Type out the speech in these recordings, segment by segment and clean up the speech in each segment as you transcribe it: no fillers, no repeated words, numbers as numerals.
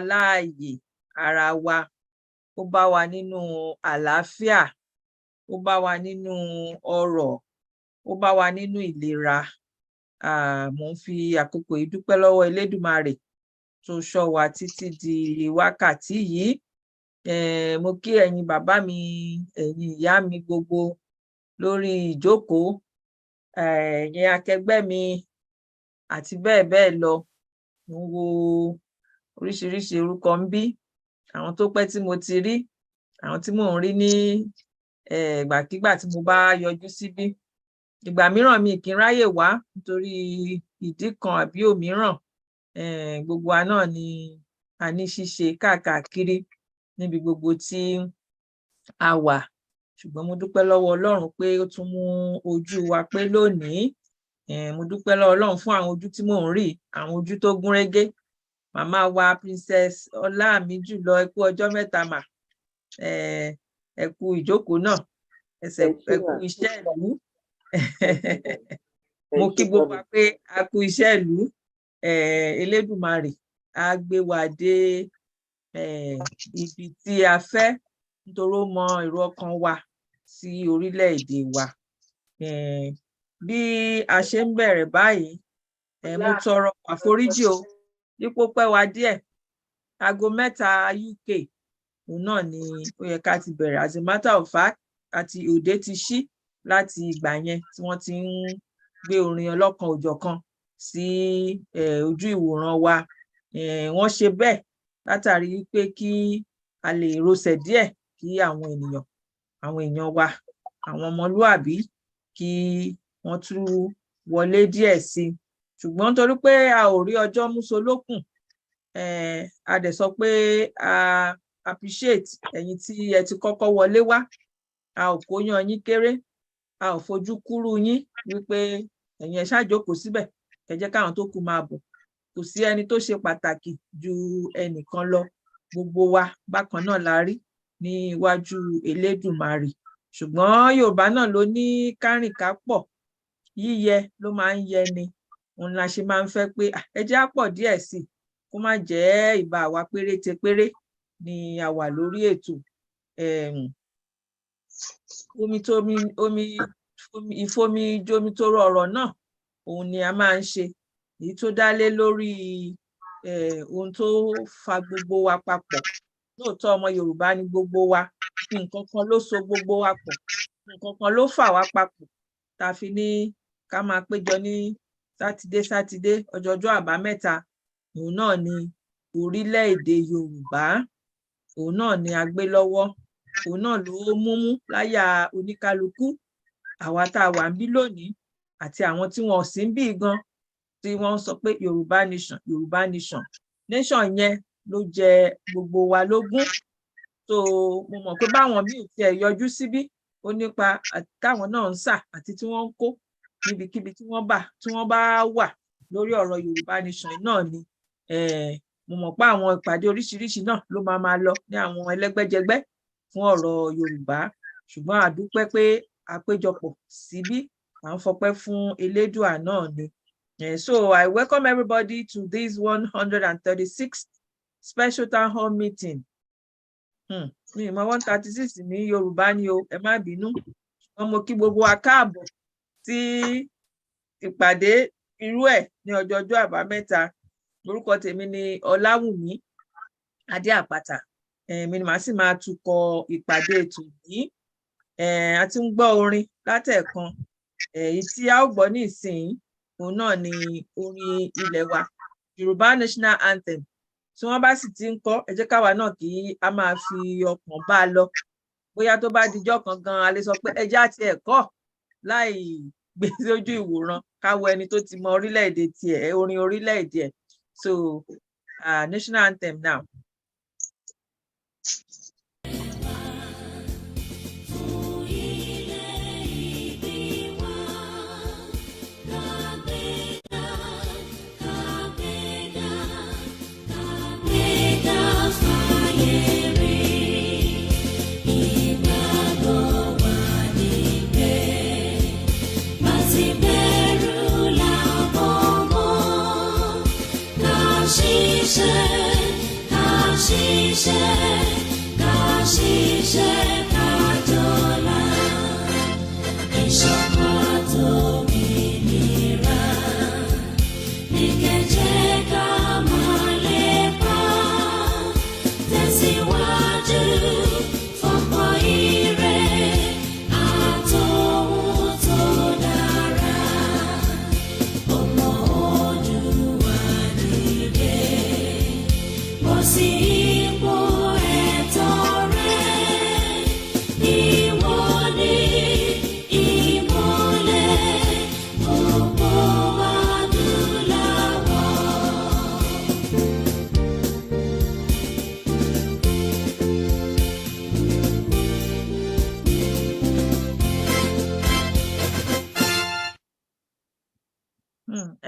láàyè ara wa, ó bá wa nínú àlàáfíà, ó bá wa nínú ọrọ̀, ó bá wa nínú ìlera. Mo ń fi àkókò yìí dúpẹ́ lọ́wọ́ Elédùmarè tó ṣọ́ wa títí di wákàtí yìí. Mo kí ẹ̀yin bàbá mi, ẹ̀yin ìyá mi gbogbo lórí ìjókòó, ẹ̀yin akẹgbẹ́ mi àti bẹ́ẹ̀ bẹ́ẹ̀ lọ. Mo ń wo oríṣiríṣi orúkọ ń bí, àwọn tó pẹ́ tí mo ti rí, àwọn tí mò ń rí ní ìgbàkígbà tí mo bá yọjú síbí. Ìgbà mìíràn mi kì í ráyè wá nítorí ìdí kan àbí òmíràn. Gbogbo wa náà ni a ní ṣíṣe káàkiri níbi gbogbo tí a wà, ṣùgbọ́n mo dúpẹ́ lọ́wọ́ Ọlọ́run pé ó tún mú ojú wa pé lónìí. Mo dúpẹ́ lọ́wọ́ Ọlọ́run fún àwọn ojú tí mò ń rí, àwọn ojú tó gún régé. Màmá wa Princess Ọlámijùlọ, ẹ kú ọjọ́ mẹ́ta mà, ẹ kú ìjókòó náà, ẹ kú iṣẹ́ ìlú. Mo kí gbogbo wa pé a kú iṣẹ́ ìlú. Elédùmarè á gbé wa dé ibi tí a fẹ́, nítorí ó mọ èrò ọkàn wa sí orílẹ̀-èdè wa. Bí a ṣe ń bẹ̀rẹ̀ báyìí, mo tọrọ àforíjì o dípò pẹ́ wa díẹ̀. Aago 3 UK òun náà ni ó yẹ ká ti bẹ̀rẹ̀. As a matter of fact, àti òde ti ṣí láti ìgbà yẹn tí wọ́n ti ń gbé orin ọlọ́kan òjọ̀kan sí ojú ìwòran wa. Wọ́n ṣe bẹ́ẹ̀ látàrí pé kí a lè rọsẹ̀ díẹ̀ kí àwọn èèyàn wa, àwọn ọmọlúàbí, kí wọ́n tún wọlé díẹ̀ sí. Ṣùgbọ́n torí pé a ò rí ọjọ́ músolókùn, a dẹ̀ sọ pé a appreciate ẹ̀yin tí ẹ ti kọ́kọ́ wọlé wá. A ò kó yan yín kéré, a ò fojú kúrú yín wípé ẹ̀yin ẹ ṣáà jókòó síbẹ̀, ẹ jẹ́ káwọn tó kù máa bọ̀. Kò sí ẹni tó ṣe pàtàkì ju ẹnìkan lọ. Gbogbo wa bákan náà la rí ní iwájú Elédùmarè. Ṣùgbọ́n Yorùbá náà ló ní kárìnká pọ̀, yíyẹ ló máa ń yẹ ni. Òun la ṣe máa ń fẹ́ pé ẹ jẹ́ á pọ̀ díẹ̀ sí i, kó má jẹ́ ìbá wa péréte péré ni a wà lórí ètò. Ìfomijomitoro ọ̀rọ̀ náà òun ni a máa ń ṣe, èyí tó dá lé lórí ohun tó fa gbogbo wa papọ̀. Lóòótọ́ ọmọ Yorùbá ni gbogbo wa, nǹkan kan ló so gbogbo wa pọ̀, nǹkan kan ló fà wá papọ̀ tá a fi ní ká máa péjọ ní sátidé ọjọ́jọ́ àbámẹ́ta. Òun náà ni orílẹ̀-èdè Yorùbá, òun náà ni a gbé lọ́wọ́, òun náà ló múmú láyà oníkálukú. Àwa tá a wà ń bí lónìí àti àwọn tí wọn ò sí ń bí gan, tí wọ́n sọ pé Yorùbá nation, Yorùbá nation. Nation yẹn ló jẹ gbogbo wa lógún. So mo mọ̀ pé báwọn míì tiẹ̀ yọjú síbí, ó nípa táwọn náà ń sà àti tí wọ́n ń kó níbikíbi tí wọ́n bá wà lórí ọ̀rọ̀ Yorùbá nation náà ni. Mo mọ̀ pé àwọn ìpàdé oríṣiríṣi náà ló máa lọ ní àwọn ẹlẹ́gbẹ́jẹgbẹ́ fún ọ̀rọ̀ Yorùbá. Ṣùgbọ́n a dúpẹ́ pé a péjọpọ̀ síbí, à ń fọpẹ́ fún Elédùà náà ni. So I welcome everybody to this 136th special town hall meeting. Mi mọ̀ 136 ní Yorùbá ni o, ẹ má bínú. Ṣùgbọ́n mo kí gbogbo wa káàbọ̀ sí ìpàdé irú ẹ̀ ní ọjọ́jọ́ àbámẹ́ta. Orúkọ tèmi ni Ọláwùmí Adé Àpáta. Mi ni màá sì máa tukọ̀ ìpàdé ètò yìí. A ti ń gbọ́ orin látẹ̀ẹ̀kan. Èyí tí a ó gbọ́ ní ìsìn òun náà ni orin ilẹ̀ wa, Yorùbá National Anthem. Tí wọ́n bá sì ti ń kọ, ẹ jẹ́ káwa náà kí a máa fi ọkàn bá a lọ. Bóyá tó bá dijọ́ kan gan, a lè sọ pé ẹ jẹ́ àti ẹ̀kọ́ láì gbé sójú ìwòran, káwọ ẹni tó ti mọ orílẹ̀-èdè tiẹ̀, orin orílẹ̀-èdè ẹ̀. So national anthem now. She said,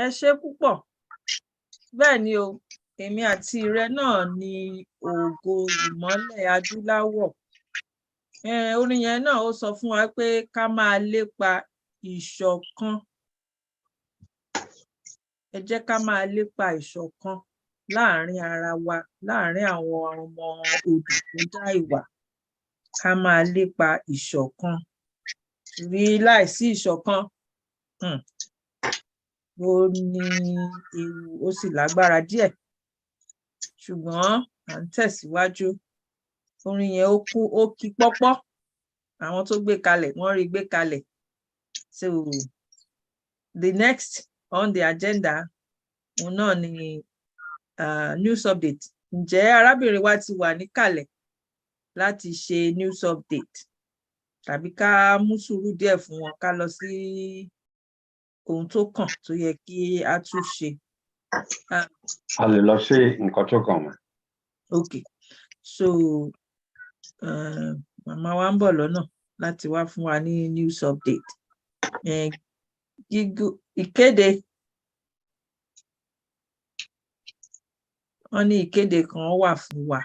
Ẹ ṣé púpọ̀. Bẹ́ẹ̀ ni o, èmi àti ìrẹ náà ni ògo ìmọ́lẹ̀ adúláwọ̀. Orin yẹn náà ó sọ fún wa pé ká máa lépa ìṣọ̀kan. Ẹ jẹ́ ká máa lépa ìṣọ̀kan láàárín ara wa, láàárín àwọn ọmọ Odùduwà. Ká máa lépa ìṣọ̀kan. Rí láìsí ìṣọ̀kan, ó ní ewu, ó sì lágbára díẹ̀. Ṣùgbọ́n à ń tẹ̀síwájú. Orin yẹn ó kí pọ́pọ́. Àwọn tó gbé kalẹ̀, wọ́n rí gbé kalẹ̀. So the next on the agenda, òun náà ni news update. Ǹjẹ́ arábìnrin wa ti wà níkàlẹ̀ láti ṣe news update? Tàbí ká mú sùúrù díẹ̀ fún wọn ká lọ sí ohun tó kàn tó yẹ kí a tún ṣe. A lè lọ sí nǹkan tó kàn mọ́. Okay, so màmá wa ń bọ̀ lọ́nà láti wá fún wa ní news update. Ìkéde, wọ́n ní ìkéde kan wà fún wa.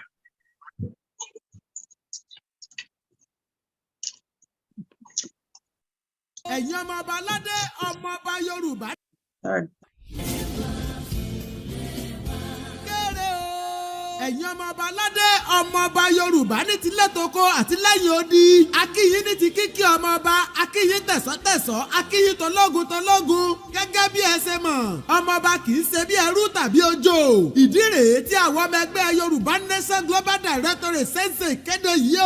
Ẹ̀yin ọmọọba aládé, ọmọọba Yorùbá. Ẹ̀yin ọmọọba aládé, ọmọọba Yorùbá ní tilẹ̀ tókó àti lẹ́yìn odi. Akíyín ní ti kíkí ọmọọba, akíyín tẹ̀sán-tẹ̀sán, akíyín tológun-tológun. Gẹ́gẹ́ bí ẹ ṣe mọ̀, ọmọọba kì í ṣe bí ẹrú tàbí ojo. Ìdí rèé tí àwọn ọmọ ẹgbẹ́ Yorùbá Nation Global Directorate ṣẹ̀ṣẹ̀ kéde yìí o.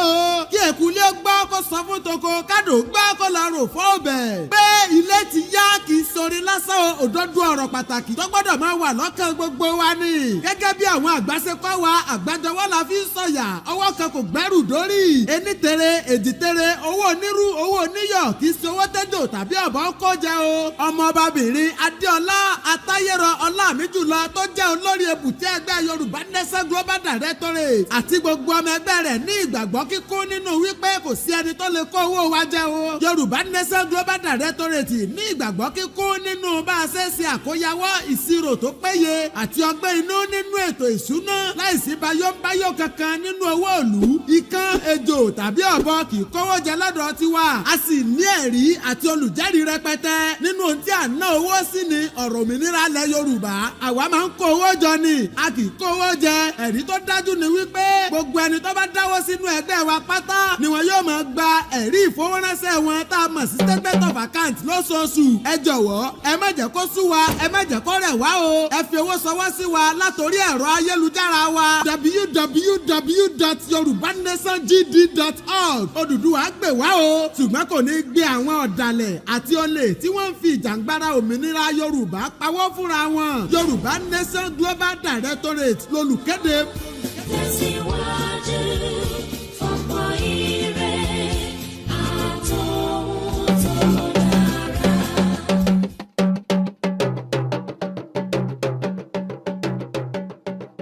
Kí èkúlé gbọ́ kó sọ fún toko, kádò gbọ́ kó lọ rò fún ọbẹ̀. Pé ilé ti yá kì í sori lásán òdodo ọ̀rọ̀ pàtàkì tó gbọ́dọ̀ máa wà lọ́kàn gbogbo wa ni. Gẹ́gẹ́ bí àwọn àgbà ṣe kọ́ wa, àgbàjọwọ́ la fi ń sọ̀yà, ọwọ́ kan kò gbẹ́rù dórí. Ení tere, èjì tere, owó onírú, owó oníyọ̀ kì í ṣe owó tẹ́jọ́ tàbí ọ̀bọ kó jẹ o. Ọmọọbabìnrin Adéọlá Atáyérọ Ọlámíjùlọ tó jẹ́ olórí ebùté ẹgbẹ́ Yorùbá Nation Global Directorate àti gbogbo ọmọ ẹgbẹ́ rẹ̀ ní ìgbàgbọ́ kíkún nínú wípé kò sí ẹni tó lè kó owó wa jẹ o. Yorùbá Nation Global Directorate ní ìgbàgbọ́ kíkún nínú bá a ṣe ṣe àkóyawọ́ ìṣirò tó péye àti ọgbẹ́ inú nínú ètò ìṣúná láìsí báyọ̀ kankan nínú owó ìlú. Ikán, ejò tàbí ọ̀bọ kì í kówó jẹ lọ́dọ̀ tiwa. A sì ní ẹ̀rí àti olùjẹ́rìí rẹpẹtẹ nínú ohun tí à ń ná owó sí ni ọ̀rọ̀ òmìnira ilẹ̀ Yorùbá. Àwa máa ń kó owó jọ ni, a kì í kó owó jẹ. Ẹ̀rí tó dájú ni wípé gbogbo ẹni tó bá dáwọ́ sínú ẹgbẹ́ wa pátá ni wọn yóò máa gba ẹ̀rí ìfowóránṣẹ́ wọn tá a mọ̀ sí statement of account lóṣooṣù. Ẹ jọ̀wọ́, ẹ má jẹ́ kó sú wa, ẹ má jẹ́ kó rẹ̀ wá o. Ẹ fi owó ṣọwọ́ sí wa látòrí ẹ̀rọ ayélujára wa www.yorubanationgd.org. Odùduwà gbè wá o, ṣùgbọ́n kò ní gbé àwọn ọ̀dàlẹ̀ àti olè tí wọ́n ń fi ìjàngbara òmìnira Yorùbá pawọ́ fúnra wọn. Yorùbá Nation Global Directorate lolùkéde.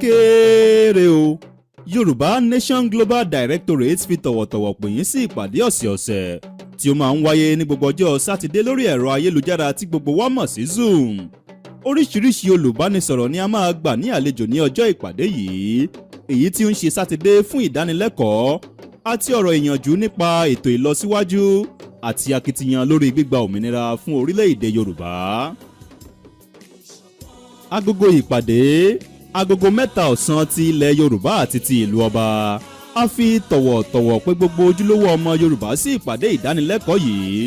Kéré o, Yorùbá Nation Global Directorate fi tọ̀wọ̀tọ̀wọ̀ pè yín sí ìpàdé ọ̀sẹ̀ọ̀sẹ̀ tí ó máa ń wáyé ní gbogbo ọjọ́ Sátidé lórí ẹ̀rọ ayélujára tí gbogbo wa mọ̀ sí Zoom. Oríṣiríṣi olùbánisọ̀rọ̀ ni a máa gbà ní àlejò ní ọjọ́ ìpàdé yìí, èyí tí ó ń ṣe Sátidé fún ìdánilẹ́kọ̀ọ́ àti ọ̀rọ̀ ìyànjú nípa ètò ìlọsíwájú àti akitiyan lórí gbígba òmìnira fún orílẹ̀-èdè Yorùbá. Agogo ìpàdé agogo 3 ọ̀sán ti ilẹ̀ Yorùbá àti ti ìlú ọba. A fi tọ̀wọ̀tọ̀wọ̀ pé gbogbo ojúlówó ọmọ Yorùbá sí ìpàdé ìdánilẹ́kọ̀ọ́ yìí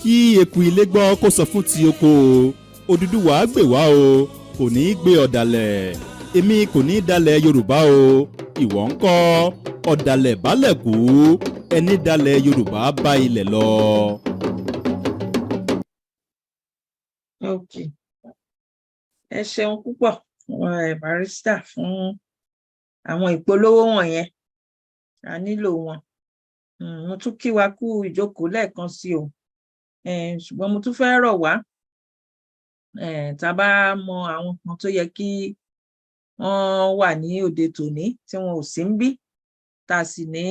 kí eku ilé gbọ́ kó sọ fún ti oko. Odùduwà gbè wá o, kò ní í gbé ọ̀dàlẹ̀. Èmi kò ní í dalẹ̀ Yorùbá o, ìwọ ńkọ́? Ọ̀dàlẹ̀ bálẹ̀ kú, ẹni dalẹ̀ Yorùbá bá ilẹ̀ lọ. Okay. Ẹ ṣeun púpọ̀ barista fún àwọn ìpolówó wọ̀nyẹn, a nílò wọn. Mo tún kí wa kú ìjókòó lẹ́ẹ̀kan sí o, ṣùgbọ́n mo tún fẹ́ rọ̀ wá, tá a bá mọ àwọn kan tó yẹ kí wọ́n wà ní òde tòní tí wọn ò sí ń bí, tá a sì ní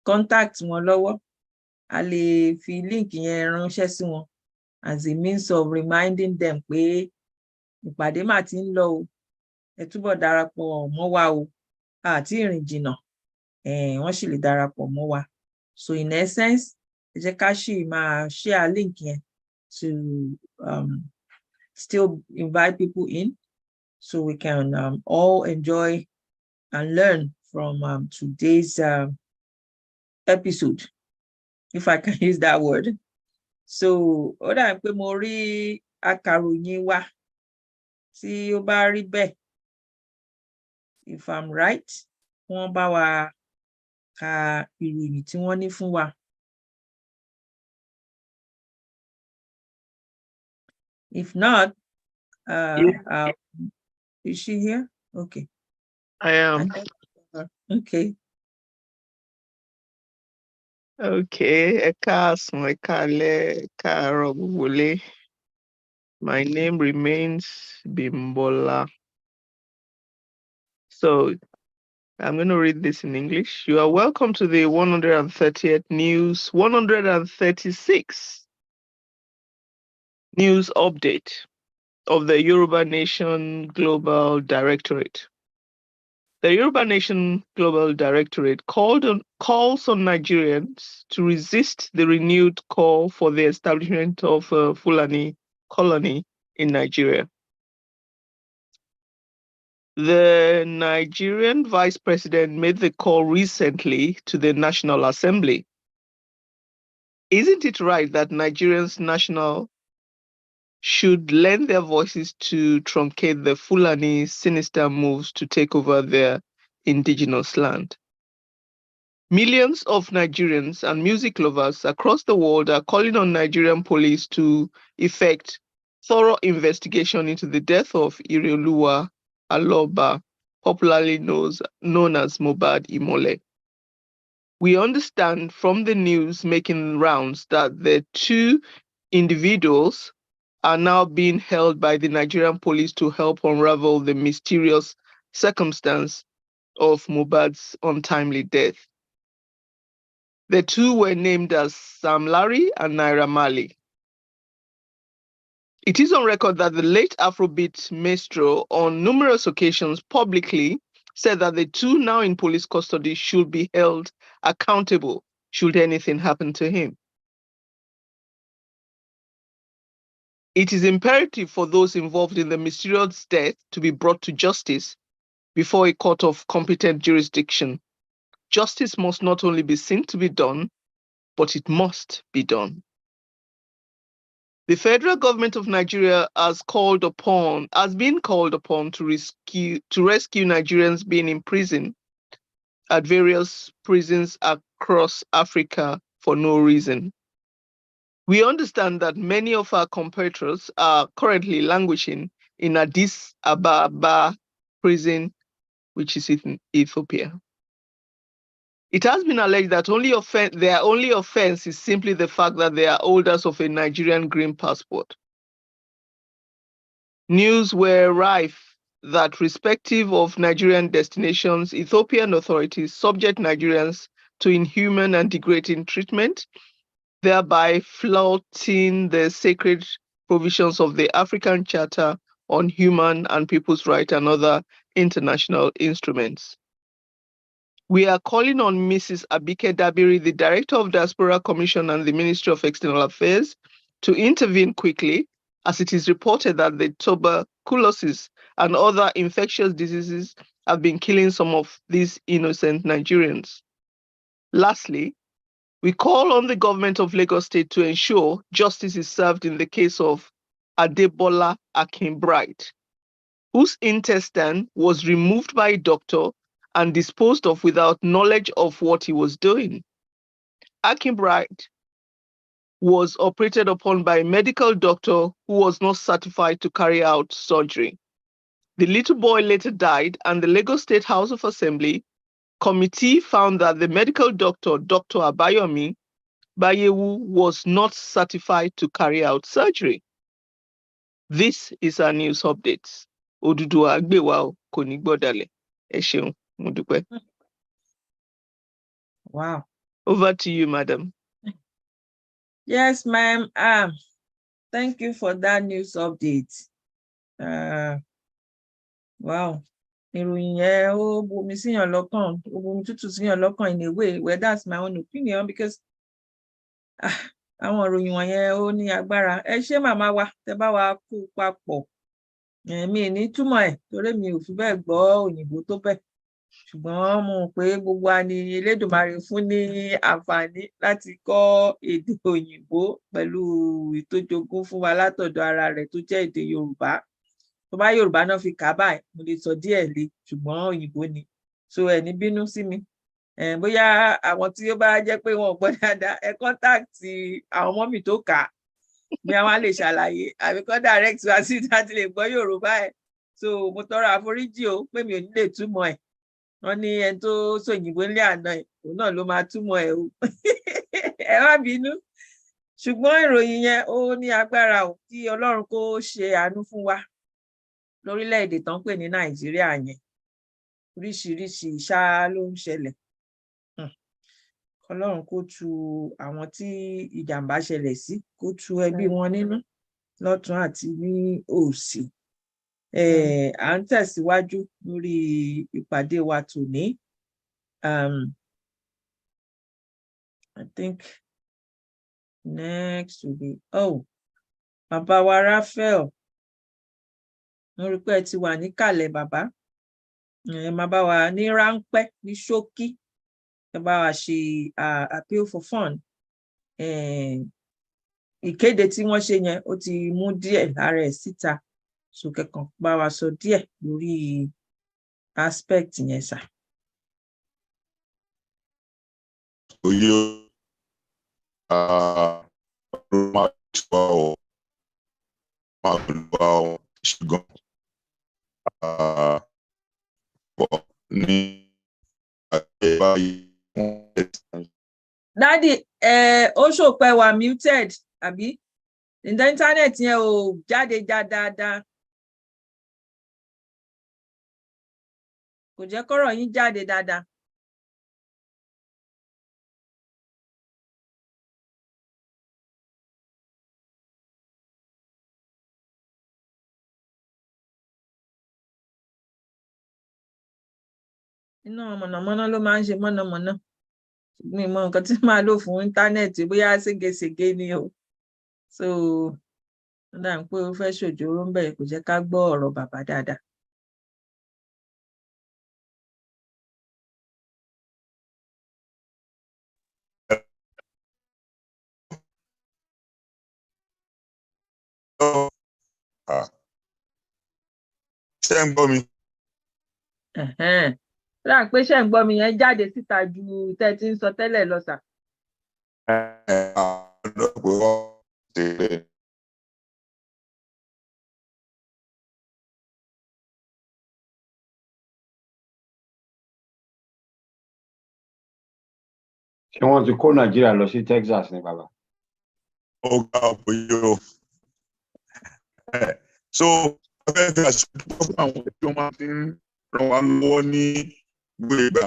contact wọn lọ́wọ́, a lè fi link yẹn ránṣẹ́ sí wọn as a means of reminding them pé ìpàdé mà ti ń lọ o, ẹ túbọ̀ darapọ̀ mọ́ wa o, àti ìrìn jìnnà, wọ́n sì lè darapọ̀ mọ́ wa. So in essence, ẹ jẹ́ ká sì máa share link yẹn to still invite people in so we can all enjoy and learn from today's episode, if I can use that word. So ó dà pé mo rí akàròyìn wa tí ó bá rí bẹ́ẹ̀, if I'm right, wọ́n bá wa ka ìròyìn tí wọ́n ní fún wa. If not, is she here? Okay. I am. Okay. Okay. Ẹ káàsán, ẹ káalẹ́, ẹ káàárọ̀ gbogbo ilé. My name remains Bimbola. So I'm going to read this in English. You are welcome to the 136th news update of the Yoruba Nation Global Directorate. The Yoruba Nation Global Directorate calls on Nigerians to resist the renewed call for the establishment of a Fulani colony in Nigeria. The Nigerian Vice President made the call recently to the National Assembly. Isn't it right that Nigerians should lend their voices to truncate the Fulani sinister moves to take over their indigenous land? Millions of Nigerians and music lovers across the world are calling on Nigerian police to effect thorough investigation into the death of Irioluwa Aloba, popularly known as Mohbad Imole. We understand from the news making rounds that the two individuals are now being held by the Nigerian police to help unravel the mysterious circumstance of Mohbad's untimely death. The two were named as Sam Larry and Naira Marley. It is on record that the late Afrobeat maestro on numerous occasions publicly said that the two now in police custody should be held accountable should anything happen to him. It is imperative for those involved in the mysterious death to be brought to justice before a court of competent jurisdiction. Justice must not only be seen to be done, but it must be done. The federal government of Nigeria has been called upon to rescue Nigerians being imprisoned at various prisons across Africa for no reason. We understand that many of our compatriots are currently languishing in Addis Ababa prison, which is in Ethiopia. It has been alleged that their only offense is simply the fact that they are holders of a Nigerian green passport. News were rife that respective of Nigerian destinations, Ethiopian authorities subject Nigerians to inhuman and degrading treatment, thereby flouting the sacred provisions of the African Charter on Human and People's Rights and other international instruments. We are calling on Mrs. Abike Dabiri, the Director of Diaspora Commission and the Ministry of External Affairs, to intervene quickly, as it is reported that the tuberculosis and other infectious diseases have been killing some of these innocent Nigerians. Lastly, we call on the government of Lagos State to ensure justice is served in the case of Adebola Akinbride, whose intestine was removed by a doctor and disposed of without knowledge of what he was doing. Akinbride was operated upon by a medical doctor who was not certified to carry out surgery. The little boy later died, and the Lagos State House of Assembly committee found that the medical doctor, Dr. Abayomi Bayewu, was not certified to carry out surgery. This is our news updates. Oduduwa Agbewa o, kò ní gbọ́dọ̀lẹ̀. Ẹ ṣeun, mo dúpẹ́. Wow. Over to you, madam. Yes, ma'am. Thank you for that news update. Wow. Ìròyìn yẹn ó bomi síyàn lọ́kàn, ó bomi tútù síyàn lọ́kàn in a way. Well, that's my own opinion because àwọn ìròyìn wọ̀nyẹn ó ní agbára. Ẹ ṣé màmá wa, tẹ́ bá wa kó papọ̀. Mi ní túmọ̀ ẹ̀ torí mi ò fi bẹ́ẹ̀ gbọ́ òyìnbó tó bẹ́ẹ̀. Ṣùgbọ́n mo mọ̀ pé gbogbo wa ni Elédùmarè fún ní àǹfààní láti kọ́ èdè òyìnbó pẹ̀lú ìtójogún fún wa látọ̀dọ̀ ara rẹ̀ tó jẹ́ èdè Yorùbá. Tó bá Yorùbá náà fi kà báyìí, mo lè sọ díẹ̀ lé, ṣùgbọ́n òyìnbó ni. So ẹ ní bínú sí mi. Bóyá àwọn tí ó bá jẹ́ pé wọn ò gbọ́ dáadáa, ẹ kọ́ńtáàtì àwọn ọmọ mi tó kà á. Bí àwọn á lè ṣàlàyé, àbí kọ́ direct wá sí láti lè gbọ́ Yorùbá ẹ̀. So mo tọrọ àforíjì o pé mi ò ní lè túmọ̀ ẹ̀. Wọ́n ní ẹni tó sòyìnbó nílé àná ẹ̀, òun náà ló máa túmọ̀ ẹ̀ o. Ẹ má bínú. Ṣùgbọ́n ìròyìn yẹn ó ní agbára o, kí Ọlọ́run kó ṣe àánú fún wa lórílẹ̀-èdè tán pè ní Nàìjíríà yẹn. Oríṣiríṣi ìṣá ló ń ṣẹlẹ̀. Ọlọ́run kó tu àwọn tí ìjàmbá ṣẹlẹ̀ sí, kó tu ẹbí wọn nínú lọ́tùn àti ní òsì. À ń tẹ̀síwájú lórí ìpàdé wa tòní. I think next will be bàbá wa Raphael. Mo rí pé ẹ ti wà níkàlẹ̀ bàbá. Ẹ máa bá wa ní ráńpẹ́ ní ṣókí. Ẹ bá wa ṣe appeal for fund. Ìkéde tí wọ́n ṣe yẹn ó ti mú díẹ̀ lára ẹ̀ síta. So kẹ́kàn bá wa sọ díẹ̀ lórí aspect yẹn sà. Oye ọdún máa tó ọ máa gbọ́ ọ ṣùgbọ́n pọ̀ ní àgbẹ̀ báyìí fún ẹ̀sán. Dádì, ó ṣòpẹ́ wà muted àbí? Íńtánẹ́ẹ̀tì yẹn ò jáde já dáadáa. Kò jẹ́ kọ́rọ̀ yín jáde dáadáa. Iná mọ̀nàmọ́ná ló máa ń ṣe mọ̀nàmọ́ná. Mi mọ nǹkan tí màá lò fún íńtánẹ́ẹ̀tì bóyá ségesège ni o. So ó dà pé ó fẹ́ ṣòjóró ń bẹ̀, kò jẹ́ ká gbọ́ ọ̀rọ̀ bàbá dáadáa. Ṣé ń gbọ́ mi? Rà pé ṣé ń gbọ́ mi yẹn jáde síta ju tẹ́ ti ń sọ tẹ́lẹ̀ lọ sà. Ṣé wọ́n ti kó Nàìjíríà lọ sí Texas ní bàbá? Ó gbà òye o. So afẹ́ fi àṣìkò fún àwọn tí wọ́n máa fi ń ràn wá lọ́wọ́ ní gbogbo ìgbà.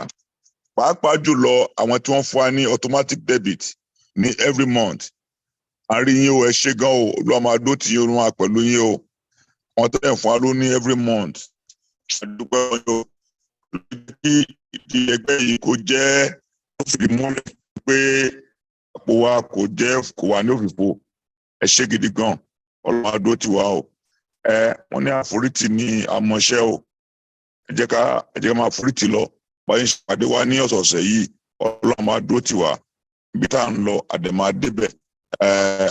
Pàápàá jùlọ àwọn tí wọ́n fún wa ní automatic debit ní every month. A rí yín o, ẹ ṣé gan o, Olúwa máa dó tì yín, Olúwa máa pẹ̀lú yín o. Àwọn tó ń fún wa ló ní every month. A dúpẹ́ wọn yóò kí ìdí ẹgbẹ́ yìí kó jẹ́ òfìdímúlẹ̀ pé àpò wa kò wà ní òfìfo. Ẹ ṣé gidi gan, Ọlọ́run máa dó tì wá o. wọ́n ní àforítì ní àmọ́ṣẹ́ o. Ẹ jẹ́ ká máa forítì lọ. Báyìí ń ṣàpàdé wa ní ọ̀sọ̀ọ̀sẹ̀ yìí, Ọlọ́run máa dúró tì wá. Ibi tá à ń lọ, àdèmà débẹ̀.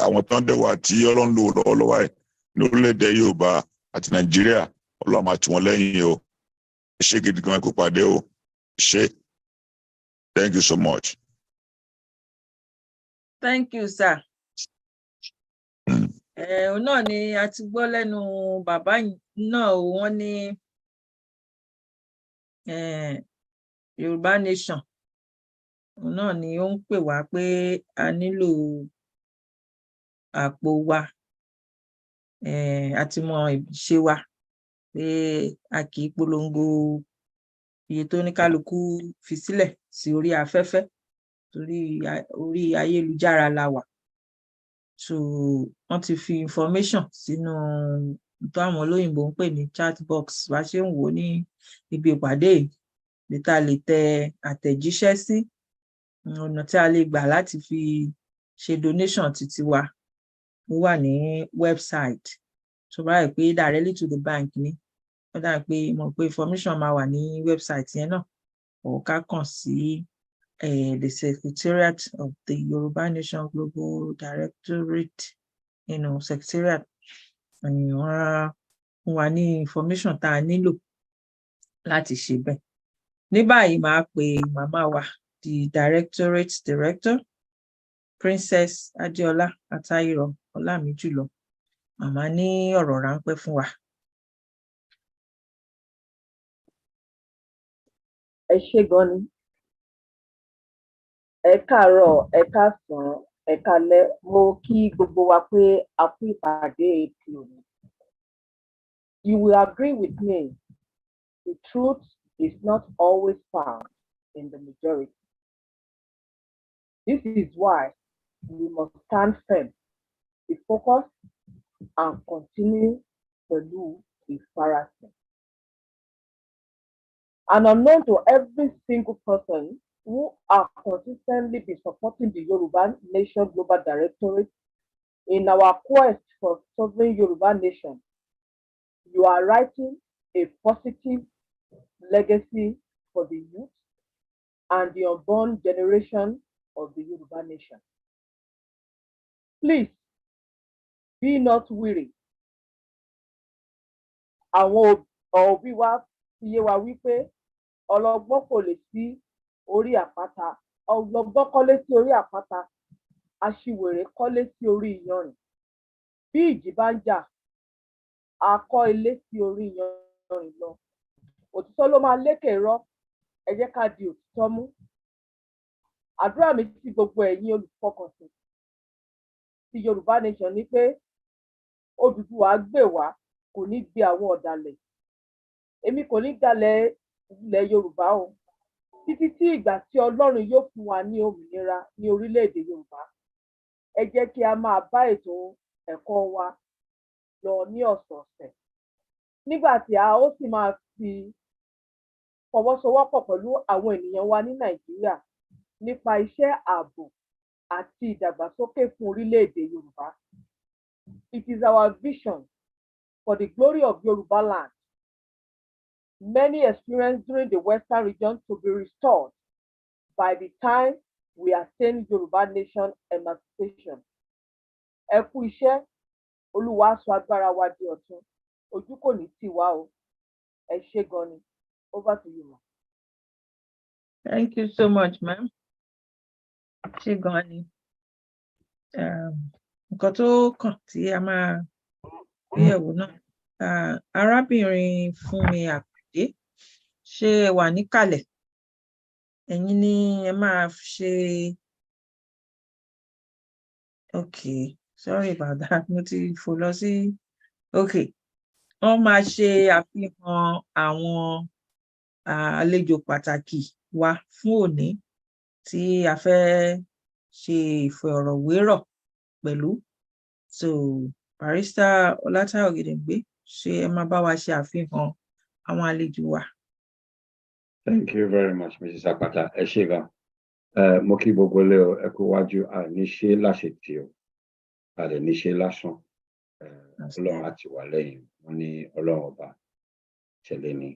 Àwọn tó ń dẹ̀wà tí Ọlọ́run lò lọ́wọ́lọ́wọ́ ẹ̀ ní orílẹ̀-èdè Yorùbá àti Nàìjíríà, Ọlọ́run máa tì wọ́n lẹ́yìn o. Ẹ ṣé gidi gan-an kó pàdé o. Ẹ ṣé. Thank you so much. Thank you, sir. Òun náà ni a ti gbọ́ lẹ́nu bàbá náà, wọ́n ní Yorùbá Nation. Òun náà ni ó ń pè wá pé a nílò àpò wa. A ti mọ ìṣe wa pé a kì í polongo iye tó ní kálukú fi sílẹ̀ sí orí afẹ́fẹ́ torí orí ayélujára la wà. So wọ́n ti fi information sínú tó àwọn olóyìnbó ń pè ní chat box bá ṣe ń wò ní ibi ìpàdé ní tá a lè tẹ àtẹ̀jíṣẹ́ sí, ọ̀nà tí a lè gbà láti fi ṣe donation títí wa ó wà ní website. So báyìí pé directly to the bank ni ó dà pé mọ̀ pé information máa wà ní website yẹn náà, ó ká kàn sí the Secretariat of the Yoruba Nation Global Directorate, Secretariat. Wọ́n á fún wa ní information tá a nílò láti ṣe bẹ́ẹ̀. Ní báyìí máa pe màmá wa, the Directorate Director, Princess Adéọlá Atayiro Ọlámijùlọ. Màmá ní ọ̀rọ̀ ráńpẹ́ fún wa. Ẹ ṣé gan ni. Ẹ káàárọ̀, ẹ káàsán, ẹ káalẹ́. Mo kí gbogbo wa pé a kú ìpàdé òní. You will agree with me, the truth is not always found in the majority. This is why we must stand firm, be focused, and continue pẹ̀lú ìfarasìn. And unknown to every single person who are consistently be supporting the Yoruba Nation Global Directorate in our quest for sovereign Yoruba nation, you are writing a positive legacy for the youth and the unborn generation of the Yoruba nation. Please, be not weary. Àwọn òbí wa fi yé wa wípé ọlọ́gbọ́n kò lè sí orí àpáta, ọlọ́gbọ́n kọ́lé sí orí àpáta, aṣiwèrè kọ́lé sí orí iyanrìn. Bí ìjì bá ń jà, a kọ́ ilé sí orí iyanrìn lọ. Òtítọ́ ló máa lékè irọ́, ẹ jẹ́ ká di òtítọ́ mú. Àdúrà mi sí gbogbo ẹ̀yin olùfọkànsìn ti Yorùbá Nation ni pé Odùduwà gbè wá, kò ní gbé àwọn ọ̀dàlẹ̀. Èmi kò ní dalẹ̀ ilẹ̀ Yorùbá o, títí tí ìgbà tí Ọlọ́run yóò fún wa ní òmìnira ní orílẹ̀-èdè Yorùbá. Ẹ jẹ́ kí a máa bá ètò ẹ̀kọ́ wa lọ ní ọ̀sọ̀ọ̀sẹ̀, nígbà tí a ó sì máa fi fọwọ́sowọ́pọ̀ pẹ̀lú àwọn ènìyàn wa ní Nàìjíríà nípa iṣẹ́ ààbò àti ìdàgbàsókè fún orílẹ̀-èdè Yorùbá. It is our vision for the glory of Yoruba land. Many experience during the Western region to be restored by the time we attain Yoruba nation emancipation. Ẹ kú iṣẹ́, Olúwa sọ agbára wa di ọ̀tun, ojú kò ní tì wá o. Ẹ ṣé gan ni. Over to you, ma'am. Thank you so much, ma'am. Ṣé gan ni. Nǹkan tó kàn tí a máa gbéyẹ̀wò náà, arábìnrin Fúnmi Àkàndé, ṣé ẹ wà níkàlẹ̀? Ẹ̀yin ni ẹ máa ṣe. Okay, sorry about that. Mo ti fò lọ sí. Okay, wọ́n máa ṣe àfihàn àwọn àlejò pàtàkì wa fún òní tí a fẹ́ ṣe ìfọ̀rọ̀wérọ̀ pẹ̀lú. So Barrister Ọlátáyọ̀ Ògèdèngbé, ṣé ẹ máa bá wa ṣe àfihàn àwọn àlejò wa? Thank you very much, Mrs. Apata. Ẹ ṣé gan. Mo kí gbogbo ilé o, ẹ kú wájú, àníṣe láṣetì o, àdẹ̀níṣe lásán. Ọlọ́run á tì wá lẹ́yìn. Wọ́n ní Ọlọ́run ọba tẹ̀lé ni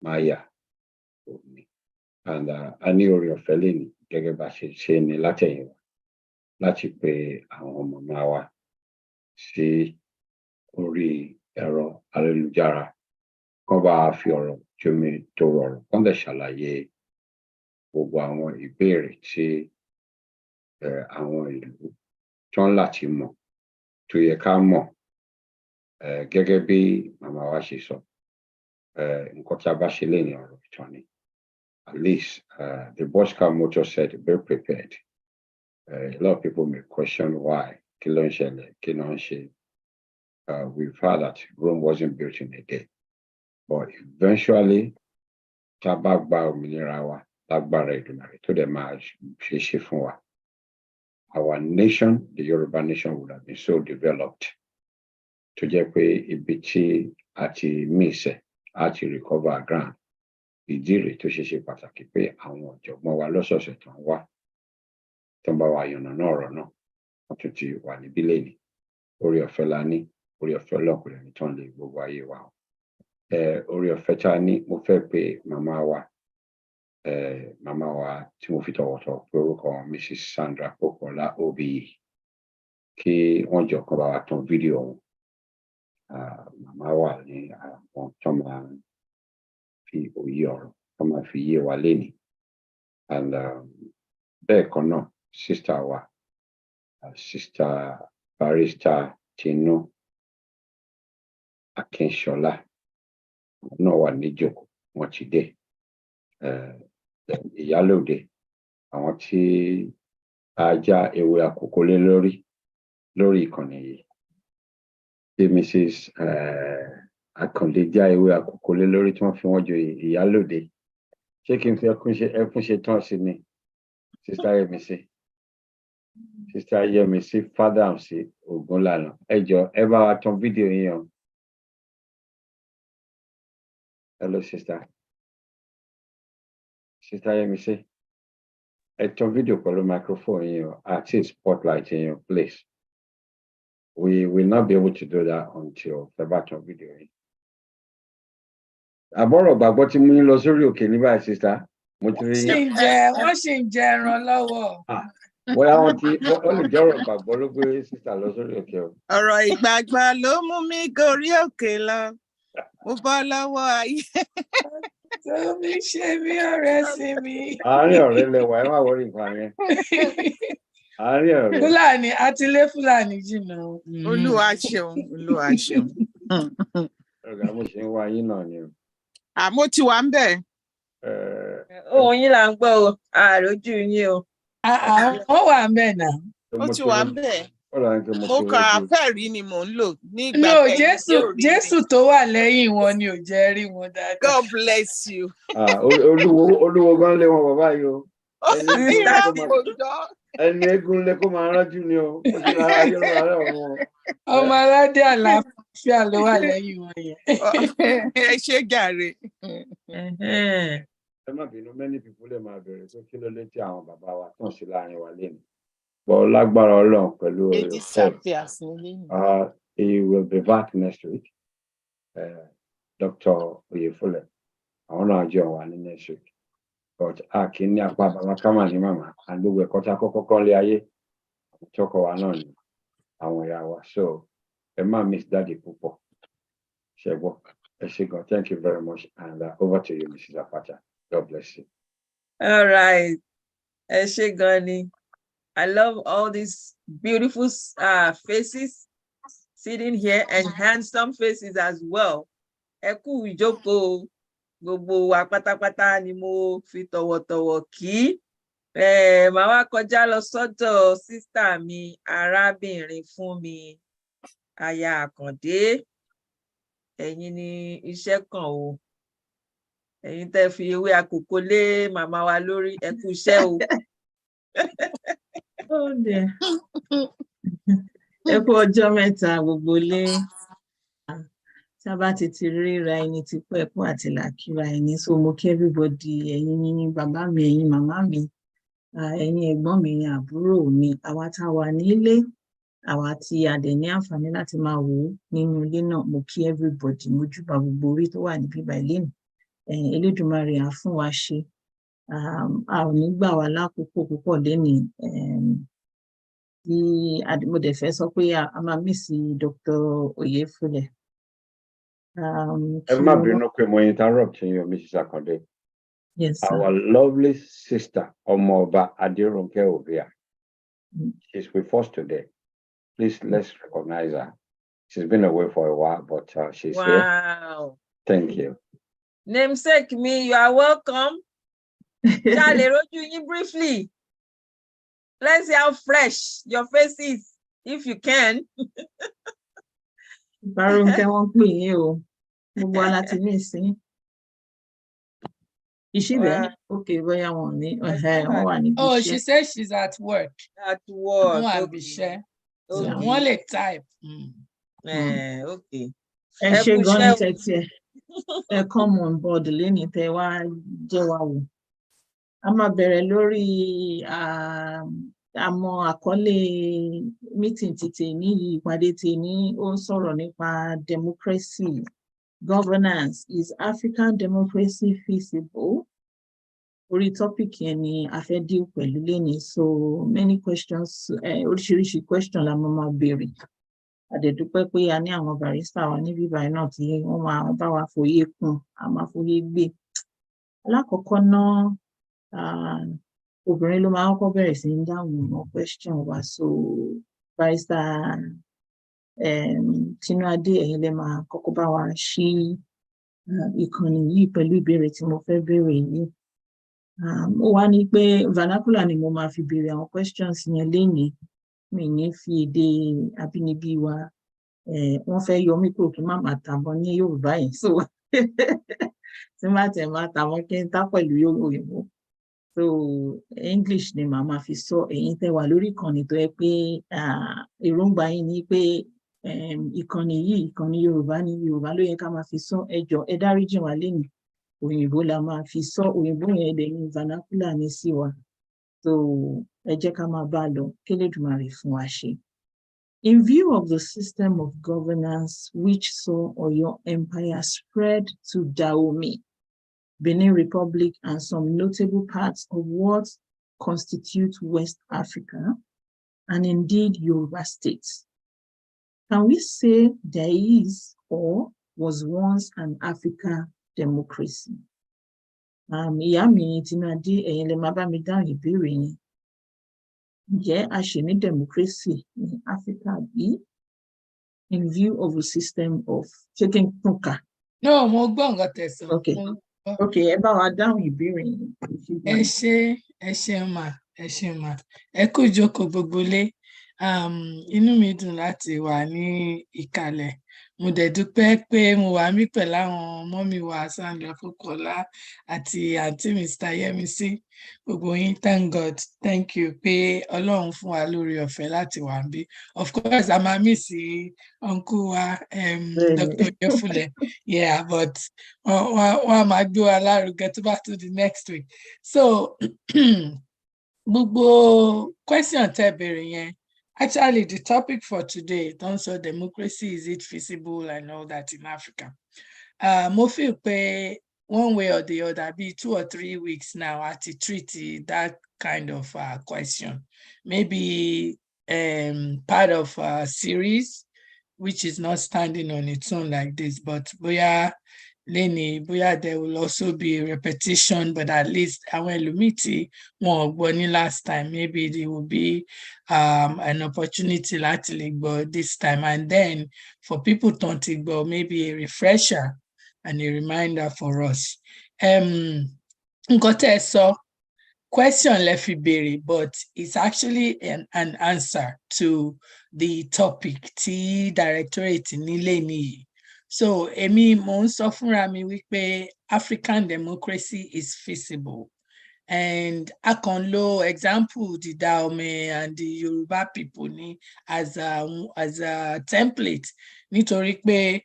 máyà òní. And a ní oore ọ̀fẹ́ lẹ́ni gẹ́gẹ́ bá ṣe ní látẹ̀yìnwá láti pe àwọn màmá wa sí orí ẹ̀rọ ayélujára kán bá fi ọ̀rọ̀ jómi tó rọrùn kán dẹ̀ ṣàlàyé gbogbo àwọn ìbéèrè tí àwọn ìlú tán láti mọ̀ tó yẹ ká mọ̀ gẹ́gẹ́ bí màmá wa ṣe sọ nǹkan tí a bá ṣe lẹ́yìn ọ̀rọ̀ ìtàn ni. At least the Boy Scout motto said, be prepared. A lot of people may question why. We've heard that Rome wasn't built in a day. But eventually, our nation, the Yoruba nation, would have been so developed to jẹ́ pé ibi tí a ti miss a ti recover ground. Ìdí rèé tó ṣe pàtàkì pé àwọn ọ̀jọ̀gbọ́n wa lọ́sọ̀ọ̀sẹ̀ tó ń wá tó ń bá wa yànnàná ọ̀rọ̀ náà wọ́n tún ti wà níbí lẹ́yìn. Oore ọ̀fẹ́ la ní, oore ọ̀fẹ́ ọlọ́kùnrin ní tán lè gbogbo ayé wa. Oore ọ̀fẹ́ tá a ní, mo fẹ́ pé màmá wa tí mo fi tọ̀wọ̀tọ̀wọ̀ pé orúkọ wọn Mrs. Sandra Popola Obiyi kí wọ́n jọ kán bá wa tán fídíò wọn. Màmá wa ní àwọn tó máa fi òye ọ̀rọ̀ tó máa fi yé wa lénìí. And bẹ́ẹ̀ kan náà sister wa sister barrister Tinú Akínṣọlá náà wà níjókòó wọn ti dé. Ìyálòde àwọn tí a já ewé àkókò lé lórí ìkànnì yìí tí Mrs. Akande já ewé àkókò lé lórí tí wọ́n fi wọ́n joyè ìyálòde. Ṣé kí n fi ẹkún ṣe tán sí ni Sister Yẹmisí Fádàmsí Ògúnlànà ẹ jọ̀ọ́ ẹ bá wa tán fídíò yín o. Hello sister Yẹmisí ẹ tán fídíò pẹ̀lú microphone yín o àti spotlight yín o please. We will not be able to do that until the battle video. Àbọ̀rọ̀ gbàgbọ́ tí mú yín lọ sórí òkè ní báyìí sister. Mo ti rí yín. Wọ́n ṣì ń jẹ ẹran lọ́wọ́. Bóyá wọ́n lè jẹ́ ọ̀rọ̀ gbàgbọ́ ló gbé sister lọ sórí òkè o. Ọ̀rọ̀ ìgbàgbọ́ ló mú mi gorí òkè lọ. Mo bọ́ lọ́wọ́ ayé. Tómi ṣe mí ọ̀rẹ́ sí mi. Àárín ọ̀rẹ́ lẹwà ẹ má wọrí nǹkan yẹn. Àárín ọ̀rẹ́. Fúlàní àtilé Fúlàní jìnnà. Olúwa ṣeun, Olúwa ṣeun. Ọ̀gá mo ṣe ń wá yín náà ni o. Àmọ́ tí wà ń bẹ̀. Ohun yín là ń gbọ́ o, àròjù yín o. Àwọn wà ń bẹ̀ náà. Ó ti wà ń bẹ̀. Mo kàn àfẹ́rí ni mò ń lò ní ìgbà No, Jésù tó wà lẹ́yìn wọn ni ò jẹ́ rí wọn dáadáa. God bless you. Olúwo gan lé wọn bàbá yìí o. Ẹni eégún lé kó máa rájú ni o. Ọmọ aládé àlàáfíà ló wà lẹ́yìn wọn yẹn. Ẹ ṣé gàre. Ẹ má bínú, many people lè máa bẹ̀rẹ̀ pé kí ló lé tí àwọn bàbá wa tàn sí láàrin wa lẹ́nu. But lágbára Ọlọ́run pẹ̀lú he will be back next week. Dr. Oyefule, àwọn náà jẹ́ wà ní next week. But a kì í ní apá bàbá kámà ní màmá and gbogbo ẹ̀kọ́ tá kọ́kọ́ lé ayé tọkọ wa náà ni àwọn ìyá wa. So ẹ má miss daddy púpọ̀. Ṣẹ́gbọ́, ẹ ṣé gan. Thank you very much and over to you, Mrs. Apata. God bless you. All right. Ẹ ṣé gan ni. I love all these beautiful faces sitting here and handsome faces as well. Ẹ kú ìjókòó gbogbo wa pátápátá ni mo fi tọ̀wọ̀tọ̀wọ̀ kí. Màá wá kọjá lọ sọ́dọ̀ sísítà mi arábìnrin Fúnmi aya Àkàndé. Ẹ̀yin ni iṣẹ́ kan o. Ẹ̀yin tẹ́ fi ewé àkókò lé màmá wa lórí ẹ kú iṣẹ́ o. Ẹ kú ọjọ́ mẹ́ta gbogbo lé. Tí a bá ti ríra ẹni ti pẹ́ ẹ̀kọ́ àti làkíra ẹni. So mo kí everybody, ẹ̀yin bàbá mi, ẹ̀yin màmá mi, ẹ̀yin ẹ̀gbọ́n mi, ẹ̀yin àbúrò mi, àwa tá wà nílé, àwa tí a dẹ̀ ní àǹfààní láti máa wò ó nínú ilé náà, mo kí everybody, mo júbà gbogbo orí tó wà níbí báyìí lénìí. Elédùmarè á fún wa ṣe. A ò ní gbà wá lákòókò púpọ̀ lénìí. Mo dẹ̀ fẹ́ sọ pé a máa mísì Dr. Oyefule. Ẹ má bínú pé mo interrupt you, Mrs. Akande. Yes, sir. Our lovely sister, Omoba Aderonke Obia, she's with us today. Please, let's recognize her. She's been away for a while, but she's here. Wow. Thank you. Namesake me, you are welcome. Charlie, you briefly. Let's see how fresh your face is, if you can. Baronke won't be you. Is she there? Okay, where I want me. Oh, she says she's at work. At work. Okay. So one leg type. Okay. And she gonna take come on board lẹ́ni tẹ́ wá jẹ́ wá wò. A máa bẹ̀rẹ̀ lórí àmọ́ àkọlé meeting ti tèmi, ìpàdé tèmi ó sọ̀rọ̀ nípa democracy, governance. Is African democracy feasible? Orí topic yẹn ni a fẹ́ deal pẹ̀lú lẹ́ni. So many questions, oríṣiríṣi question la máa béèrè. Àdẹ̀dúpẹ́ pé a ní àwọn barista wa níbí báyìí náà tí wọ́n máa bá wa fòye kún, a máa fòye gbé. Alákọ̀ọ́kọ́ náà, obìnrin ló máa kọ́kọ́ bẹ̀rẹ̀ sí ní dáhùn àwọn question wa. So barista Tinuade, ẹ̀yin lẹ máa kọ́kọ́ bá wa ṣí ìkànnì yìí pẹ̀lú ìbéèrè tí mo fẹ́ béèrè yìí. Ó wá ní pé vernacular ni mo máa fi béèrè àwọn questions yẹn lénìí. Mi ní fi èdè abínibí wa, wọ́n fẹ́ yọ mí kúrò kí n má máa tàbọ̀ ní Yorùbá yẹn. So tí má tẹ̀ máa tàbọ̀ kí n tá pẹ̀lú Yorùbá. So English ni màá máa fi sọ. Ẹ̀yin tẹ́ wà lórí ìkànnì tó yẹ pé èròǹgbà yín ni pé ìkànnì yìí, ìkànnì Yorùbá ni, Yorùbá ló yẹ ká máa fi sọ. Ẹ jọ̀ọ́ ẹ dáríjì wá lénìí. Òyìnbó la máa fi sọ. Òyìnbó yẹn dẹ̀ ní vernacular ní sí wa. So ẹ jẹ́ ká máa bá lọ, k'Elédùmarè fún wa ṣe. In view of the system of governance which saw Oyo Empire spread to Dahomey, Benin Republic, and some notable parts of what constitute West Africa, and indeed Yoruba states, can we say there is or was once an African democracy? Ìyá mi Tinuade, ẹ̀yin lẹ máa bá mi dáhùn ìbéèrè yẹn. Ǹjẹ́ a ṣì ní democracy ní Africa bí? In view of a system of taking Puka. No, mo gbọ́ nǹkan tẹ̀sán. Okay, ẹ bá wa dáhùn ìbéèrè yẹn. Ẹ ṣé mà. Ẹ kú ìjókòó gbogbo lé. Inú mi dùn láti wà ní ìkàlẹ̀. Mo dẹ̀ dúpẹ́ pé mo wà mí pẹ̀lú àwọn mọ́mì wa Sandra Fúnkọlá àti àǹtí Mr. Yẹmisí. Gbogbo yín, thank God, thank you pé Ọlọ́run fún wa lórí ọ̀fẹ́ láti wà níbí. Of course, a máa miss uncle wa, Dr. Oyefule. Yeah, but wọ́n á máa gbé wa lárugẹ tó bá tó the next week. So, gbogbo question tẹ́ bèrè yẹn. Actually, the topic for today, also democracy, is it feasible and all that in Africa? Mo feel pé one way or the other, be 2 or 3 weeks now at the treaty, that kind of question. Maybe part of a series, which is not standing on its own like this, but boya there will also be a repetition, but at least àwọn ẹlòmíì wọn gbọ́ ní last time, maybe there will be an opportunity láti lè gbọ́ this time, and then for people tó ti gbọ́, maybe a refresher and a reminder for us. Nǹkan tẹ́ ẹ sọ, question lẹ fi béèrè, but it's actually an answer to the topic tí directorate nílé nìyí. So, èmi mo ń sọ fúnra mi wípé African democracy is feasible. And I can lo example the Dahomey and the Yoruba people as a template. Nítorí pé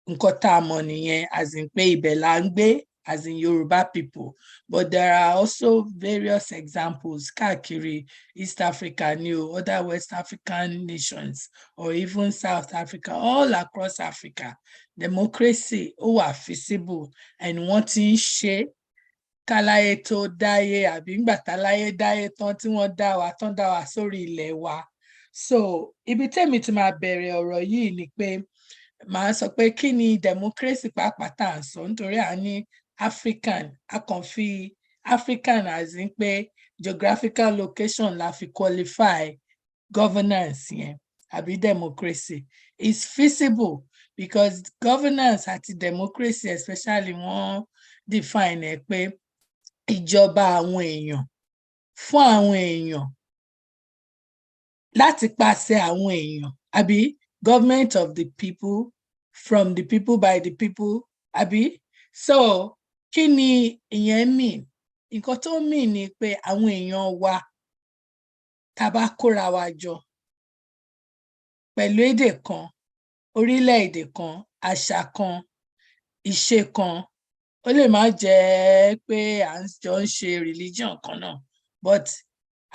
nǹkan tá a mọ̀ nìyẹn, as in pé ibẹ̀ là ń gbé, as in Yoruba people. But there are also various examples, káàkiri East Africa, other West African nations, or even South Africa, all across Africa. Democracy ó wà feasible, and wọ́n ti ń ṣe káláyé tó dáyé àbí ńgbà táláyé dáyé tán tí wọ́n dá wa sórí ilẹ̀ wa. So ibi tẹ́mi ti máa bẹ̀rẹ̀ ọ̀rọ̀ yìí ni pé màá sọ pé kí ni democracy pàápàá tá à ń sọ, nítorí à ní African, a kàn fi African as in pé geographical location la fi qualify governance yẹn àbí democracy. It's feasible because governance àti democracy especially wọ́n define ẹ̀ pé ìjọba àwọn èèyàn fún àwọn èèyàn láti pàṣẹ àwọn èèyàn àbí government of the people, from the people, by the people, àbí? So kí ni ìyẹn mean? Nǹkan tó mean ni pé àwọn èèyàn wa tá bá kóra wa jọ pẹ̀lú èdè kan, orílẹ̀-èdè kan, àṣà kan, ìṣe kan, ó lè má jẹ́ pé à ń jọ ń ṣe religion kan náà, but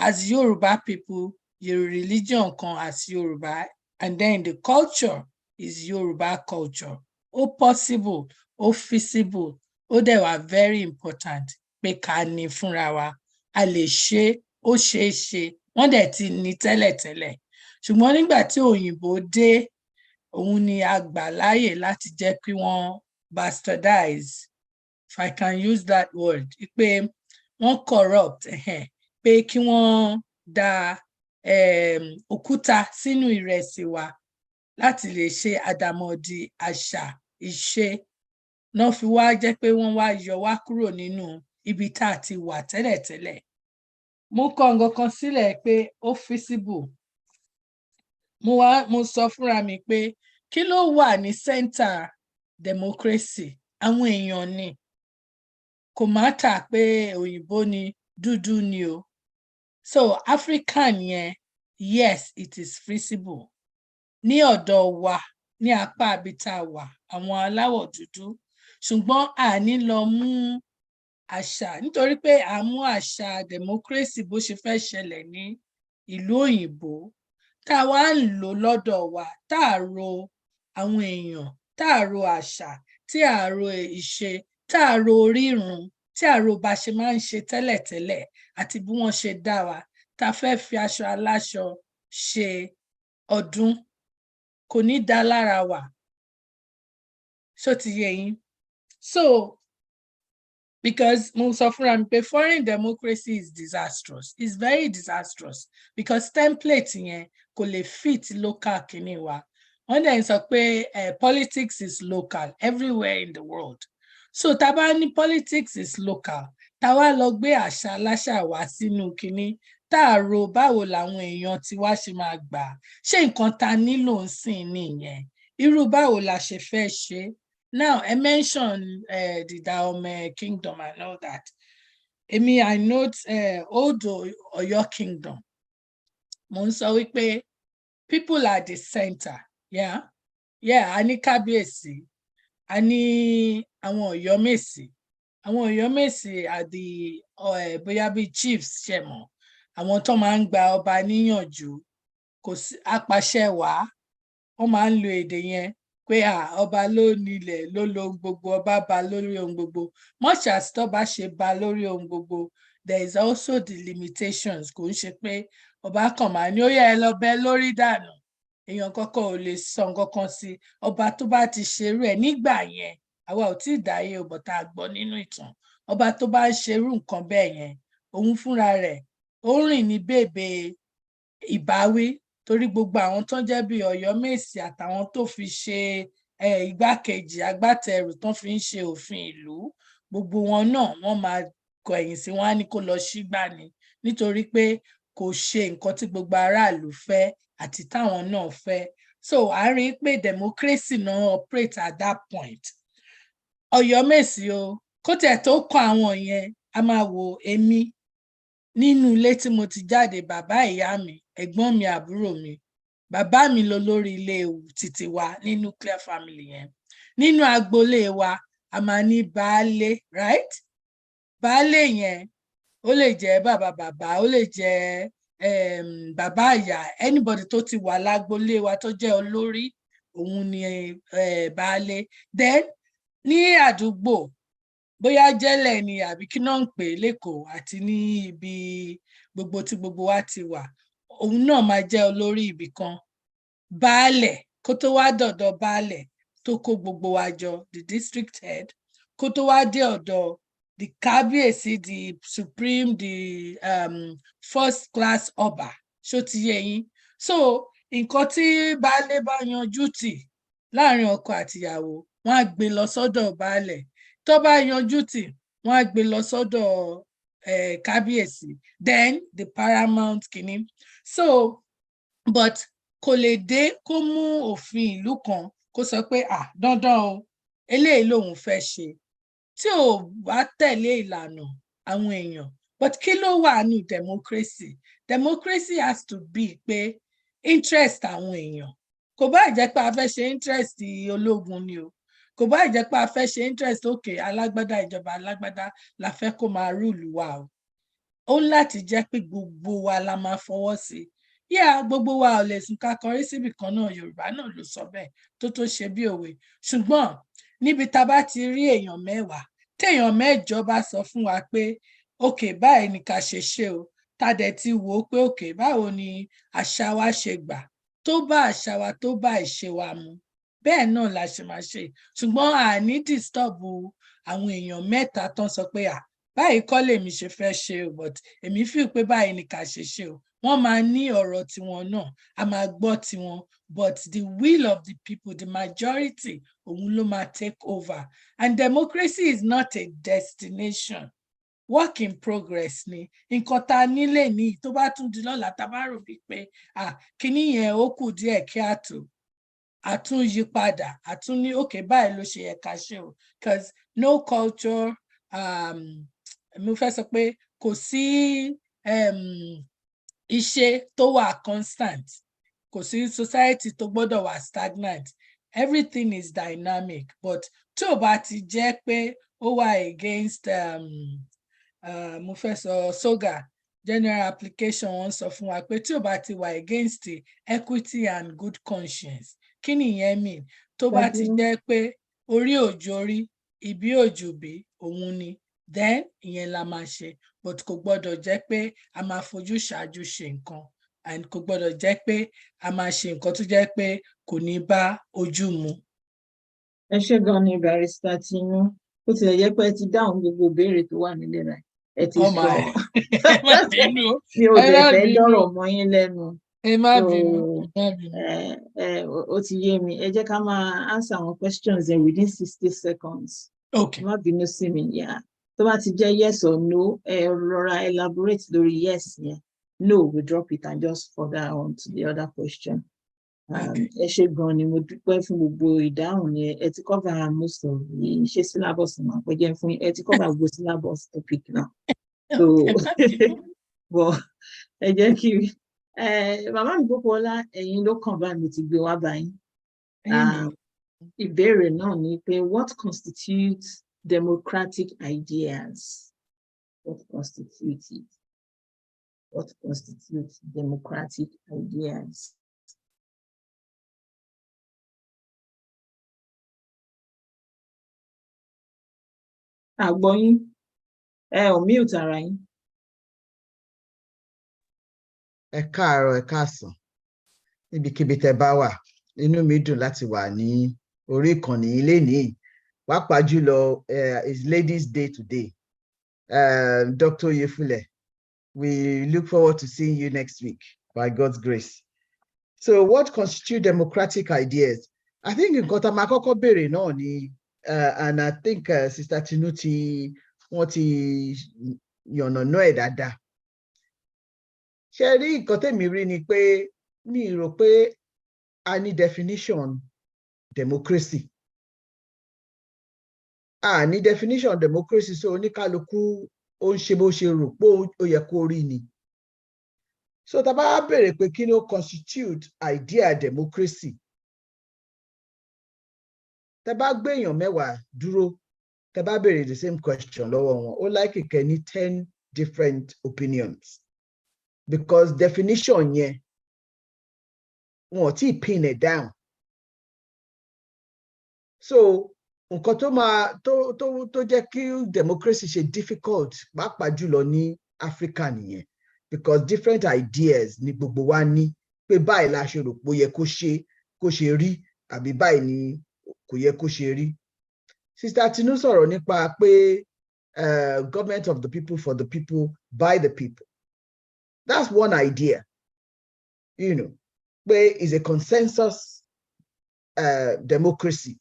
as Yoruba people, your religion kan as Yoruba, and then the culture is Yoruba culture. Ó possible, ó feasible, ó dẹ̀ wà very important pé ká ní fúnra wa. A lè ṣe, ó ṣeé ṣe, wọ́n dẹ̀ ti ní tẹ́lẹ̀tẹ́lẹ̀. Ṣùgbọ́n nígbà tí òyìnbó dé, òun ni a gbà láàyè láti jẹ́ kí wọ́n bastardize, if I can use that word, pé wọ́n corrupt, pé kí wọ́n da òkúta sínú ìrẹsì wa láti lè ṣe àdàmọ̀dì àṣà ìṣe, náà fi wá jẹ́ pé wọ́n wá yọ wá kúrò nínú ibi tá a ti wà tẹ́lẹ̀tẹ́lẹ̀. Mo kọ nǹkan kan sílẹ̀ pé ó feasible. Mo sọ fúnra mi pé kí ló wà ní center democracy? Àwọn èèyàn ni. Kò matter pé òyìnbó ni, dúdú ni o. So African yẹn, yes, it is feasible. Ní ọ̀dọ̀ wa, ní apá abita wa, àwọn aláwọ̀ dúdú, ṣùgbọ́n a ní lọ mú àṣà, nítorí pé a mú àṣà democracy bó ṣe fẹ́ ṣẹlẹ̀ ní ìlú òyìnbó, tá a wá ń lò lọ́dọ̀ wa, tá a ro àwọn èèyàn, tá a ro àṣà, tí a ro ìṣe, tá a ro orírun, tí a ro bá ṣe máa ń ṣe tẹ́lẹ̀tẹ́lẹ̀ àti bí wọ́n ṣe dá wa, tá a fẹ́ fi aṣọ aláṣọ ṣe ọdún, kò ní dá lára wa. Ṣó ti yé yín? So, because mo sọ fúnra mi pé foreign democracy is disastrous. It's very disastrous because template yẹn kò lè fit local kìíní wa. Wọ́n dẹ̀ ń sọ pé politics is local everywhere in the world. So tá bá ní politics is local, tá wá lọ gbé àṣà aláṣà wá sínú kìíní, tá a ro báwo làwọn èèyàn tí wá ṣe máa gbà. Ṣé nǹkan tá nílò ń sìn nìyẹn? Irú báwo la ṣe fẹ́ ṣe? Now, I mentioned the Dahomey kingdom and all that. I note old Oyo kingdom. Mo ń sọ wípé people are the center. Yeah, a ní kábíyèsí, a ní àwọn Ọ̀yọ́mèsì. Àwọn Ọ̀yọ́mèsì are the bóyá bí chiefs ṣe mọ̀. Àwọn tó máa ń gba ọba níyànjú, kò sí apàṣẹ wàá, wọ́n máa ń lo èdè yẹn pé ọba ló nílẹ̀, ló lo ohun gbogbo, ọba ba lórí ohun gbogbo. Much as tọ́ba ṣe ba lórí ohun gbogbo, there is also the limitations. Kò ń ṣe pé ọba kan máa ní ó yẹ ẹ lọ bẹ lórí dànù. Èèyàn kankan ò lè sọ nǹkan kan sí ọba tó bá ti ṣerú ẹ̀ nígbà yẹn. Àwa ò tí ì dáyé o, but a gbọ́ nínú ìtàn. Ọba tó bá ń ṣerú nǹkan bẹ́ẹ̀ yẹn, òun fúnra rẹ̀ ó rìn ní bèbè ìbáwí, torí gbogbo àwọn tó jẹ́ bí Ọ̀yọ́mèsì àtàwọn tó fi ṣe igbákejì agbátẹrù tó fi ń ṣe òfin ìlú, gbogbo wọn náà wọ́n máa kọ̀yìn sí, wọn á ní kó lọ sígbà ni, nítorí pé kò ṣe nǹkan tí gbogbo aráàlú fẹ́ àti táwọn náà fẹ́. So a rí i pé democracy náà operate at that point. Ọ̀yọ́mèsì o, kó tẹ̀ tó kọ àwọn yẹn, a máa wo èmi nínú ilé tí mo ti jáde, bàbá ìyá mi, ẹ̀gbọ́n mi, àbúrò mi, bàbá mi lọ lórí ilé títí wa ní nuclear family yẹn. Nínú agboolé wa, a máa ní baálé, right? Baálé yẹn ó lè jẹ́ bàbá, ó lè jẹ́ bàbá ìyá, anybody tó ti wà lágbolé wa tó jẹ́ olórí, òun ni baálé. Then ní àdúgbò, bóyá jẹ́lẹ̀ ni àbí kí náà ń pè lẹ́kọ̀ọ́ àti ní ibi gbogbo tí gbogbo wa ti wà, òun náà máa jẹ́ olórí ibì kan. Baálẹ̀, kó tó wá dọ̀dọ̀ baálẹ̀ tó kó gbogbo wa jọ, the district head, kó tó wá dé ọ̀dọ̀ the kábíyèsí, the supreme, the first class ọba, ṣó ti yé yín? So nǹkan tí baálé bá yanjú tì láàrin ọkọ àtìyàwó, wọ́n á gbé lọ sọ́dọ̀ baálẹ̀. Tó bá yanjú tì, wọ́n á gbé lọ sọ́dọ̀ kábíyèsí, then the paramount kìíní. So but kò lè dé kó mú òfin ìlú kan kó sọ pé dandan o, eléyìí lòun fẹ́ ṣe, tí ò bá tẹ̀lé ìlànà àwọn èèyàn. But kí ló wà ní democracy? Democracy has to be pé interest àwọn èèyàn. Kò bá jẹ́ pé a fẹ́ ṣe interest ológun ni o, kò bá jẹ́ pé a fẹ́ ṣe interest alágbádá, ìjọba alágbádá la fẹ́ kó máa rúùlù wa o. Ó láti jẹ́ pé gbogbo wa la máa fọwọ́ sí. Gbogbo wa ò lè sùn ká kọrí síbì kan náà, Yorùbá náà ló sọ bẹ́ẹ̀ tó ṣe bí òwe. Ṣùgbọ́n níbi tá a bá ti rí èèyàn 10, téèyàn 8 bá sọ fún wa pé báyìí ni ká ṣe ṣe o, tá dẹ̀ ti wò ó pé báwo ni àṣà wa ṣe gbà, tó bá àṣà wa, tó bá ìṣe wa mu, bẹ́ẹ̀ náà la ṣe máa ṣe. Ṣùgbọ́n àní disturb àwọn èèyàn 3 tán sọ pé báyìí kọ́ lèmi ṣe fẹ́ ṣe o, but èmi feel pé báyìí ni ká ṣe ṣe o. Wọ́n máa ní ọ̀rọ̀ tiwọn náà, a máa gbọ́ tiwọn, but the will of the people, the majority, òun ló máa take over. And democracy is not a destination, work in progress ni. Nǹkan tá a nílé ní tó bá tún di lọ́la, tá a bá rò bíi pé kíní yẹn ó kù díẹ̀ kí á tó, àtún yí padà, àtún ní báyìí ló ṣe yẹ ká ṣe o. Because no culture, mo fẹ́ sọ pé kò sí ìṣe tó wà constant, kò sí society tó gbọ́dọ̀ wà stagnant. Everything is dynamic, but tí ò bá ti jẹ́ pé ó wà against mo fẹ́ sọ SOGA, general application, wọ́n sọ fún wa pé tí ò bá ti wà against the equity and good conscience. Kí nìyẹn mean? Tó bá ti jẹ́ pé orí òjòrí, ìbí òjòbí, òun ni, then ìyẹn la máa ṣe. But kò gbọ́dọ̀ jẹ́ pé a máa fojú ṣáájú ṣe nǹkan, and kò gbọ́dọ̀ jẹ́ pé a máa ṣe nǹkan tó jẹ́ pé kò ní bá ojú mu. Ẹ ṣé gan ni Barrister Tinú, ó tilẹ̀ jẹ́ pé ẹ ti dáhùn gbogbo ìbéèrè tó wà nílẹ̀ rẹ̀, ẹ ti sọ mi ò dẹ̀ fẹ́ dọ̀rọ̀ mọ́ yín lẹ́nu. Ẹ má bínú. Ó ti yé mi, ẹ jẹ́ ká máa answer àwọn questions within 60 seconds. Má bínú sí mi, tó bá ti jẹ́ yes or no, rọra elaborate lórí yes yẹn. No, we drop it and just further on to the other question. Ẹ ṣé gan ni, mo dúpẹ́ fún gbogbo ìdáhùn yẹn. Ẹ ti cover most of the ṣé syllabus náà pé jẹ́ fún ẹ ti cover gbogbo syllabus topic náà. So but ẹ jẹ́ kí màmá mi Pópóọlá, ẹ̀yin ló kàn bá mi ti gbé wá báyìí. Ìbéèrè náà ni pé what constitutes democratic ideas? What constitutes it? What constitutes democratic ideas? Àgbọ̀yìn, ò mute ara yín. Ẹ káàárọ̀, ẹ káàsán, níbikíbi tẹ́ bá wà, inú mi dùn láti wà ní orí ìkànnì ilé ní pàápàá jùlọ is Ladies' Day today. Dr. Oyefule, we look forward to seeing you next week by God's grace. So what constitute democratic ideas? I think nǹkan tá a máa kọ́kọ́ béèrè náà ni and I think Sister Tinu wọ́n ti yànnàná ẹ̀ dáadáa. Ṣé rí nǹkan tèmi rí ni pé mi rò pé a ní definition democracy. A ní definition democracy, so oníkálukú ó ń ṣe bó ṣe rò pé ó yẹ kó rí ni. So tá bá béèrè pé kí ló constitute idea democracy, tá bá gbé èèyàn 10 dúró tẹ́ bá béèrè the same question lọ́wọ́ wọn ó like kẹ́ ní 10 different opinions because definition yẹn wọn ò tí ì pin it down. So nǹkan tó jẹ́ kí democracy ṣe difficult pàápàá jùlọ ní Africa nìyẹn because different ideas ni gbogbo wa ní pé báyìí la ṣe rò pé ó yẹ kó ṣe rí àbí báyìí ni kò yẹ kó ṣe rí. Sister Tinu sọ̀rọ̀ nípa pé government of the people, for the people, by the people. That's one idea, pé is a consensus democracy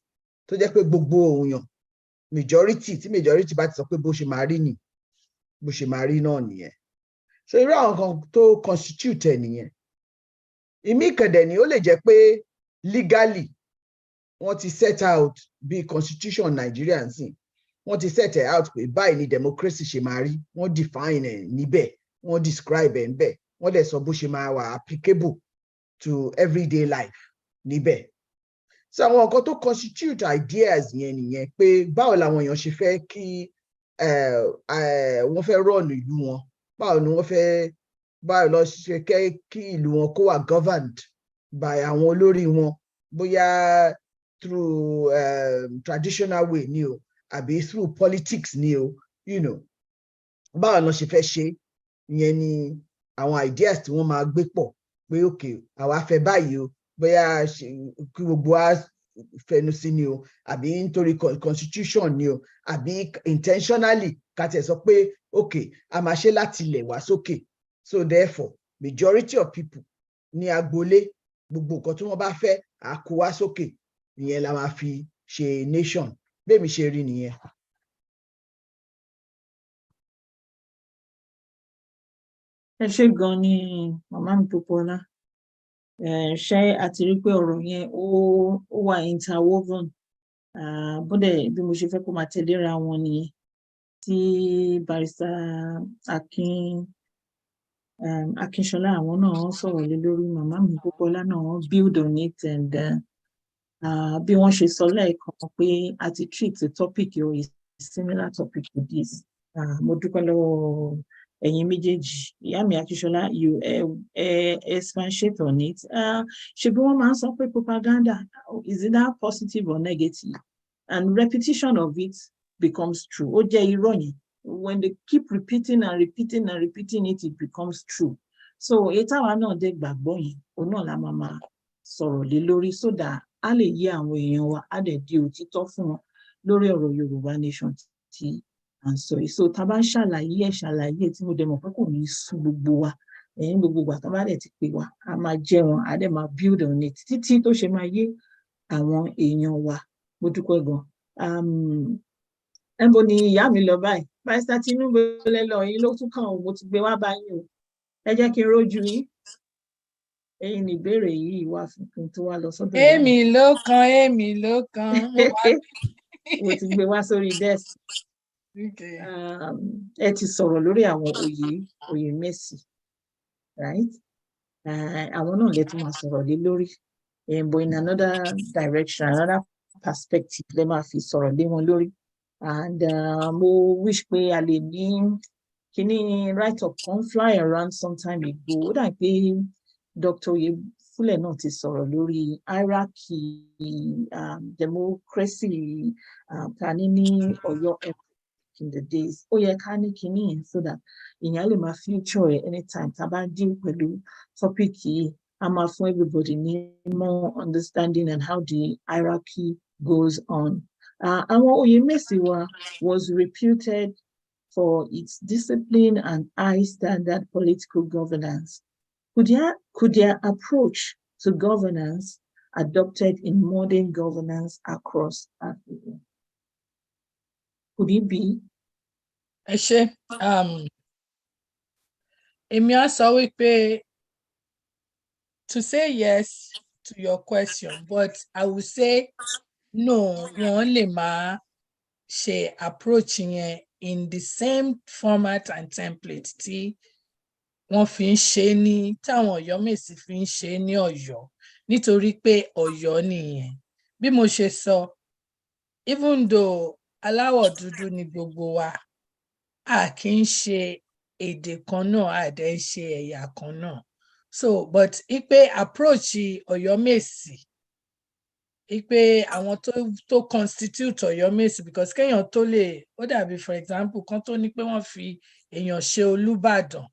tó jẹ́ pé gbogbo èèyàn majority bá ti sọ pé bó ṣe máa rí náà nìyẹn. So irú àwọn kan tó constitute ẹ̀ nìyẹn. Ìmí ìkẹ̀dẹ̀ ni ó lè jẹ́ pé legally wọ́n ti set out bí constitution Nigeria sí wọ́n ti set it out pé báyìí ni democracy ṣe máa rí, wọ́n define ẹ̀ níbẹ̀, wọ́n describe ẹ̀ níbẹ̀, wọ́n dẹ̀ sọ bó ṣe máa wà applicable to everyday life níbẹ̀. So àwọn nǹkan tó constitute ideas yẹn nìyẹn pé báwo làwọn èèyàn ṣe fẹ́ kí wọ́n fẹ́ run ìlú wọn, báwo lọ ṣe kí ìlú wọn kó wà governed by àwọn olórí wọn, bóyá through traditional way ni o àbí through politics ni o, báwo lọ ṣe fẹ́ ṣe ìyẹn ni àwọn ideas tí wọ́n máa gbé pọ̀ pé okay àwa fẹ́ báyìí o, bóyá kí gbogbo wa fẹnu sí ni o àbí nítorí constitution ni o àbí intentionally ká tẹ̀ sọ pé okay a máa ṣe láti ilẹ̀ wá sókè. So therefore majority of people ní agboolé gbogbo nǹkan tí wọ́n bá fẹ́ á kó wá sókè, ìyẹn la máa fi ṣe nation. Bẹ́ẹ̀ mi ṣe rí nìyẹn. Ẹ ṣé gan ni màmá mi Pópóọlá. Ṣé a ti rí pé ọ̀rọ̀ yẹn ó wà interwoven, bódẹ̀ bí mo ṣe fẹ́ kó máa tẹ̀léra wọn nìyẹn tí Barrister Akínṣọlá àwọn náà sọ̀rọ̀ lé lórí, màmá mi Pópóọlá náà build on it, and bí wọ́n ṣe sọ lẹ́ẹ̀kan pé a ti treat the topic or a similar topic to this. Mo dúpẹ́ lọ́wọ́ ẹ̀yin méjèèjì. Ìyá mi Akínṣọlá, you expatiate on it. Ṣé bí wọ́n máa ń sọ pé propaganda, is it that positive or negative? And repetition of it becomes true. Ó jẹ́ irọ́ yẹn. When they keep repeating and repeating and repeating it, it becomes true. So èyí táwa náà dé gbàgbọ́ yẹn, òun náà la máa sọ̀rọ̀ lé lórí so that a lè yé àwọn èèyàn wa, a dẹ̀ di òtítọ́ fún wọn lórí ọ̀rọ̀ Yorùbá nation tí à ń sọ yìí. So tá a bá ń ṣàlàyé tí mo dẹ̀ mọ̀ pé kò ní sú gbogbo wa, gbogbo ìgbà tó bá dẹ̀ ti pè wá, a máa jẹ́ wọn, a dẹ̀ máa build on it títí tó ṣe máa yé àwọn èèyàn wa. Mo dúpẹ́ gan. Ẹ̀bùn ni ìyá mi lọ báyìí. Barrister Tinubu lẹ́lọ yìí ló tún kàn ó, mo ti gbé wá báyìí o. Ẹ jẹ́ kí n rójú yín. Ẹ̀yin ni ìbéèrè yìí wà fún kí n tó wá lọ sọ́dọ̀ ìyá mi. Èmi ló kan. Mo ti gbé wá sórí desk. Ẹ ti sọ̀rọ̀ lórí àwọn oyè Mercy, right? Àwọn náà lè tún máa sọ̀rọ̀ lé lórí. But in another direction, another perspective, lè máa fi sọ̀rọ̀ lé wọn lórí. And mo wish pé a lè ní kíní write-up kan fly around sometime ago. Ó dà pé Dr. Oyefúlẹ̀ náà ti sọ̀rọ̀ lórí hierarchy democracy ta ní Ọ̀yọ́ in the days. Ó yẹ ká ní kíní yẹn so that ìyẹn lè máa future anytime tá a bá deal pẹ̀lú topic yìí, a máa fún everybody ní more understanding and how the hierarchy goes on. Àwọn oyè Mercy was reputed for its discipline and high standard political governance. Could their approach to governance adopted in modern governance across Africa? Could it be? Ẹ ṣé. Èmi á sọ wípé to say yes to your question, but I will say no, wọ́n lè máa ṣe approach yẹn in the same format and template tí wọ́n fi ń ṣe ní táwọn Ọ̀yọ́ Mèsì fi ń ṣe ní Ọ̀yọ́, nítorí pé Ọ̀yọ́ nìyẹn. Bí mo ṣe sọ, even though aláwọ̀ dúdú ni gbogbo wa a kì í ṣe èdè kan náà a dẹ̀ ń ṣe ẹ̀yà kan náà so but ipe approach Ọ̀yọ́mèsì ipe àwọn tó constitute Ọ̀yọ́mèsì because kéèyàn tó lè ó dàbí for example kan tó ní pé wọ́n fi èèyàn ṣe Olúbàdàn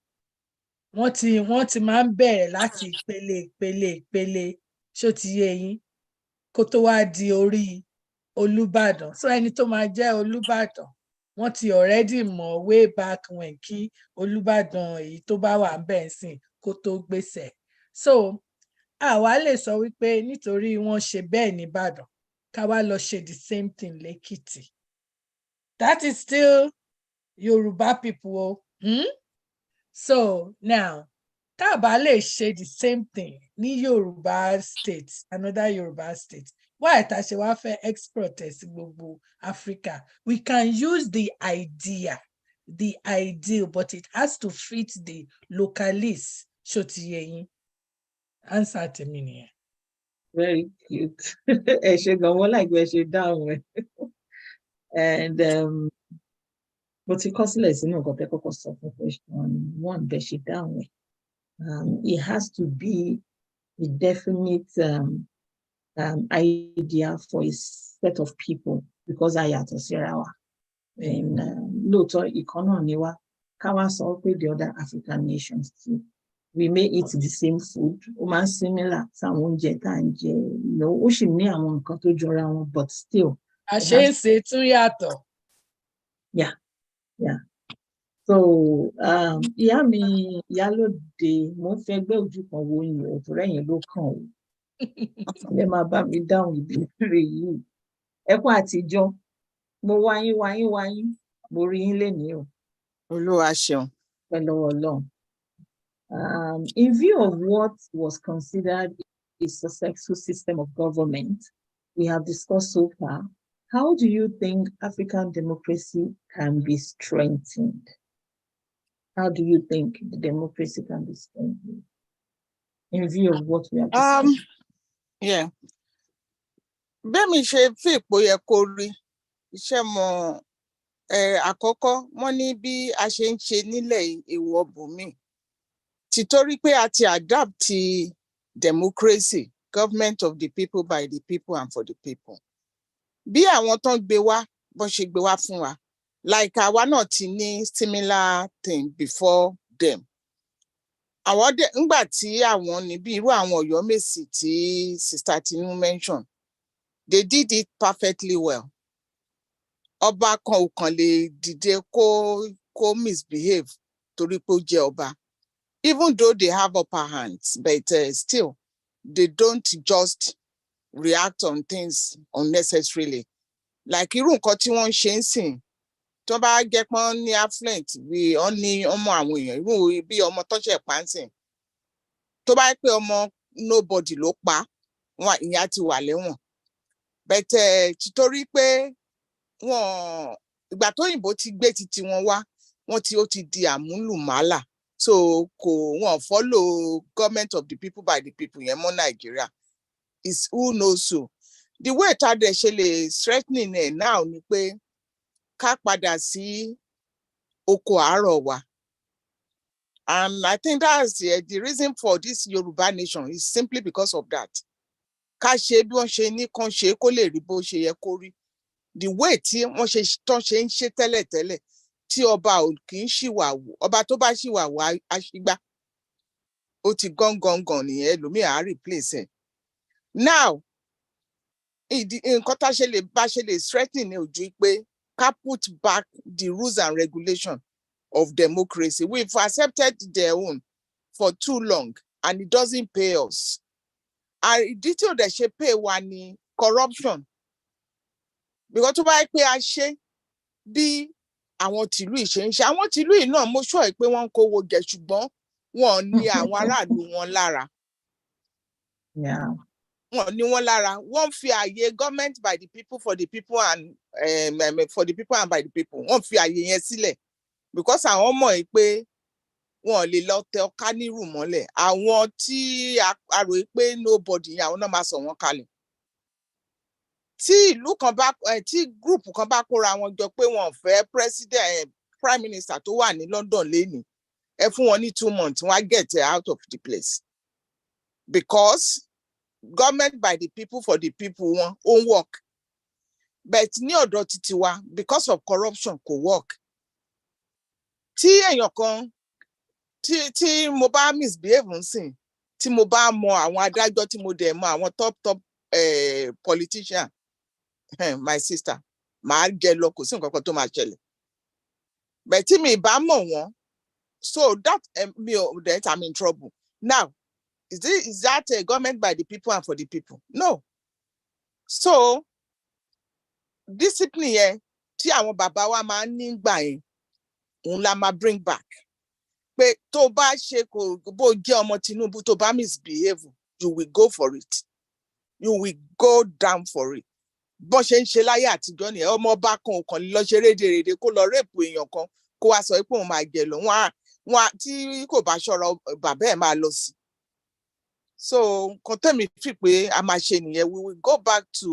wọ́n ti máa ń bẹ̀rẹ̀ láti ìpele ṣó ti yé yín kó tó wá di orí Olúbàdàn so ẹni tó máa jẹ́ Olúbàdàn wọ́n ti already mọ̀ way back when kí Olúbàdàn èyí tó bá wà ń bẹ̀ ń sìn kó tó gbèsè so àwa lè sọ wípé nítorí wọ́n ṣe bẹ́ẹ̀ nìbàdàn ká wá lọ ṣe the same thing lẹ́kìtì that is still Yorùbá people o so now tá a bá lè ṣe the same thing ní Yorùbá state another Yorùbá state why tá a ṣe wá fẹ́ export ẹ̀ sí gbogbo Africa we can use the ideal but it has to fit the localist ṣó ti yé yín answer tèmi nìyẹn. Very cute. Ẹ ṣe gan wọ́n láìpẹ́ ẹ ṣe dáhùn ẹ̀. And mo ti kọ sílẹ̀ sínú nǹkan tẹ́ kọ́kọ́ sọ fún question one bẹ́ẹ̀ ṣe dáhùn ẹ̀. It has to be a definite idea for a set of people because a yàtọ̀ síra wa. Lóòótọ́ ìkan náà ni wá ká wá sọ pé the other African nations too. We may eat the same food. Ó máa ń similar sáwọn oúnjẹ tá à ń jẹ. Ó sì ní àwọn nǹkan tó jọra wọn but still. Àṣeéṣe tún yàtọ̀. Yeah. So ìyá mi ìyálóde mo ń fẹ́ gbé ojú kan wo yín òtún rẹ̀yìn ló kàn ó. Ẹ máa bá mi dáhùn ìbéèrè yìí. Ẹ kú àtijọ́. Mo wáyín. Mo rí yín lénìí o. Olúwa ṣeun. Pẹ̀lú Ọlọ́run. In view of what was considered a successful system of government we have discussed so far, how do you think African democracy can be strengthened? How do you think the democracy can be strengthened? In view of what we have discussed. Bẹ́ẹ̀mi ṣe fi ipò yẹ kó rí iṣẹ́ mọ́ àkọ́kọ́ wọ́n ní bí a ṣe ń ṣe nílẹ̀ ìwọ̀ bùnmí. Títorí pé a ti adapt democracy, government of the people, by the people and for the people. Bí àwọn tó ń gbé wá bó ṣe gbé wá fún wa, like àwa náà ti ní similar thing before them. Àwọn ńgbà tí àwọn ní bí irú àwọn Ọ̀yọ́mèsì tí Sister Tinu mention, they did it perfectly well. Ọba kan ò kàn lè dìde kó misbehave torí pé ó jẹ́ ọba. Even though they have upper hands, but still, they don't just react on things unnecessarily. Like irú nǹkan tí wọ́n ń ṣe ń sìn, tó bá jẹ́ pọ́n ní affluent, wọ́n ní ọmọ àwọn èèyàn, irú bí ọmọ tó ṣẹ̀ pa ń sìn. Tó bá pé ọmọ nobody ló pa, ìyẹn á ti wà lẹ́wọ̀n. But títorí pé ìgbà tó òyìnbó ti gbé titi wọn wá, ó ti di àmúlùmálà. So wọ́n follow government of the people by the people yẹn mọ́ Nàìjíríà is who knows so. The way tá dẹ̀ ṣe lè strengthening ẹ̀ now ni pé ká padà sí oko àárọ̀ wa. And I think that's the reason for this Yorùbá nation is simply because of that. Ká ṣe bí wọ́n ṣe ní kán ṣe kó lè rí bó ṣe yẹ kó rí. The way tí wọ́n ṣe ń ṣe tẹ́lẹ̀tẹ́lẹ̀ tí ọba ò kì í ṣìwàwù, ọba tó bá ṣìwàwù aṣígbá, ó ti gángan nìyẹn ẹlòmíì á replace ẹ̀. Now nǹkan tá ṣe lè strengthen ní ojú pé ká put back the rules and regulation of democracy. We've accepted their own for too long and it doesn't pay us. Ìdí tí ò dẹ̀ ṣe pay wa ni corruption. Because tó bá yẹ pé a ṣe bí àwọn tìlú ìṣe ń ṣe, àwọn tìlú yìí náà mo sọ pé wọ́n ń kówó jẹ ṣùgbọ́n wọn ní àwọn aráàlú wọn lára. Wọn ní wọn lára. Wọ́n fi àyè government by the people for the people and for the people and by the people. Wọ́n fi àyè yẹn sílẹ̀ because àwọn mọ̀ pé wọn lè lọ tẹ ọká nírù mọ́lẹ̀. Àwọn tí a rò pé nobody yẹn àwọn náà máa sọ wọ́n kalẹ̀. tí ìlú kan bá tí group kan bá kóra wọn jọ pé wọn fẹ́ president prime minister tó wà ní London lénìí, ẹ fún wọn ní 2 months wọ́n á get out of the place, because government by the people for the people wọn ó work, but ní ọ̀dọ̀ títí wa because of corruption kò work. Tí èèyàn kan tí mo bá misbehave nsìn, tí mo bá mọ àwọn adájọ́, tí mo dẹ̀ mọ àwọn top politician, my sister, màá jẹ lọ, kò sí nǹkan kan tó máa ṣẹlẹ̀. But tí mi bá mọ̀ wọ́n, so that then I'm in trouble. Now, is that a government by the people and for the people? No. So discipline yẹn tí àwọn bàbá wa máa ń ní gbà yẹn, òun la máa bring back. Pé tó bá ṣe kò bó jẹ́ ọmọ Tinubu tó bá misbehave, you will go for it. You will go down for it. Bọ́n ṣe ń ṣe láyé àtijọ́ nìyẹn, ọmọ ọba kan ò kàn lọ ṣe rédèrèdè kó lọ rẹ́pù èèyàn kan kó wá sọ pé òun máa jẹ lọ, wọn tí kò bá ṣọ́ra bàbá ẹ̀ máa lọ sí. So nǹkan tẹ́mi fi pé a máa ṣe nìyẹn, we will go back to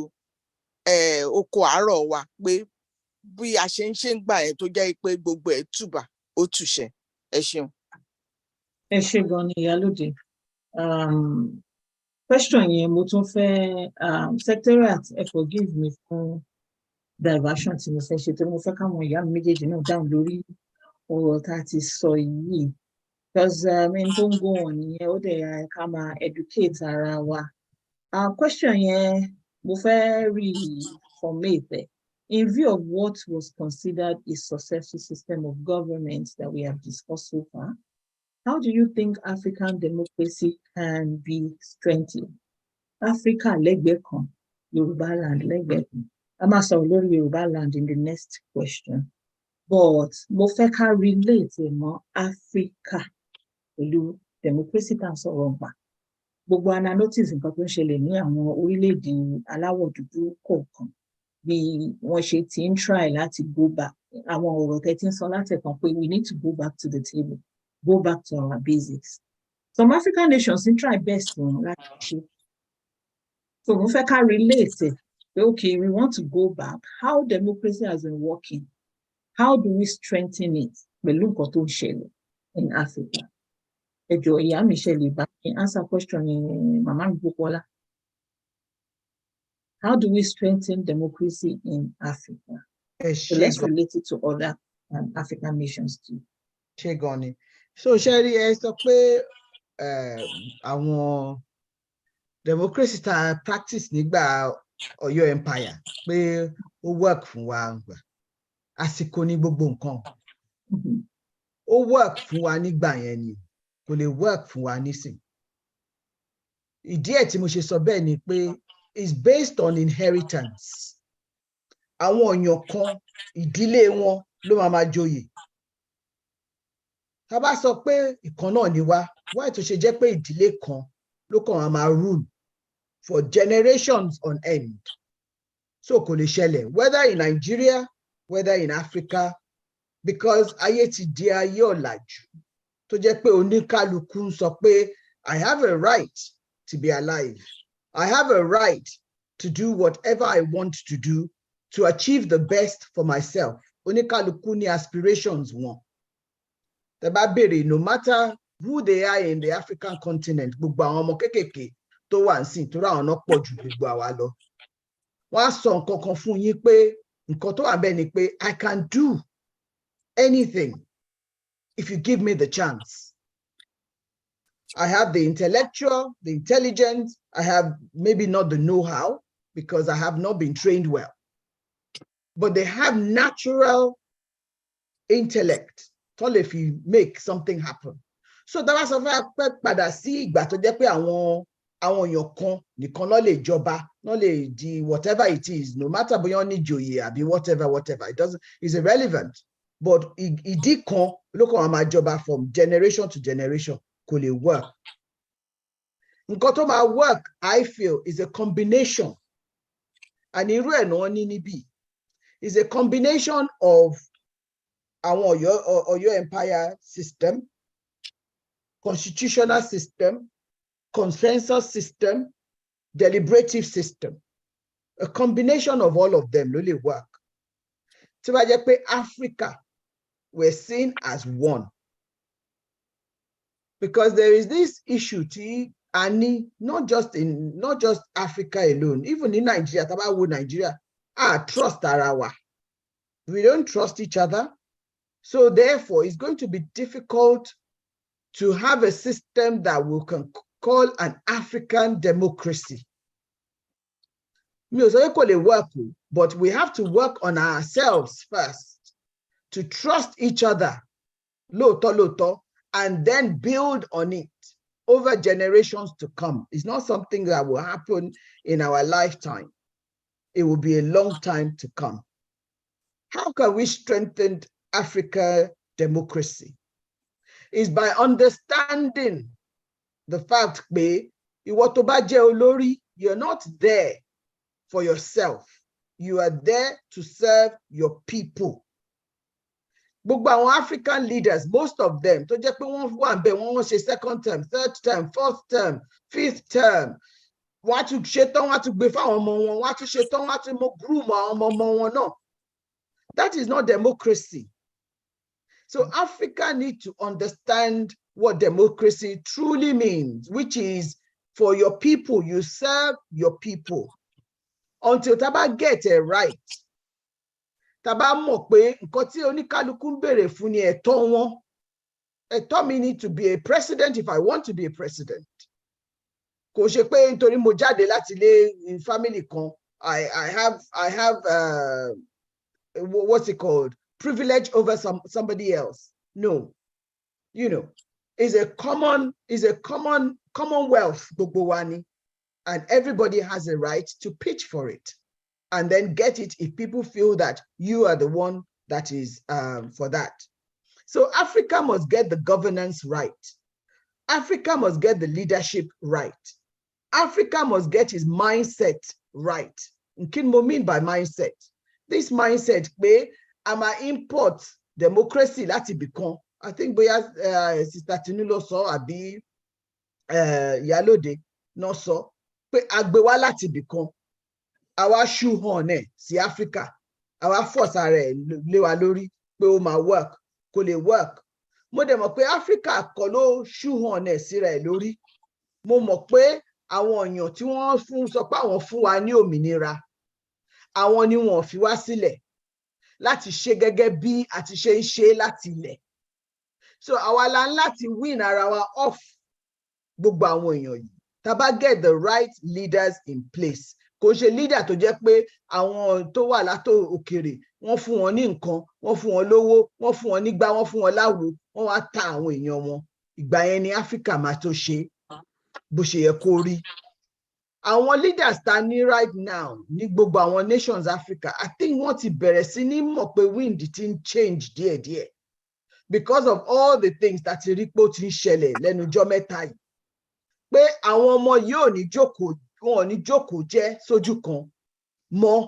oko àárọ̀ wa, pé bí a ṣe ń gbà yẹn tó jẹ́ pé gbogbo ẹ̀ tùbà ó tùṣẹ́. Ẹ ṣeun. Ẹ ṣé gan ni Ìyálóde. Question yẹn mo tún fẹ́ secretariat ẹ forgive me fún diversion tí mo fẹ́ ṣe, tó mo fẹ́ káwọn ìyá mi méjèèjì náà dáhùn lórí ọ̀rọ̀ tá a ti sọ yìí, because tó ń go on nìyẹn, ó dẹ̀ ká máa educate ara wa. Question yẹn mo fẹ́ reformate in view of what was considered a successful system of government that we have discussed so far. How do you think African democracy can be strengthened? Africa lẹ́gbẹ̀ẹ́ kan, Yoruba land lẹ́gbẹ̀ẹ́ kan. A máa sọ̀rọ̀ lórí Yoruba land in the next question. But mo fẹ́ ká relate mọ́ Africa pẹ̀lú democracy tá à ń sọ̀rọ̀ nípa. Gbogbo ana notice nǹkan tó ń ṣẹlẹ̀ ní àwọn orílẹ̀-èdè aláwọ̀ dúdú kọ̀ọ̀kan, bí wọ́n ṣe ti ń try láti go back. Àwọn ọ̀rọ̀ tẹ́ ti ń sọ láti ẹ̀kan pé we need to go back to the table. Go back to our basics. Some African nations try best wọn láti ṣe. So mo fẹ́ ká relate okay, we want to go back. How democracy has been working? How do we strengthen it? Pẹ̀lú nǹkan tó ń ṣẹlẹ̀ in Africa. Ẹ jọ̀ọ́ ìyá mi ṣe lè bá mi answer question yẹn, Màmá mi Bùkọ́lá. How do we strengthen democracy in Africa? So let's relate it to other African nations too. Ṣé gan ni. So Sherry, ẹ sọ pé àwọn democracy ta practice nígbà Ọ̀yọ́ empire pé ó work fún wa gbà. Àsìkò ní gbogbo nǹkan. Ó work fún wa nígbà yẹn ni, kò lè work fún wa nísìn. Ìdí ẹ̀ tí mo ṣe sọ bẹ́ẹ̀ ni pé it's based on inheritance. Àwọn èèyàn kan ìdílé wọn ló máa joyè. Tá bá sọ pé ìkan náà ni wá, why tó ṣe jẹ́ pé ìdílé kan ló kàn máa rule for generations on end. So kò lè ṣẹlẹ̀, whether in Nigeria, whether in Africa, because ayé ti di ayé ọ̀làjú tó jẹ́ pé oníkálukú ń sọ pé I have a right to be alive. I have a right to do whatever I want to do to achieve the best for myself. Oníkálukú ní aspirations wọn. Tẹ́ bá béèrè, no matter who they are in the African continent, gbogbo àwọn ọmọ kékèké tó wà nsìn tó ráwọn náà pọ̀ jù gbogbo àwa lọ. Wọ́n á sọ nǹkan kan fún yín pé nǹkan tó wà bẹ́ẹ̀ ni pé I can do anything if you give me the chance. I have the intellectual, the intelligence, I have maybe not the know-how because I have not been trained well. But they have natural intellect. All if you make something happen. So that was a padà sí ìgbà tó jẹ́ pé àwọn èèyàn kan nìkan ló lè jọba, ló lè di whatever it is, no matter bóyá ní joyè àbí whatever, it doesn't, it's irrelevant. But ìdí kan ló kàn máa jọba from generation to generation kò lè work. Nǹkan tó máa work, I feel, is a combination. And irú ẹ̀ náà ní níbí is a combination of our Ọ̀yọ́ empire system, constitutional system, consensus system, deliberative system. A combination of all of them really work. Tí wá jẹ́ pé Africa we're seen as one. Because there is this issue not just Africa alone, even in Nigeria, Nigeria, trust arawa. We don't trust each other. So therefore, it's going to be difficult to have a system that we can call an African democracy. But we have to work on ourselves first to trust each other, loto, and then build on it over generations to come. It's not something that will happen in our lifetime. It will be a long time to come. How can we strengthen Africa democracy? Is by understanding the fact that you're not there for yourself. You are there to serve your people. Gbogbo àwọn African leaders, most of them, tó jẹ́ pé wọ́n wà ńbẹ̀, wọ́n ṣe second term, third term, fourth term, fifth term, wọ́n á tún ṣe tán, wọ́n á tún gbé fáwọn ọmọ wọn, wọ́n á tún ṣe tán, wọ́n á tún groom àwọn ọmọ wọn náà. That is not democracy. So Africa needs to understand what democracy truly means, which is for your people, you serve your people. Until Taba get it right. Taba mọ̀ pé nǹkan tí oníkálukú ń béèrè fún ni ẹ̀tọ́ wọn. Ẹ̀tọ́ mi need to be a president if I want to be a president. Kò ṣe pé nítorí mo jáde láti ilé in family kan, I have what's it called? Privilege over somebody else. No. It's a commonwealth, gbogbo wa ni, and everybody has a right to pitch for it and then get it if people feel that you are the one that is for that. So Africa must get the governance right. Africa must get the leadership right. Africa must get his mindset right. What do I mean by mindset? This mindset, I'ma import democracy láti become. I think Sister Tinulo sọ àbí Yalode no sọ pé agbewa láti become. Àwa shoehorn ẹ̀ sí Africa. Àwa force ara ẹ̀ lé wa lórí pé ó máa work, kò lè work. Mo dẹ̀ mọ̀ pé Africa kọ́ ló shoehorn ẹ̀ síra ẹ̀ lórí. Mo mọ̀ pé àwọn èèyàn tí wọ́n sọ pé àwọn fún wa ní òmìnira, àwọn ni wọ́n fi wá sílẹ̀ láti ṣe gẹ́gẹ́ bí àti ṣe ń ṣe láti ilẹ̀. So àwa la ń láti win ara wa off gbogbo àwọn èèyàn yìí. Tá bá get the right leaders in place. Kò ṣe leader tó jẹ́ pé àwọn tó wà látò òkèrè, wọ́n fún wọn ní nǹkan, wọ́n fún wọn lówó, wọ́n fún wọn nígbà, wọ́n fún wọn láwo, wọ́n wá ta àwọn èèyàn wọn. Ìgbà yẹn ni Africa máa tó ṣe bó ṣe yẹ kó rí. Àwọn leaders tá ní right now ní gbogbo àwọn nations Africa, I think wọ́n ti bẹ̀rẹ̀ sí ní mọ̀ pé wind ti ń change díẹ̀díẹ̀ because of all the things that ti rí pé ó ti ń ṣẹlẹ̀ lẹ́nu ọjọ́ mẹ́ta yìí. Pé àwọn ọmọ yóò ní jókòó, wọn ò ní jókòó jẹ́ sójú kan mọ́.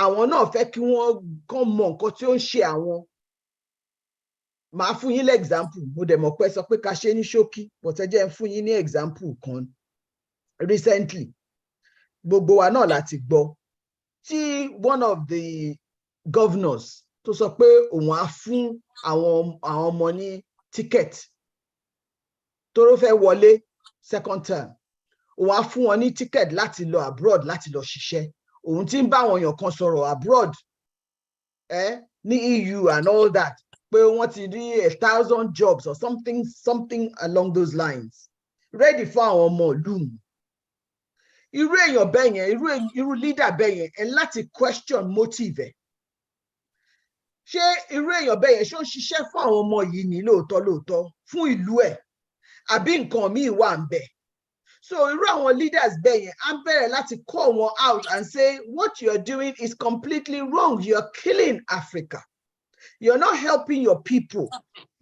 Àwọn náà fẹ́ kí wọ́n kàn mọ nǹkan tí ó ń ṣe àwọn. Màá fún yín l'example, mo dẹ̀ mọ̀ pé sọ pé ká ṣe ní ṣókí, but ẹ jẹ́ n fún yín ní example kan recently. Gbogbo wa náà láti gbọ́ tí one of the governors tó sọ pé òun á fún àwọn ọmọ ní ticket tó ló fẹ́ wọlé second term. Òun á fún wọn ní ticket láti lọ abroad láti lọ ṣiṣẹ́. Òun tí ń bá àwọn èèyàn kan sọ̀rọ̀ abroad ní EU and all that pé wọ́n ti rí 1,000 jobs or something along those lines ready for àwọn ọmọ ìlú. Irú èèyàn bẹ́ẹ̀ yẹn, irú leader bẹ́ẹ̀ yẹn, ẹ láti question motive ẹ̀. Ṣé irú èèyàn bẹ́ẹ̀ yẹn ṣó ń ṣiṣẹ́ fún àwọn ọmọ yìí ní lóòótọ́ fún ìlú ẹ̀ àbí nǹkan míì wà ń bẹ̀? So irú àwọn leaders bẹ́ẹ̀ yẹn á bẹ̀rẹ̀ láti call wọn out and say what you're doing is completely wrong. You're killing Africa. You're not helping your people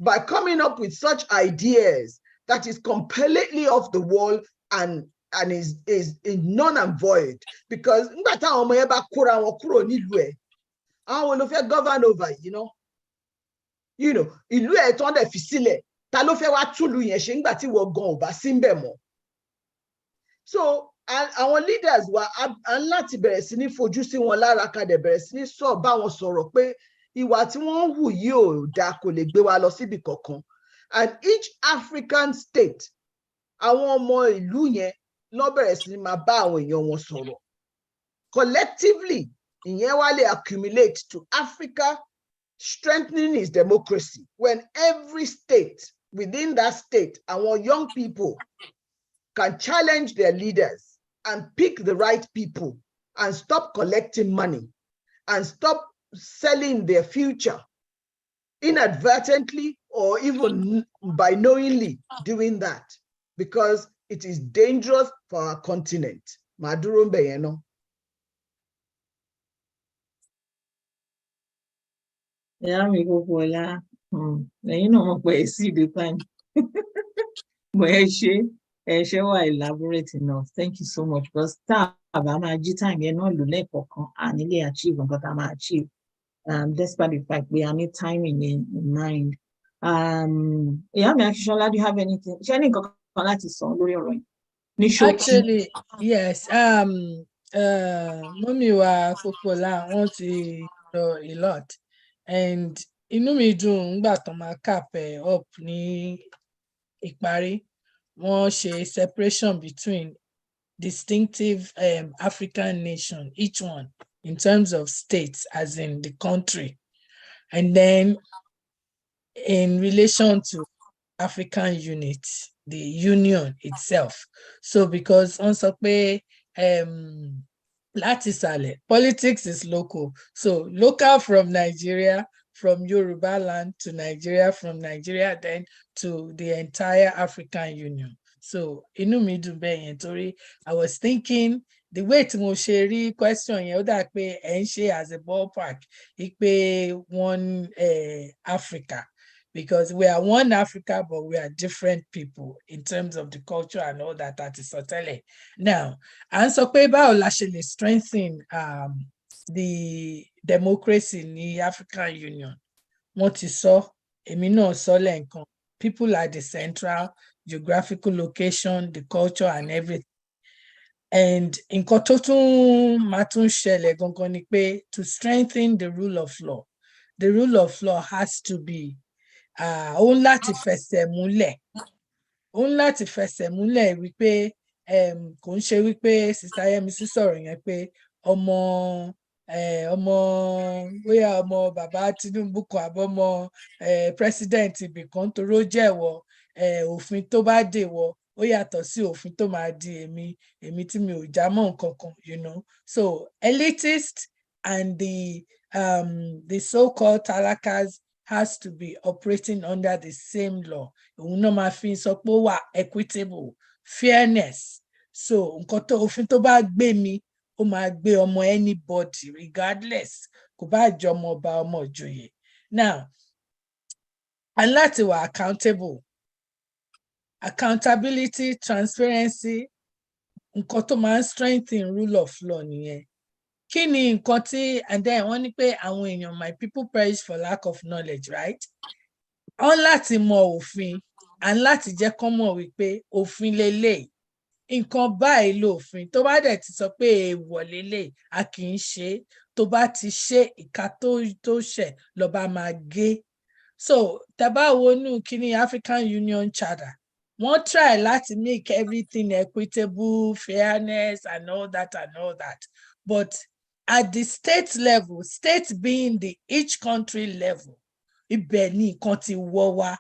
by coming up with such ideas that is completely off the wall and is none and void. Because nígbà táwọn ọmọ yẹn bá kóra wọn kúrò nílùú ẹ̀, àwọn ló fẹ́ govern over, ìlú ẹ̀ tán dẹ̀ fi sílẹ̀, ta ló fẹ́ wá túlù yẹn ṣe nígbà tí wọ́n gan ò bá sí ńbẹ̀ mọ́. So àwọn leaders wa a láti bẹ̀rẹ̀ sí ní fojú sí wọn lára ká dẹ̀ bẹ̀rẹ̀ sí ní bá wọn sọ̀rọ̀ pé ìwà tí wọ́n ń hù yìí ò dáa, kò lè gbé wa lọ síbi kankan. And each African state, àwọn ọmọ ìlú yẹn ló bẹ̀rẹ̀ sí ní máa bá àwọn èèyàn wọn sọ̀rọ̀. Collectively, ìyẹn wá lè accumulate to Africa strengthening its democracy when every state within that state, our young people can challenge their leaders and pick the right people and stop collecting money and stop selling their future inadvertently or even by knowingly doing that, because it is dangerous for our continent. Maduro Mbeyeno. Yeah, we go for that. You know, where see the time. Where she were elaborate enough. Thank you so much. Because time you know, and really achieve what I'm achieve. Despite the fact we are need timing in mind. Yeah, do you have anything? Actually, yes. Mommy wa Popola want to know a lot. And inú mi dùn nígbà tó máa cap up ní ìparí. Wọ́n ṣe separation between distinctive African nation, each one in terms of states, as in the country, and then in relation to African unit, the union itself. So because on sọ pé láti ìsàlẹ̀, politics is local. So local from Nigeria, from Yoruba land to Nigeria, from Nigeria then to the entire African Union. So inú mi dùn bẹ́ẹ̀ yẹn torí I was thinking the way tí mo ṣe rí question yẹn ó dà pé ẹ̀ ń ṣe as a ballpark pé one Africa, because we are one Africa but we are different people in terms of the culture and all that is sọtẹ́lẹ̀. Now, à ń sọ pé báwo la ṣe lè strengthen the democracy ní African Union. Wọ́n ti sọ, èmi náà sọ lẹ́ẹ̀kan, people are the central geographical location, the culture and everything. And nǹkan tó tún máa tún ṣẹlẹ̀ gangan ni pé to strengthen the rule of law, the rule of law has to be ó ń láti fẹsẹ̀ múlẹ̀. Ó ń láti fẹsẹ̀ múlẹ̀ wípé kò ń ṣe wípé Sister Yẹmisí sọ̀rọ̀ yẹn pé ọmọ bóyá ọmọ bàbá Tinubu kan àbọ̀mọ president ibìkan toró jẹ́wọ́ òfin tó bá dèwọ́ ó yàtọ̀ sí òfin tó máa di èmi tí mi ò já mọ́ nǹkan kan, you know. So elitist and the so-called talakas has to be operating under the same law. Òun náà máa fi sọ pé ó wà equitable, fairness. So nǹkan tó òfin tó bá gbé mi ó máa gbé ọmọ anybody regardless, kò bá jọ ọmọ ọba ọmọ ìjòyè. Now, and láti wà accountable. Accountability, transparency, nǹkan tó máa ń strengthen rule of law nìyẹn. Kí ni nǹkan tí, and then wọ́n ní pé àwọn èèyàn, my people perish for lack of knowledge, right? Wọ́n láti mọ òfin and láti jẹ́ kán mọ̀ wípé òfin lélẹ̀. Nǹkan báyìí lòfin, tó bá dẹ̀ ti sọ pé èèwọ̀ lélẹ̀, a kì í ṣe. Tó bá ti ṣe ìka tó ṣẹ̀ lọ́ba máa gé. So tàbá wo nú kíní African Union Charter, wọ́n try láti make everything equitable, fairness and all that. But at the state level, state being the each country level, ibẹ̀ ni nǹkan ti wọ́ wá.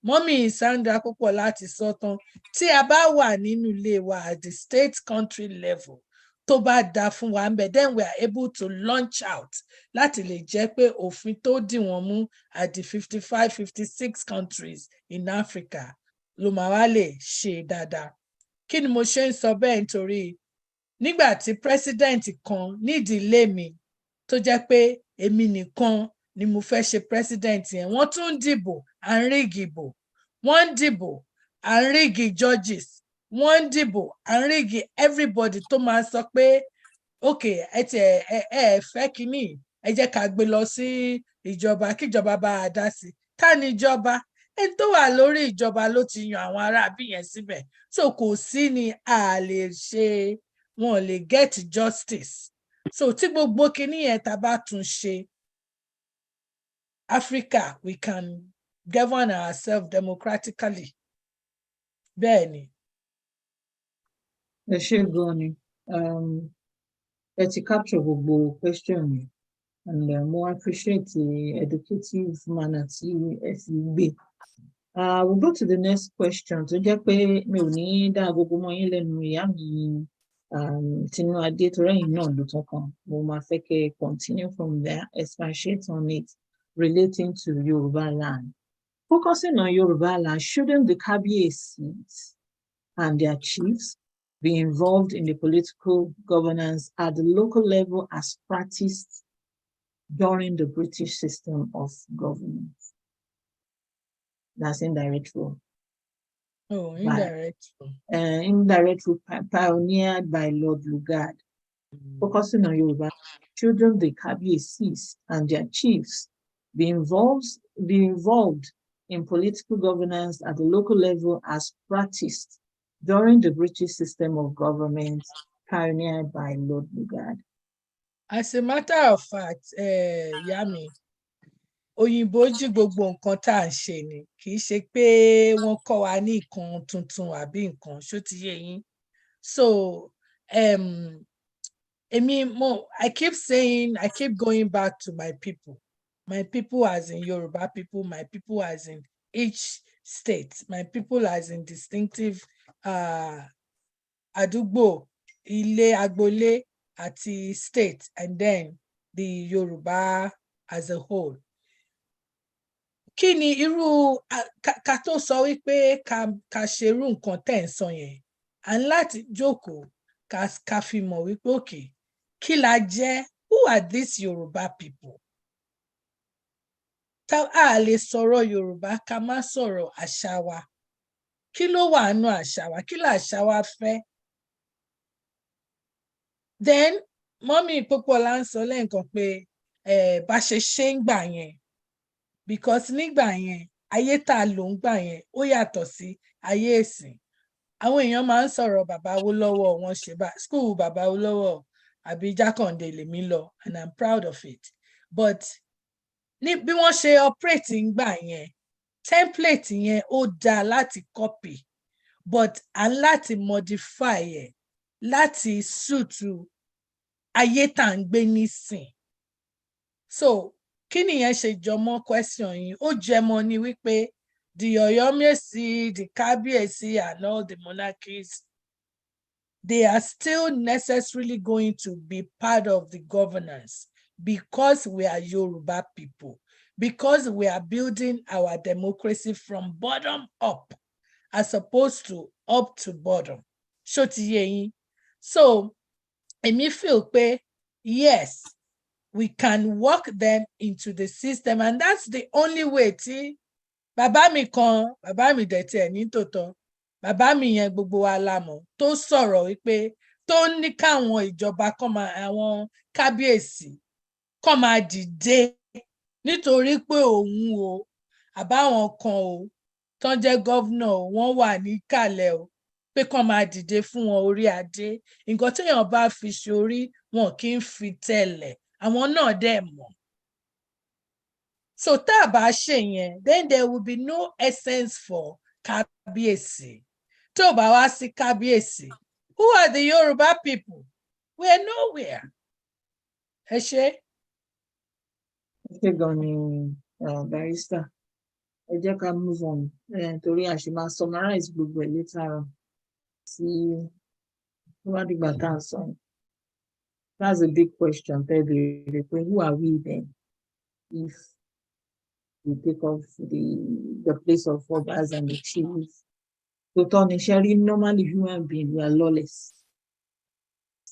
Mọ́mí Sandra púpọ̀ láti sọ tán, tí a bá wà nínú ilé wa at the state country level, tó bá dá fún wa ń bẹ̀, then we are able to launch out láti lè jẹ́ pé òfin tó dì wọ́n mú at the 55, 56 countries in Africa ló máa wá lè ṣe dáadáa. Kí ni mo ṣe ń sọ bẹ́ẹ̀ nítorí nígbà tí president kan nídìílé mi tó jẹ́ pé èmi nìkan ni mo fẹ́ ṣe president yẹn, wọ́n tún dìbò à ń rígì ìbò, wọ́n ń dìbò à ń rígì judges, wọ́n ń dìbò à ń rígì everybody tó máa sọ pé ok ẹ fẹ́ kínní ẹ jẹ́ ká gbé lọ sí ìjọba kíjọba bá a dá sí. Ká ní ìjọba ẹni tó wà lórí ìjọba ló ti yan àwọn aráabí yẹn síbẹ̀, so kò sí ni a lè ṣe wọn lè get justice. So tí gbogbo kinní yẹn tá bá tún ṣe, Africa, we can govern ourselves democratically. Bẹ́ẹ̀ni. Ẹ ṣé gan ni. Ẹ ti capture gbogbo question mi, and more appreciate the educative manner tí ẹ fi gbé. We'll go to the next question. Tó jẹ́ pé mi ò ní dá gbogbo mọ́ yín lẹ́nu, ìyá mi Tinú Adé torí ẹ̀yin náà ló tán kan. Mo máa fẹ́ kẹ́ continue from there, expatiate on it relating to Yoruba land. Focusing on Yoruba land, shouldn't the Kabiyesi and their chiefs be involved in the political governance at the local level as practiced during the British system of government? That's indirect rule. Oh, indirect. Indirect rule pioneered by Lord Lugard. Focusing on Yoruba, shouldn't the Kabiyesi and their chiefs be involved in political governance at the local level as practiced during the British system of government pioneered by Lord Lugard? As a matter of fact, Yami, òyìnbó jí gbogbo nǹkan tá à ń ṣe ni, kì í ṣe pé wọ́n kọ́ wa ní nǹkan tuntun àbí nǹkan, ṣó ti yé yín? So I keep saying, I keep going back to my people as in Yoruba people, my people as in each state, my people as in distinctive àdúgbò, ilé, agboolé àti state, and then the Yoruba as a whole. Kí ni irú ká tó sọ wípé ká ṣerú nǹkan tẹ́ ń sọ yẹn, à ń láti jókòó ká fi mọ̀ wípé òkè kí la jẹ́, who are these Yoruba people? A lè sọ̀rọ̀ Yorùbá ká má sọ̀rọ̀ àṣà wa. Kí ló wà nínú àṣà wa? Kí làṣà wa fẹ́? Then mọ́mì Pópóọlá ń sọ lẹ́ẹ̀kan pé bá ṣe ń gbà yẹn, because nígbà yẹn ayé tá a lò ń gbà yẹn ó yàtọ̀ sí ayé ìsìn. Àwọn èèyàn máa ń sọ̀rọ̀ bàbá Awólọ́wọ̀, wọn ṣe bá school bàbá Awólọ́wọ̀ àbí Jákàndé lèmi lọ, and I'm proud of it. But ní bí wọ́n ṣe operate ń gbà yẹn, template yẹn ó dáa láti copy, but à ń láti modify ẹ̀ láti suit ayé tá à ń gbé nísìn. So kí nìyẹn ṣe jọmọ́ question yìí? Ó jẹmọ́ ni wípé the Ọ̀yọ́mèsì, the Kábíyèsí and all the monarchies, they are still necessarily going to be part of the governance because we are Yoruba people, because we are building our democracy from bottom up as opposed to up to bottom. Ṣó ti yé yín? So èmi feel pé yes, we can work them into the system, and that's the only way tí bàbá mi dẹ̀ tiẹ̀ ní tòótọ́, bàbá mi yẹn gbogbo wa la mọ̀, tó sọ̀rọ̀ wípé tó ní káwọn ìjọba àwọn kábíyèsí kọ́ máa dìde nítorí pé òun o àbáwọn kan o tán jẹ́ gọ́vnà o wọ́n wà níkàlẹ̀ o pé kọ́ máa dìde fún wọn orí adé. Nǹkan téèyàn bá fi ṣorí wọn kì í fi tẹ̀lẹ̀, àwọn náà dẹ̀ mọ̀. So tá a bá ṣe yẹn, then there will be no essence for kábíyèsí. Tó bá wá sí kábíyèsí, who are the Yoruba people? We are nowhere. Ẹ ṣé. Ẹ ṣé gan ni barrister. Ẹ jẹ́ ká move on torí a ṣì máa summarize gbogbo ẹ̀ later on sí wọ́n dìgbà tá a sọ. That's a big question. Who are we then if we take off the place of Obas and the chiefs? So normally human beings, we are lawless.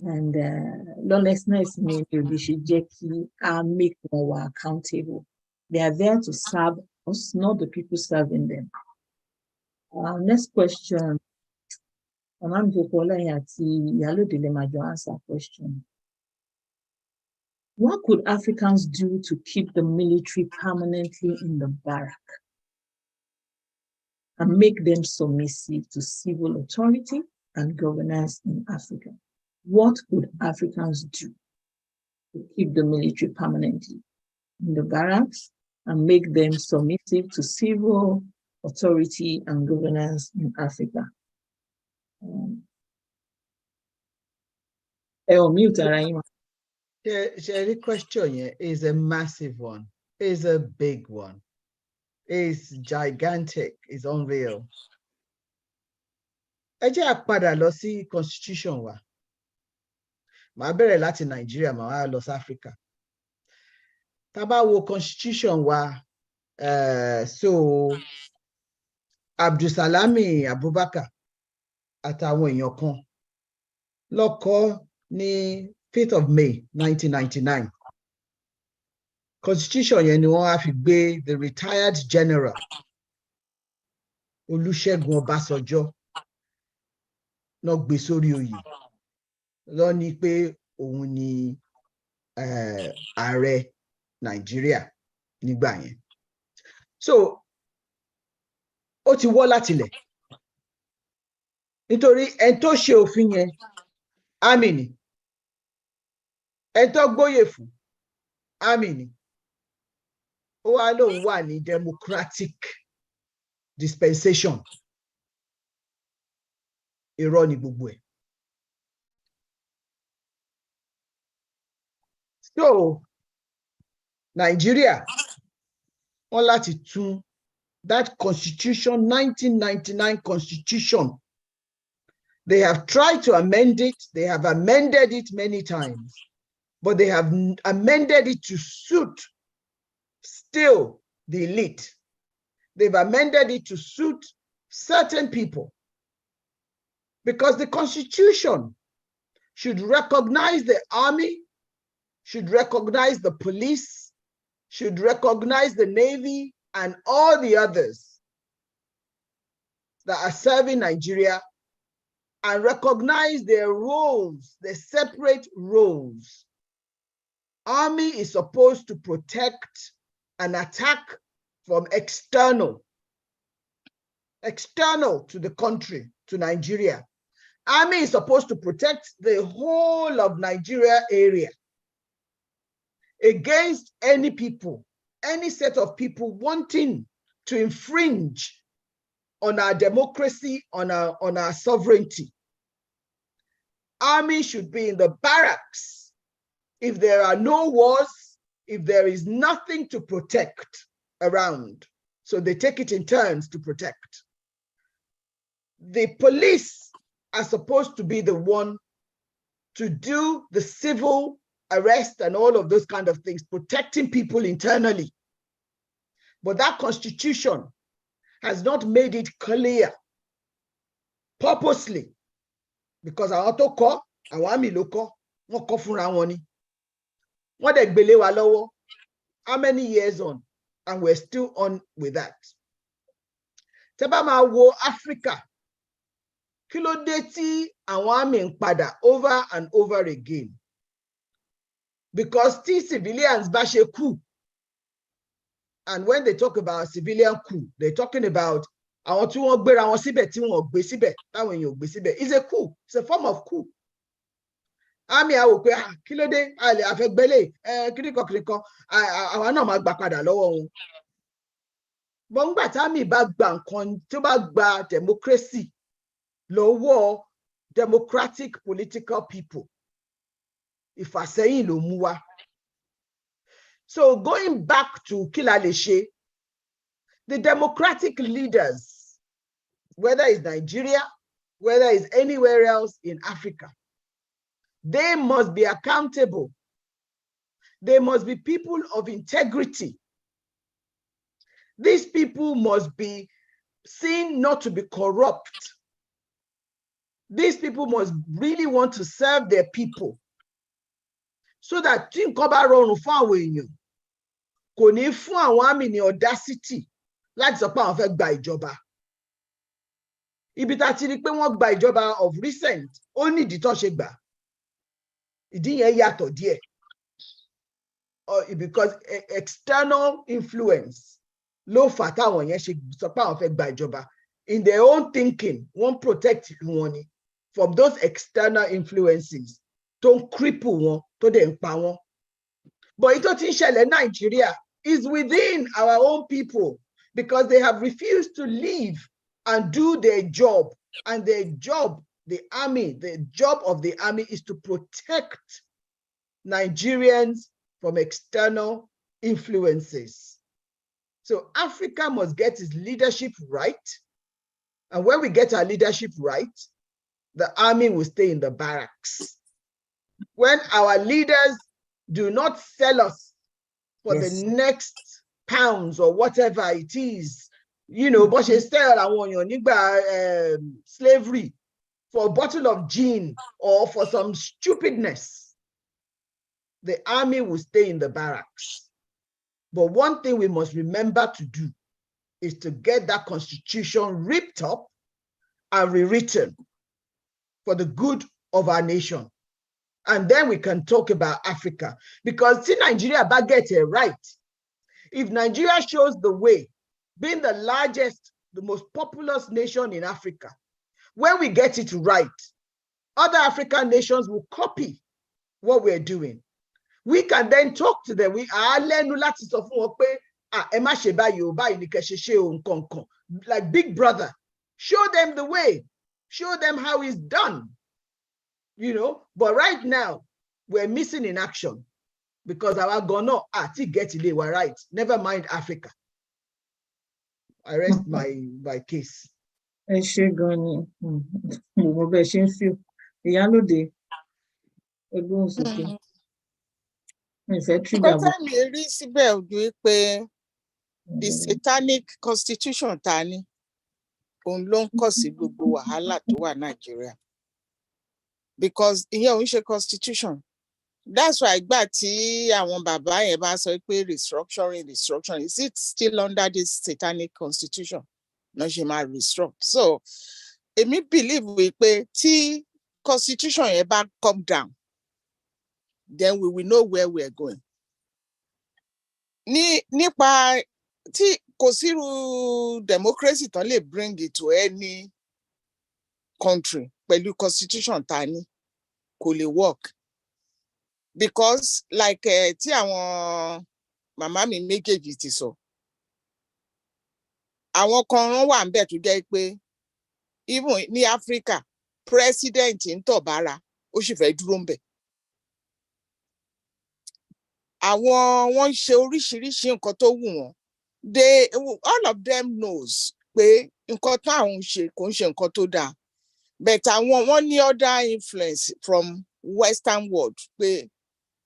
And lawlessness means we should make them accountable. They are there to serve us, not the people serving them. Next question. Mama Pópóọlá àti Ìyálóde lè máa jọ answer question. What could Africans do to keep the military permanently in the barrack and make them submissive to civil authority and governance in Africa? what could Africans do to keep the military permanently in the barracks and make them submissive to civil authority and governance in Africa? The question here is a massive one, is a big one, is gigantic, is unreal. Ẹ jẹ́ á padà lọ sí constitution wa. Màá bẹ̀rẹ̀ láti Nigeria, màá wá lọ sí Africa. Tá bá wo constitution wa, so Abdulsalami Abubakar àtàwọn èèyàn kan ló kọ ní 5th of May 1999. Constitution yẹn ni wọ́n á fi gbé the retired general Olúṣẹ́gun Ọbásanjọ́ náà gbé sórí oyè lọ ní pé òun ni ààrẹ Nàìjíríà nígbà yẹn. So ó ti wọ́ látilẹ̀ nítorí ẹni tó ṣe òfin yẹn àmì ni, ẹni tó gbóyè fún àmì ni, ó wá lóun wà ní democratic dispensation. Irọ́ ni gbogbo ẹ̀. So Nigeria wọ́n láti tún that constitution, 1999 constitution. They have tried to amend it. They have amended it many times, but they have amended it to suit still the elite. They've amended it to suit certain people because the constitution should recognize the army, should recognize the police, should recognize the Navy and all the others that are serving Nigeria and recognize their roles, their separate roles. Army is supposed to protect and attack from external to the country, to Nigeria. Army is supposed to protect the whole of Nigeria area against any people, any set of people wanting to infringe on our democracy, on our sovereignty. Army should be in the barracks if there are no wars, if there is nothing to protect around. So they take it in turns to protect. The police are supposed to be the one to do the civil arrest and all of those kind of things, protecting people internally. But that constitution has not made it clear purposely, because àwọn tó kọ, àwọn àmì ló kọ, wọ́n kọ fúnra wọn ni. Wọ́n dẹ̀ gbélé wa lọ́wọ́. How many years on? And we're still on with that. Tẹ́ bá máa wo Africa, kí ló dé tí àwọn àmì ń padà over and over again? Because tí civilians bá ṣe coup, and when they talk about civilian coup, they're talking about àwọn tí wọ́n gbéra wọn síbẹ̀ tí wọ́n gbé síbẹ̀, táwọn èèyàn gbé síbẹ̀. It's a coup. It's a form of coup. Àmì àwò pé kí ló dé àfẹ́gbẹ́lẹ̀ kíríkan àwọn náà máa gbà padà lọ́wọ́ wọn. Bọ́n ńgbà támì bá gba nǹkan tó bá gba democracy lọ́wọ́ democratic political people, ìfàsẹ́yìn ló mú wá. So going back to kí la lè ṣe, the democratic leaders, whether it's Nigeria, whether it's anywhere else in Africa, they must be accountable. They must be people of integrity. These people must be seen not to be corrupt. These people must really want to serve their people, so that tí nǹkan bá rọrùn fún àwọn èèyàn, kò ní fún àwọn àmì ní audacity láti sọ pé àwọn fẹ́ gba ìjọba. Ibi tá ti rí pé wọ́n gba ìjọba of recent, ó ní ìdí tó ṣe gbà. Ìdí yẹn yàtọ̀ díẹ̀. Because external influence ló fà táwọn yẹn ṣe sọ pé àwọn fẹ́ gba ìjọba. In their own thinking, wọ́n protect ìlú wọn ni. from those external influences don't cripple wọn, tó dẹ̀ ń pa wọn. But ito tí ń ṣẹlẹ̀ Nigeria is within our own people because they have refused to leave and do their job. And their job, the job of the army is to protect Nigerians from external influences. So Africa must get its leadership right. And when we get our leadership right, the army will stay in the barracks. When our leaders do not sell us for the next pounds or whatever it is, you know, but she sell slavery for a bottle of gin or for some stupidness, the army will stay in the barracks. But one thing we must remember to do is to get that constitution ripped up and rewritten for the good of our nation. And then we can talk about Africa. Because see, Nigeria back get it right. If Nigeria shows the way, being the largest, the most populous nation in Africa, when we get it right, other African nations will copy what we're doing. We can then talk to them. We are like big brother. Show them the way. Show them how it's done. You know, but right now we're missing in action because our gono get it, we're right. Never mind Africa. I rest my case. Ẹ ṣé gan ni, mo bẹ ṣe ń fi Ìyálóde ẹgbẹ́ òsìkè. Nǹkan tá mi rí síbẹ̀ ojú pé the satanic constitution ta ni òun ló ń kọ̀ sí gbogbo wàhálà tó wà Nàìjíríà. Because ìyẹn ò ń ṣe constitution. That's why ìgbà tí àwọn bàbá yẹn bá sọ pé restructuring, is it still under this satanic constitution? No, ṣe máa restruct. So, èmi believe wípé tí constitution yẹn bá come down, then we will know where we are going. Nípa tí kò sírú democracy tán lè bring it to any country pẹ̀lú constitution ta ní kò lè work. Because like tí àwọn màmá mi méjèèjì ti sọ, àwọn kan wà ń bẹ̀ tó jẹ́ pé even ní Africa, president ń tọ̀ bára, ó sì fẹ́ dúró ń bẹ̀. Wọ́n ń ṣe oríṣiríṣi nǹkan tó wù wọ́n. All of them knows pé nǹkan táwọn ń ṣe kò ń ṣe nǹkan tó dáa. But wọ́n ní other influence from Western world pé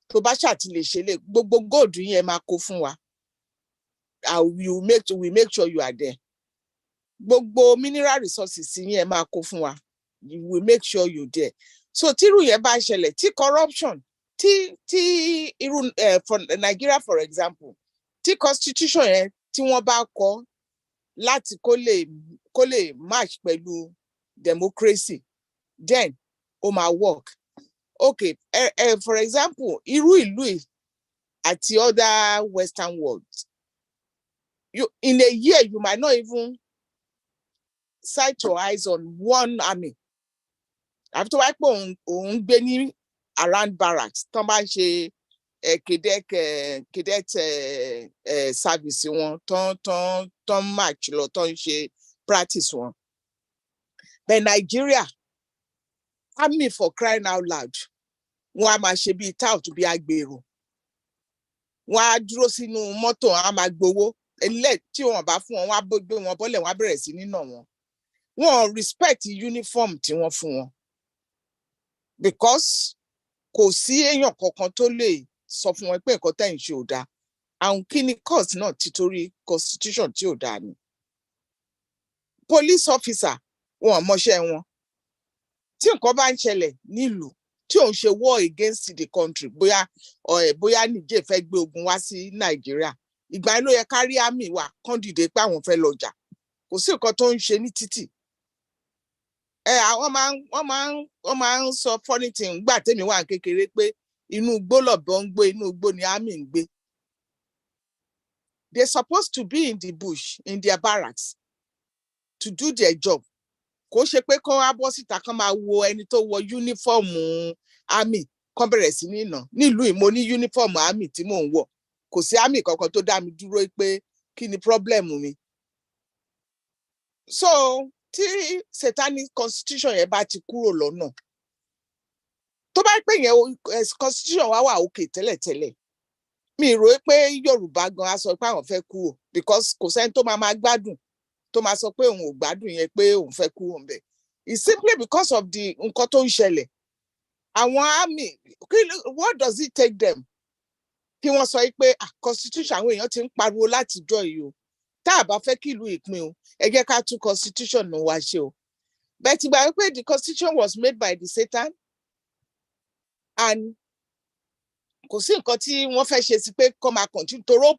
tó bá ṣàtìlẹ́ṣe lè gbogbo gold yẹn máa kó fún wa. We make sure you are there. Gbogbo mineral resources yẹn máa kó fún wa. We make sure you there. So tírú yẹn bá ṣẹlẹ̀, tí corruption, tí irú for Nigeria for example, tí constitution yẹn tí wọ́n bá kọ láti kó lè match pẹ̀lú democracy, then ó máa work. Okay, for example, irú ìlú àti other Western worlds, in a year you might not even sight your eyes on one army. After wá pé òun gbé ní around barracks, tán bá ṣe cadet service wọn, tán march lọ, tán ṣe practice wọn. But Nigeria, army for crying out loud, wọ́n á máa ṣe bí tout bí agbèrò. Wọ́n á dúró sínú mọ́tò, wọ́n á máa gbowó. Ilé tí wọ́n bá fún wọn, wọ́n á gbé wọn bọ́lẹ̀, wọ́n á bẹ̀rẹ̀ sí ní nà wọ́n. Wọ́n respect uniform tí wọ́n fún wọn. Because kò sí èèyàn kankan tó lè sọ fún wọn pé nǹkan tẹ́ ń ṣe ò dáa. Àwọn kí ni cause náà títorí constitution tí ò dáa ni. Police officer, wọn mọṣẹ́ wọn. Tí nǹkan bá ń ṣẹlẹ̀ nílùú, tí òun ṣe war against the country, bóyá Niger fẹ́ gbé ogun wá sí Nàìjíríà, ìgbà ló yẹ kárí àmì wa kán dìde pé àwọn fẹ́ lọ jà. Kò sí nǹkan tó ń ṣe ní títì. Wọ́n máa ń sọ funny thing gbà tèmi wà kékeré pé inú igbó lọ̀bọ ń gbé, inú igbó ni àmì ń gbé. They're supposed to be in the bush, in their barracks, to do their job. kò ṣe pé kán wá bọ́ síta kán máa wo ẹni tó wọ yúnífọ́ọ̀mù army kán bẹ̀rẹ̀ sí ní nà nílùú yìí mo ní yúnífọ́ọ̀mù army tí mò ń wọ̀ kò sí army kankan tó dá mi dúró pé kí ni problem mi. So tí satanic constitution yẹn bá ti kúrò lọ́nà tó bá pè yẹn constitution wa wà òkè tẹ́lẹ̀tẹ́lẹ̀ mi rò pé Yorùbá gan á sọ pé àwọn fẹ́ kúrò because kò sẹ́ni tó máa gbádùn tó máa sọ pé òun ò gbádùn yẹn pé òun fẹ́ kúrò ńbẹ̀. It's simply because of the nǹkan tó ń ṣẹlẹ̀. Àwọn army what does it take them kí wọ́n sọ pé constitution àwọn èèyàn ti ń pariwo látijọ́ yìí o tá a bá fẹ́ kí ìlú ìpín o ẹ jẹ́ ká tún constitution náà wá ṣe o. Bẹ́ẹ̀ ti gbà wípé the constitution was made by the Satan and kò sí nǹkan tí wọ́n fẹ́ ṣe sí pé kó máa continue toró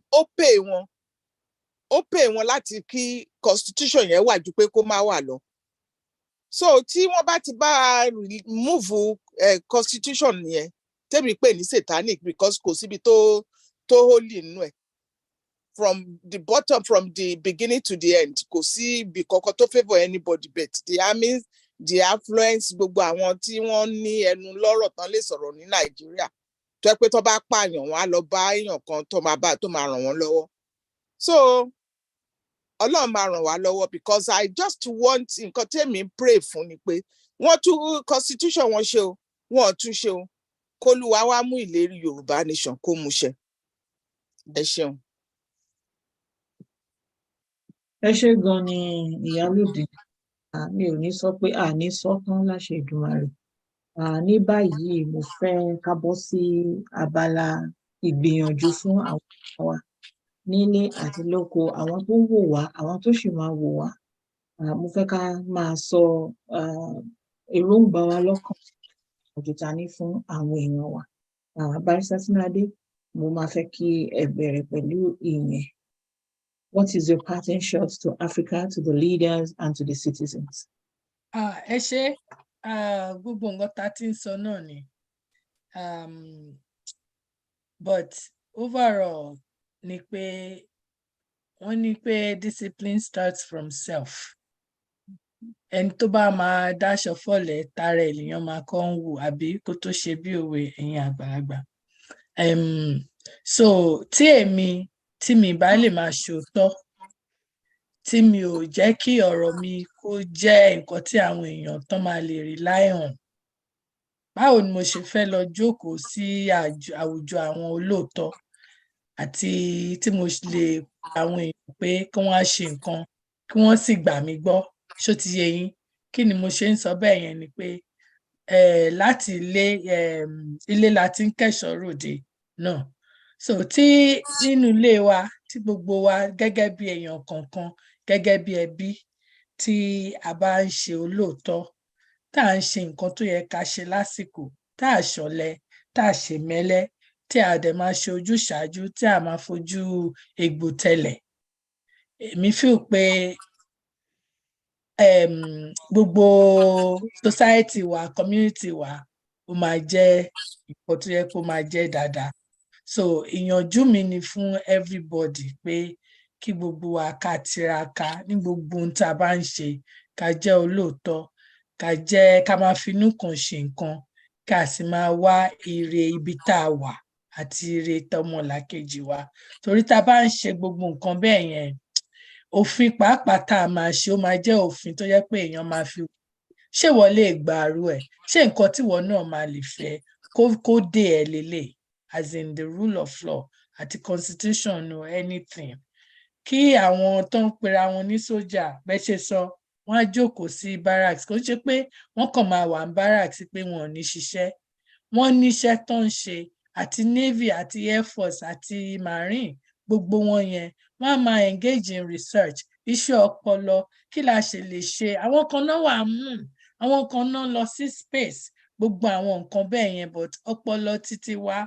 ó pè wọn láti kí constitution yẹn wà ju pé kó má wà lọ. So tí wọ́n bá ti bá remove constitution yẹn tẹ́mi pè ní satanic because kò síbi tó holy nínú ẹ̀ from the bottom from the beginning to the end kò sí ibi kankan tó favour anybody but the army the affluence gbogbo àwọn tí wọ́n ní ẹnu lọ́rọ̀ tán lè sọ̀rọ̀ ní Nàìjíríà tó yẹ pé tó bá pààyàn wọn á lọ bá èèyàn kan tó máa ràn wọ́n lọ́wọ́. So Ọlọ́run máa ràn wá lọ́wọ́ because I just want nǹkan tèmi pray fún ni pé wọ́n tún constitution wọn ṣe o wọ́n tún ṣe o kólúwa wá mú ìlérí Yorùbá nation kó mú ṣẹ. Ẹ ṣeun. ẹ ṣé gan ni Ìyálóde mi ò ní sọ pé àní sọ tán láṣẹ Èdùmàrè. Ní báyìí mo fẹ́ ká bọ́ sí abala ìgbìyànjú fún àwọn wa nílé àti lóko àwọn tó ń wò wá àwọn tó sì máa wò wá. Mo fẹ́ ká máa sọ èròǹgbà wa lọ́kàn òjòta ní fún àwọn èèyàn wa. Barrister Tinúadé mo máa fẹ́ kí ẹ bẹ̀rẹ̀ pẹ̀lú ìyẹn. What is your parting shot to Africa, to the leaders and to the citizens? Ẹ ṣé gbogbo nǹkan tá a ti ń sọ náà ni but overall ni pé wọ́n ní pé discipline starts from self. Ẹni tó bá máa dáṣọ fọ́lẹ̀ tara ènìyàn máa kọ́ ń wù àbí kó tó ṣe bí òwe ẹ̀yin àgbàlagbà. So tí mi bá lè máa ṣòótọ́ tí mi ò jẹ́ kí ọ̀rọ̀ mi kó jẹ́ nǹkan tí àwọn èèyàn tán máa lè rely on. Báwo ni mo ṣe fẹ́ lọ jókòó sí àwùjọ àwọn olóòótọ́ àti tí mo lè àwọn èèyàn pé kí wọ́n á ṣe nǹkan kí wọ́n sì gbà mí gbọ́ ṣó ti yé yín. Kí ni mo ṣe ń sọ bẹ́ẹ̀ yẹn ni pé láti ilé la ti ń kẹ́ṣọ̀ọ́ ròde náà. So tí nínú ilé wa tí gbogbo wa gẹ́gẹ́ bí èèyàn kọ̀ọ̀kan gẹ́gẹ́ bí ẹbí tí a bá ń ṣe olóòótọ́ tá à ń ṣe nǹkan tó yẹ ká ṣe lásìkò tá à ṣọ̀lẹ tá à ṣe mẹ́lẹ́ tí a dẹ̀ máa ṣe ojúṣàájú tí a máa fojú egbò tẹlẹ̀. Èmi feel pé gbogbo society wa community wa ó máa jẹ́ nǹkan tó yẹ kó máa jẹ́ dáadáa. So ìyànjú mi ni fún everybody pé kí gbogbo wa ká tiraka ní gbogbo ohun tá a bá ń ṣe ká jẹ́ olóòótọ́ ká máa finú kan ṣe nǹkan ká sì máa wá ire ibi tá a wà àti ire tọmọlàkejì wa. Torí tá a bá ń ṣe gbogbo nǹkan bẹ́ẹ̀ yẹn òfin pàápàá tá a máa ṣe ó máa jẹ́ òfin tó yẹ pé èèyàn máa fi ṣé wọ́n lè gbàrú ẹ̀ ṣé nǹkan tí wọ́n náà máa lè fẹ́ kó dé ẹ̀ lélẹ̀ as in the rule of law àti constitution or anything. Kí àwọn tó ń pera wọn ní sójà bẹ́ẹ̀ ṣe sọ wọ́n á jókòó sí barracks kò ṣe pé wọ́n kàn máa wà ní barracks pé wọn ò ní ṣiṣẹ́ wọ́n níṣẹ́ tó ń ṣe àti navy àti air force àti marine gbogbo wọn yẹn wọ́n á máa engage in research iṣẹ́ ọpọlọ kí la ṣe lè ṣe àwọn kan náà wà àwọn kan náà lọ sí space gbogbo àwọn nǹkan bẹ́ẹ̀ yẹn but ọpọlọ títí wá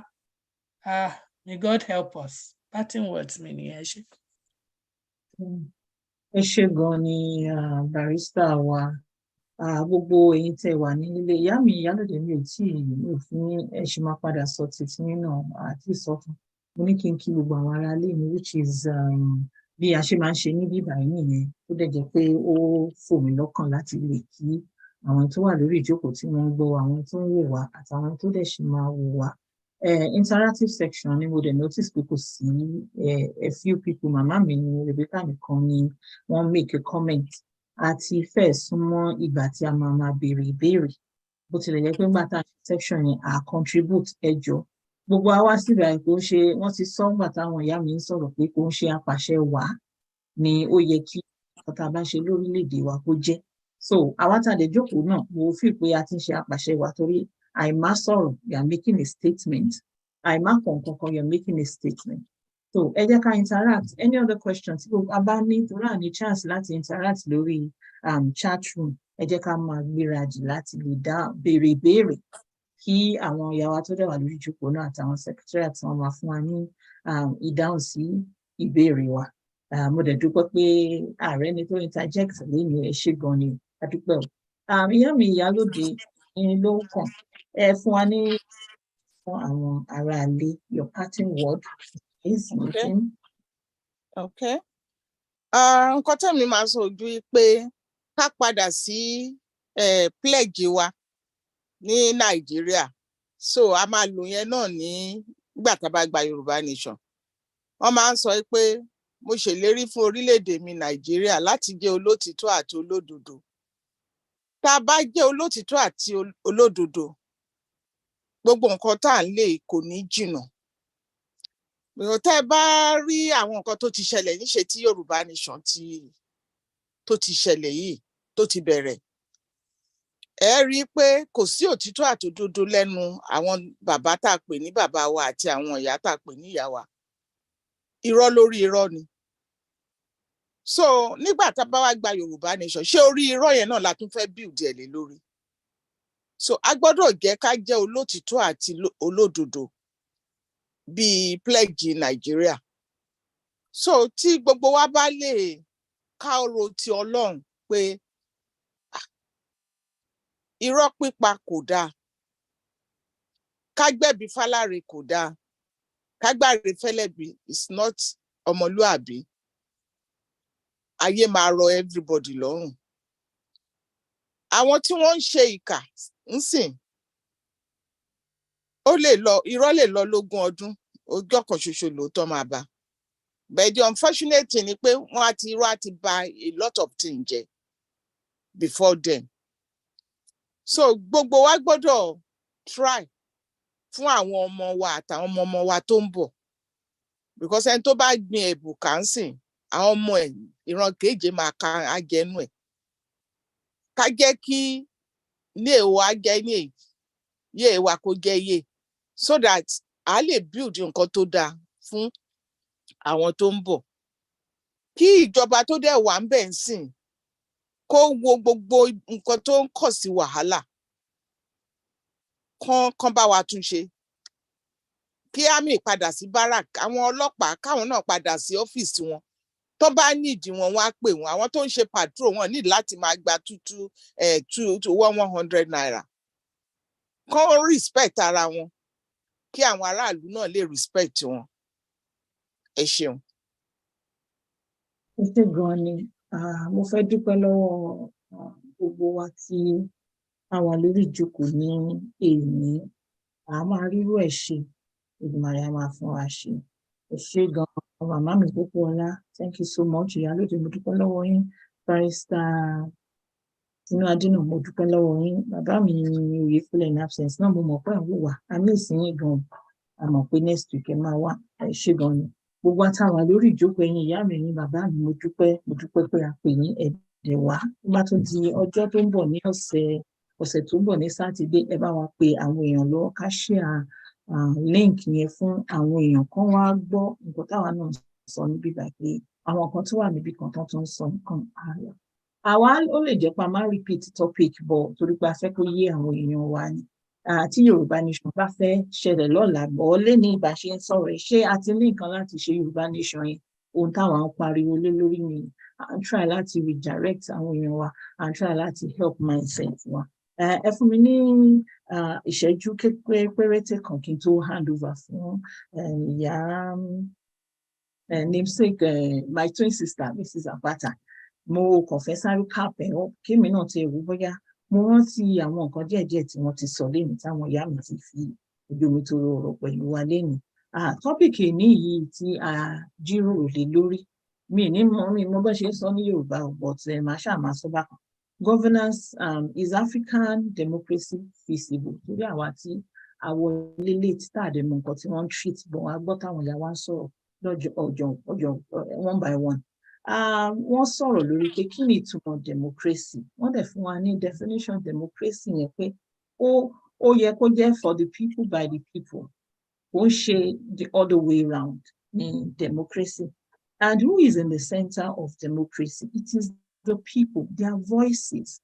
may God help us parting words mi nìyẹn ṣe. Ẹ ṣé gan ni barrister wa gbogbo ẹ̀yin tẹ́ wà nílé ìyá mi Ìyálóde mi ò tí ì fún ẹ ṣe máa padà sọ títí nínú àti ìsọtún mo ní kí n kí gbogbo àwọn ará ilé mi which is bí a ṣe máa ń ṣe ní bíbá yìí nìyẹn tó dẹ̀ jẹ́ pé ó fò mí lọ́kàn láti lè kí àwọn tó wà lórí ìjókòó tí wọ́n ń gbọ́, àwọn tó ń wò wá àtàwọn tó dẹ̀ ṣì máa wò wá. Interactive section ni mo dẹ̀ notice pé kò sí a few people. Màmá mi ni Rebecca nìkan ni wọ́n make a comment àti fẹ́ súnmọ́ ìgbà tí a máa béèrè ìbéèrè bó tilẹ̀ jẹ́ pé nígbà tá a ṣe section yẹn a contribute ẹjọ́ gbogbo àwa síbi àìkú ṣe wọ́n ti sọ nígbà táwọn ìyá mi ń sọ̀rọ̀ pé kò ń ṣe apàṣẹ wàá ni ó yẹ kí nǹkan tá a bá ṣe lórílẹ̀‐èdè wa kó jẹ́. So àwa tá a lè jókòó náà mo fi pé a ti ń ṣe apàṣẹ wàá torí àìmá sọ̀rọ̀ you are making a statement, àìmá kọ̀ọ̀kan you are making a statement. So ẹ jẹ́ ká interact. Any other questions tí a bá ní torí à ní chance láti interact lórí chat room, ẹ jẹ́ ká máa gbéradì láti lè dá béèrè ìbéèrè kí àwọn ìyá wa tó dẹ̀ wà lórí ìjókòó náà àtàwọn secretariat tí wọ́n máa fún wa ní ìdáhùn sí ìbéèrè wa. Mo dẹ̀ dúpẹ́ pé ààrẹ ni tó interject lẹ́yìn ẹ ṣé gan ni a dúpẹ́ o. Ìyá mi Ìyálóde ló kàn ẹ fún wa ní fún àwọn aráalé your parting word is anything. Okay. Nǹkan tẹ́mi máa sọ ojú pé ká padà sí pledge wa ní Nàìjíríà, so a máa lò yẹn náà nígbà tá a bá gba Yorùbá nation. Wọ́n máa ń sọ pé mo ṣèlérí fún orílẹ̀-èdè mi Nàìjíríà láti jẹ́ olótìtọ́ àti olódodo. Tá a bá jẹ́ olótìtọ́ àti olódodo, gbogbo nǹkan tá à ń lè kò ní jìnnà. Tẹ́ ẹ bá rí àwọn nǹkan tó ti ṣẹlẹ̀ níṣe tí Yorùbá nation tó ti ṣẹlẹ̀ yìí tó ti bẹ̀rẹ̀, ẹ rí i pé kò sí òtítọ́ àtòdodo lẹ́nu àwọn bàbá tá a pè ní bàbá wa àti àwọn ìyá tá a pè ní ìyá wa. Irọ́ lórí irọ́ ni. So nígbà tá a bá wá gba Yorùbá nation, ṣé orí irọ́ yẹn náà la tún fẹ́ build ẹ̀ lé lórí? So a gbọ́dọ̀ jẹ́ ká jẹ́ olótìtọ́ àti olódodo bíi pledge Nàìjíríà. So tí gbogbo wa bá lè ká ọ̀rọ̀ ti Ọlọ́run pé irọ́ pípa kò dáa, ká gbẹ̀bí fáláre kò dáa, ká gbàre fẹ́lẹ́bí is not ọmọlúàbí. Ayé máa rọ everybody lọ́rùn. Àwọn tí wọ́n ń ṣe ìkà ń sìn, irọ́ lè lọ lógún ọdún, ọjọ́ kan ṣoṣo lóòótọ́ máa bá. But the unfortunate thing ni pé irọ́ á ti ba a lot of things jẹ́ before then. So gbogbo wa gbọ́dọ̀ try fún àwọn ọmọ wa àtàwọn ọmọ wa tó ń bọ̀, because ẹni tó bá gbin ẹ̀bù kàńsìn, àwọn ọmọ ẹ̀ ìran kéje máa ka agẹnu ẹ̀. Ká jẹ́ kí ní èèwọ̀ agẹ ní èyí, yé èèwà kó jẹ́ yé, so that a lè build nǹkan tó dáa fún àwọn tó ń bọ̀. Kí ìjọba tó dẹ̀ wà ń bẹ̀ ń sìn kó wo gbogbo nǹkan tó ń kọ̀ sí wàhálà, kán bá wa tún ṣe. Kí àmì padà sí barak, àwọn ọlọ́pàá káwọn náà padà sí ọ́fíìsì wọn. Tó bá nídìí wọn, wọ́n á pè wọ́n. Àwọn tó ń ṣe patrol wọn ní láti máa gba 100 naira. Kán respect ara wọn, kí àwọn aráàlú náà lè respect wọn. Ẹ ṣeun. Ẹ ṣé gan ni. Mo fẹ́ dúpẹ́ lọ́wọ́ gbogbo wa tí a wà lórí ìjókòó ní èní. A máa rírú ẹ̀ ṣe, Èdùmàrè á máa fún wa ṣe. Ẹ ṣé gan. Màmá mi Pópóọlá, thank you so much. Ìyálóde, mo dúpẹ́ lọ́wọ́ yín. Barrister Tinú Adínà, mo dúpẹ́ lọ́wọ́ yín. Bàbá mi Oyèkúnlẹ̀ in absence náà, mo mọ̀ pé àwọn wà. A ní ìsinyìí gan. A mọ̀ pé next week ẹ máa wá. Ẹ ṣé gan ni. Gbogbo àtàwà lórí ìjókòó ẹ̀yin ìyá mi, ẹ̀yin bàbá mi, mo dúpẹ́ pé a pè yín ẹ̀dẹ̀ wá. Bá tún di ọjọ́ tó ń bọ̀ ní ọ̀sẹ̀ tó ń bọ̀ ní Sátidé, ẹ bá wa pe àwọn èèyàn lọ́wọ́ ká share link yẹn fún àwọn èèyàn kan wá gbọ́ nǹkan táwa náà sọ níbí báyìí pé àwọn kan tó wà níbí kan tó ń sọ nǹkan ààrẹ. Àwa ó lè jẹ́ pa máa repeat topic bọ̀ torí pé a fẹ́ kó yé àwọn èèyàn wa ni. Tí Yorùbá nation bá fẹ́ ṣẹlẹ̀ lọ́la bọ̀ lé ní ìbá ṣe ń sọ̀rọ̀ ẹ̀, ṣé a ti ní nǹkan láti ṣe Yorùbá nation yẹn? Ohun táwọn ń pariwo lé lórí ni à ń try láti redirect àwọn èèyàn wa, à ń try láti help mindset wa. Ẹ fún mi ní ìṣẹ́jú kékeré péréte kan kí n tó hand over fún ìyá namesake my twin sister Mrs. Apata mo confess recap ẹ̀ kémi náà ti rò bóyá mo rántí àwọn nǹkan díẹ̀díẹ̀ tí wọ́n ti sọ lẹ́nu táwọn ìyá mi ti fi ojú mi tó rọrọ̀ pẹ̀lú wa lẹ́nu tọ́pìkì ní yìí tí a jíròrò lé lórí mi mo bá ṣe sọ ní Yorùbá but màá ṣáà sọ bákan. Governance is African democracy feasible? Torí àwa tí àwọn ilé tí tàdé mọ nǹkan tí wọ́n ń treat bọ̀ wá gbọ́ táwọn ìyá wa ń sọ̀rọ̀ lọ́jọ́ one by one. Wọ́n sọ̀rọ̀ lórí pé kí ni ìtumọ̀ democracy? Wọ́n dẹ̀ fún wa ní definition democracy yẹn pé ó yẹ kó jẹ́ for the people by the people. Ó ń ṣe the other way round ní democracy. And who is in the center of democracy? It is the people, their voices.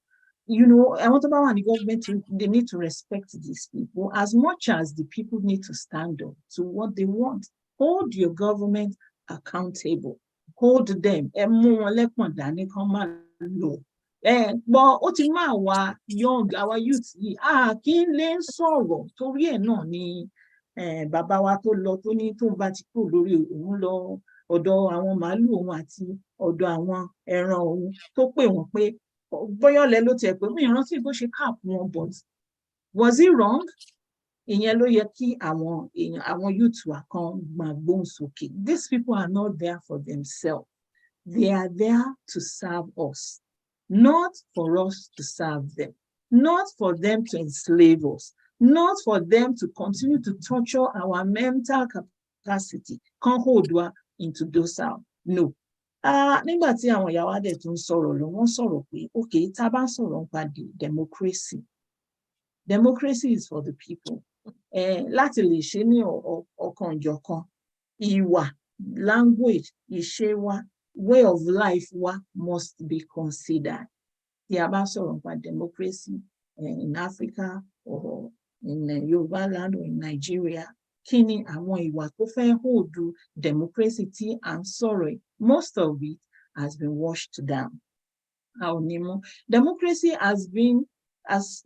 You know, I want to buy the government, they need to respect these people as much as the people need to stand up to what they want. Hold your government accountable. Hold them. But ó ti máa wá young, our youth yìí, kí n lè sọ̀rọ̀ torí ẹ̀ náà ni bàbá wa tó lọ tó ní tóun bá ti kúrò lórí òun lọ ọ̀dọ̀ àwọn màálù òun àti ọ̀dọ̀ àwọn ẹran òun tó pè wọ́n pé bóyọ́lẹ̀ ló tiẹ̀ pé mí ìrántí bó ṣe cap wọn but was it wrong? Ìyẹn ló yẹ kí àwọn youth wa kan máa gbóhùn sókè. These people are not there for themselves. They are there to serve us, not for us to serve them, not for them to enslave us, not for them to continue to torture our mental capacity, kan hold wa into docile. No. Nígbà tí àwọn ìyá wa dẹ̀ tún sọ̀rọ̀ lọ, wọ́n sọ̀rọ̀ pé okay, tá a bá sọ̀rọ̀ nípa democracy. Democracy is for the people. Láti lè ṣe ní ọ̀kanòjọ̀kan, ìwà, language, ìṣe wa, way of life wa must be considered. Tí a bá sọ̀rọ̀ nípa democracy in Africa or in Yoruba land or in Nigeria, kí ni àwọn ìwà tó fẹ́ hold democracy tí à ń sọ̀rọ̀ yìí? Most of it has been washed down. Democracy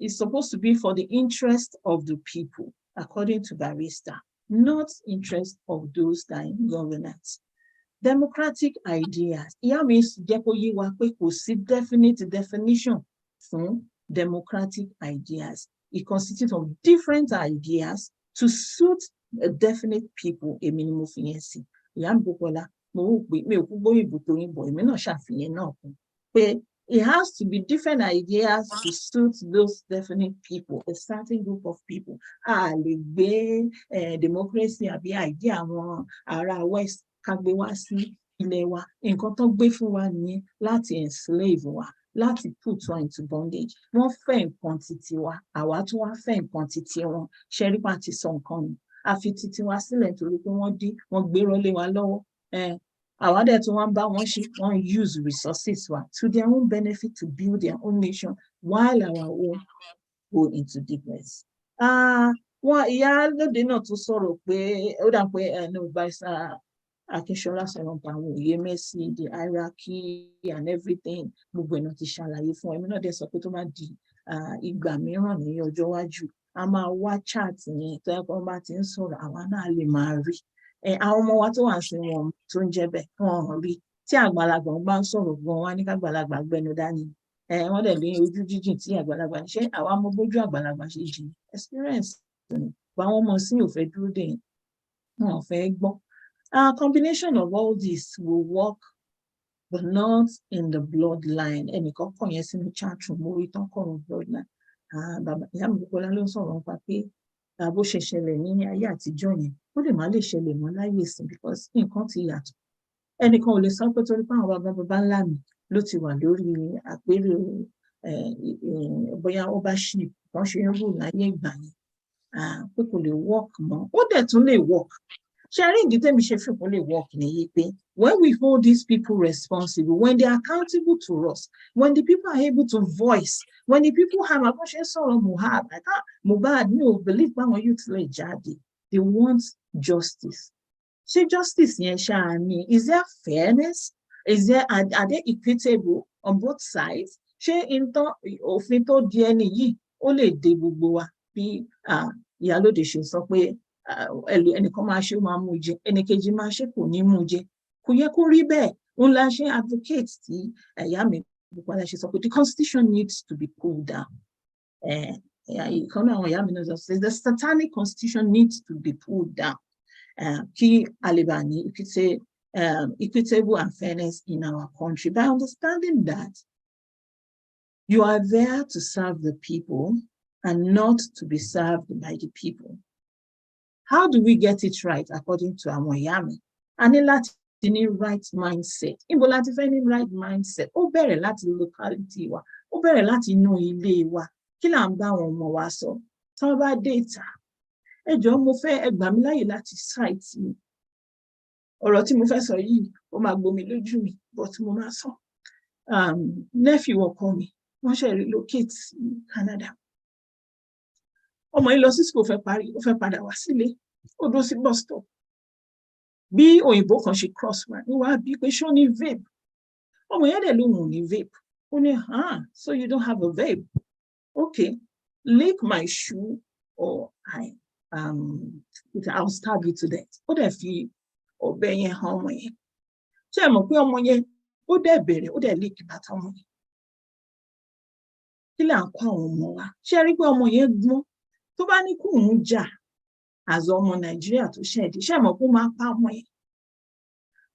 is supposed to be for the interest of the people, according to Barrister, not interest of those that are in governance. Democratic ideas. Ìyá mi jẹ́ kó yé wa pé kò sí definite definition fún democratic ideas. It consists of different ideas to suit a definite people. Èmi ni mo fi yẹn sí. Ìyá mi Bọ́lá, mo rò pé mi ò kú gbóyìnbó tó yìnbó, èmi náà ṣàfihàn náà kún pé it has to be different ideas to suit those definite people, a certain group of people. A lè gbé democracy àbí idea àwọn ará West ká gbé wá sí ilẹ̀ wa. Nǹkan tó gbé fún wa nìyẹn láti enslave wa, láti put wa into bondage. Wọ́n fẹ́ nǹkan títí wa, àwa tún wá fẹ́ nǹkan títí wọn. Ṣẹ́rípà ti sọ nǹkan nù. A fi títí wa sílẹ̀ torí pé wọ́n gbéró lé wa lọ́wọ́. Àwa dẹ̀ tí wọ́n bá wọn ṣe, wọ́n use resources wa to their own benefit to build their own nation while our own go into deepness. Wọ́n ìyá lóde náà tún sọ̀rọ̀ pé ó dà pé Barrister Akínsọ́lá sọ̀rọ̀ nípa àwọn òye Mercy, the hierarchy and everything. Gbogbo ẹ̀ náà ti ṣàlàyé fún ẹ̀mí náà dẹ̀ sọ pé tó máa di ìgbà mìíràn ní ọjọ́ iwájú. A máa wá chat yẹn tó yẹ kó bá ti ń sọ̀rọ̀ àwa náà lè máa rí. Àwọn ọmọ wa tó wà sí wọn tó ń jẹ́ bẹ́ẹ̀ wọ́n rí. Tí àgbàlagbà bá ń sọ̀rọ̀ gan wá ní kágbàlagbà gbẹnu dání. Wọ́n dẹ̀ lé ojú jíjìn tí àgbàlagbà ṣe àwa mọ bójú àgbàlagbà ṣe jìn. Experience ni. Àwọn ọmọ sí ò fẹ́ dúró dè yín. Wọn ò fẹ́ gbọ́. A combination of all this will work, but not in the bloodline. Ẹnìkan kàn yẹn sínú chat room orí tán kọ̀rọ̀ bloodline. Bàbá ìyá mi Bọ́lá ló ń sọ̀rọ̀ nípa pé bó ṣe ṣẹlẹ̀ ní ayé àtijọ́ yẹn ó lè má lè ṣẹlẹ̀ mọ́ láyé ìsìn because nǹkan ti yàtọ̀. Ẹnìkan ò lè sọ pé torí pé àwọn bàbá ńlá mi ló ti wà lórí àpérò bóyá ó bá ṣì wọ́n ṣe ń rò láyé ìgbà yẹn pé kò lè work mọ́. Ó dẹ̀ tún lè work. Sharing the time lè work nìyí pé when we hold these people responsible, when they are accountable to us, when the people are able to voice, when the people have a question sọ̀rọ̀ Mohbad mi ò believe báwọn youth lè jáde. They want justice. Ṣé justice yẹn ṣáà ni? Is there fairness? Are they equitable on both sides? Ṣé òfin tó di ẹni yìí ó lè dé gbogbo wa bí Ìyálóde ṣe sọ pé ẹnìkan máa ṣe ó máa mú jẹ ẹnìkejì máa ṣe kò ní mú jẹ kò yẹ kó rí bẹ́ẹ̀. Òun la ṣe advocate tí ìyá mi Bukola ṣe sọ pé the constitution needs to be pulled down. Ìkan náà àwọn ìyá mi náà sọ pé the satanic constitution needs to be pulled down. Kí a lè bá ní equitable and fairness in our country, by understanding that you are there to serve the people and not to be served by the people. How do we get it right according to àwọn ìyá mi? A ní láti ní right mindset. Ibo láti fẹ́ ní right mindset? Ó bẹ̀rẹ̀ láti locality wa. Ó bẹ̀rẹ̀ láti inú ilé wa. Kí là ń bá àwọn ọmọ wa sọ? Tí wọ́n bá dé ìta, ẹ jọ̀ọ́ mo fẹ́ ẹ gbà mí láyè láti cite mi. Ọ̀rọ̀ tí mo fẹ́ sọ yìí, ó máa gbomi lójú mi, but mo máa sọ. Nephew ọkọ mi, wọ́n ṣe relocate sí Canada. Ọmọ yìí lọ sí school fẹ́ parí, ó fẹ́ padà wá sílé. Ó dúró sí bus stop. Bí òyìnbó kan ṣe cross wa, ní wàá bí pé ṣé ó ní vape? Ọmọ yẹn dẹ̀ lóhùn ò ní vape. Ó ní, so you don't have a vape? Okay, lick my shoe or I'll stab you to death. Ó dẹ̀ fi ọ̀bẹ yẹn hàn ọmọ yẹn. Ṣé ẹ mọ̀ pé ọmọ yẹn ó dẹ̀ bẹ̀rẹ̀ ó dẹ̀ lick bàtà ọmọ yẹn? Kí là ń kọ́ àwọn ọmọ wa? Ṣé ẹ rí pé ọmọ yẹn gbọ́n? Tó bá ní kó òun jà àzọ ọmọ Nàìjíríà tó ṣẹ̀dí, ṣé ẹ mọ̀ pé ó máa pa ọmọ yẹn?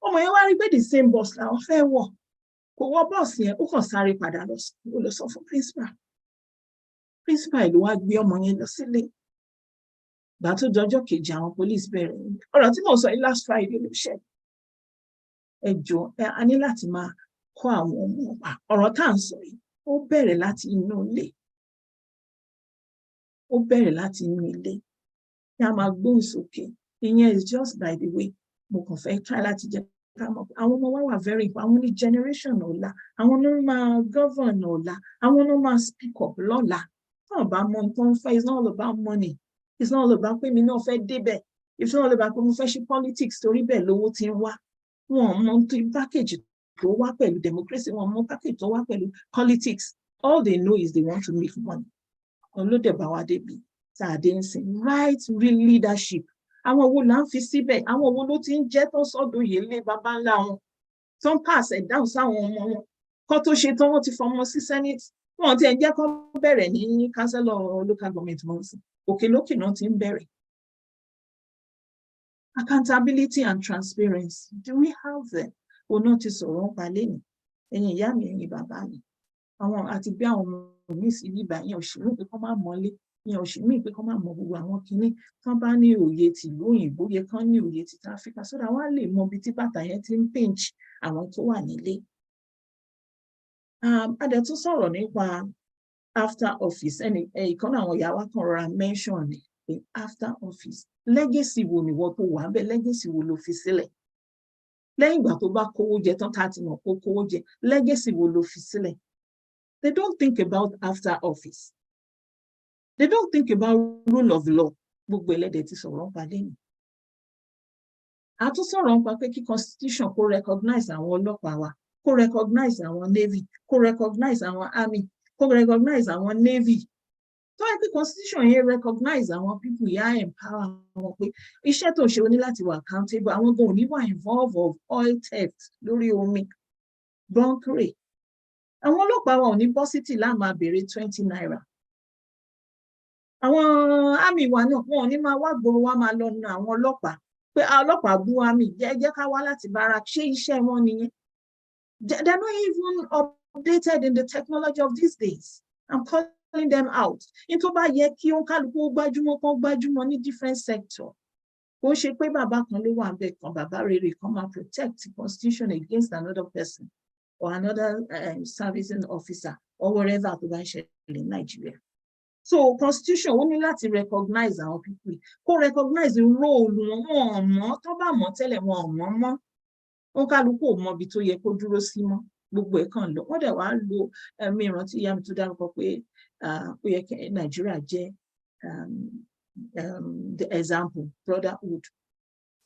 Ọmọ yẹn wá rí pé the same bus làwọn fẹ́ wọ̀. Kò wọ bọ́ọ̀sì yẹn, ó kàn sáré padà lọ ó lọ sọ fún principal. Principal ló wá gbé ọmọ yẹn lọ sílé. Ìgbà tó dọjọ́ kejì àwọn police bẹ̀rẹ̀. Ọ̀rọ̀ tí mo sọ yìí last Friday ló ṣẹlẹ̀. Ẹ jọ̀ọ́, a ní láti máa kọ́ àwọn ọmọ wa. Ọ̀rọ̀ tá à ń sọ yìí, ó bẹ̀rẹ̀ láti inú ilé. Ó bẹ̀rẹ̀ láti inú ilé. Kí a máa gbóhùn sókè. Ìyẹn is just by the way. Mo kàn fẹ́ try láti jẹ́ ká mọ̀ pé àwọn ọmọ wa wà very important. Àwọn ní generation ọ̀la. Àwọn ló máa govern ọ̀la. Àwọn ló máa speak up lọ́la. Tí wọ́n bá mọ nǹkan fẹ́, it's not all about money. It's not all about pé mi náà fẹ́ débẹ̀. It's not all about pé mo fẹ́ ṣe politics torí bẹ́ẹ̀ lówó ti ń wá. Wọ́n mọ package tó wá pẹ̀lú democracy. Wọ́n mọ package tó wá pẹ̀lú politics. All they know is they want to make money. Olódẹ̀ bá wa débi. Tàdé ń sìn right real leadership. Àwọn wo là ń fi síbẹ̀? Àwọn wo ló ti ń jẹ́ tó sọ́dọ̀ yìí lé bàbá ńlá wọn? Tó ń pass it down sáwọn ọmọ wọn. Kọ́ tó ṣe tán wọ́n ti fọmọ sí Senate. Wọ́n ti ẹ̀ jẹ́ kó bẹ̀rẹ̀ ní councillor local government mọ́sí. Òkè lókè náà ti ń bẹ̀rẹ̀. Accountability and transparency. Do we have them? O náà ti sọ̀rọ̀ ń pa lẹ́nu. Ẹ̀yin ìyá mi, ẹ̀yin bàbá mi. Àwọn àti bí àwọn ọmọ mi sì yíba yẹn òṣèlú pé kọ́ máa mọ́lé. Ìyẹn òṣèlú pé kọ́ máa mọ gbogbo àwọn kinní. Tán bá ní òye tìlú òyìnbó yẹ kán ní òye ti Áfíríkà. So that wọ́n á lè mọ ibi tí bàtà yẹn ti ń pinch àwọn tó wà nílé. A dẹ̀ tún sọ̀rọ̀ nípa after office. Ìkan náà àwọn ìyá wa kan rọra mention ní pé after office. Legacy wo ni wọ́n tó wà bẹ́ẹ̀? Legacy wo ló fi sílẹ̀? Lẹ́yìn ìgbà tó bá kówó jẹ tán tá ti mọ̀ kó kówó jẹ, legacy wo ló fi sílẹ̀? They don't think about after office. They don't think about rule of law. Gbogbo ẹlẹ́dẹ̀ ti sọ̀rọ̀ nípa lẹ́yìn. A tún sọ̀rọ̀ nípa pé kí constitution kó recognize àwọn ọlọ́pàá wa, kó recognize àwọn navy, kó recognize àwọn army, kó recognize àwọn navy. Tó yẹ kí constitution yẹn recognize àwọn people yá empower wọn pé iṣẹ́ tó ṣe o ní láti wà accountable. Àwọn gan ò ní wà involve of oil theft lórí omi, bunkering. Àwọn ọlọ́pàá wa ò ní bọ́ sítì láà máa béèrè 20 naira. Àwọn army wa náà wọn ò ní máa wá gbòòrò wá máa lọ na àwọn ọlọ́pàá pé ọlọ́pàá bú army jẹ́ ká wá láti barrack. Ṣé iṣẹ́ wọn nìyẹn? They're not even updated in the technology of these days. I'm calling them out. In tó bá yẹ kí ó kálukú gbájúmọ́ ní different sector. Ó ṣe pé bàbá kan ló wà ńbẹ̀ kan, bàbá rere kan máa protect the constitution against another person or another servicing officer or whatever tó bá ń ṣẹlẹ̀ ní Nigeria. So constitution ó ní láti recognize àwọn people. Kó recognize role wọn mọ̀, tó bá mọ̀ tẹ́lẹ̀ wọn mọ̀ mọ́. Ó kálukú ò mọ ibi tó yẹ kó dúró sí mọ́. Gbogbo ẹ̀ kàn lọ. Wọ́n dẹ̀ wá lo mìíràn tí ìyá mi tó dárúkọ pé ó yẹ kí Nàìjíríà jẹ́ the example, brotherhood.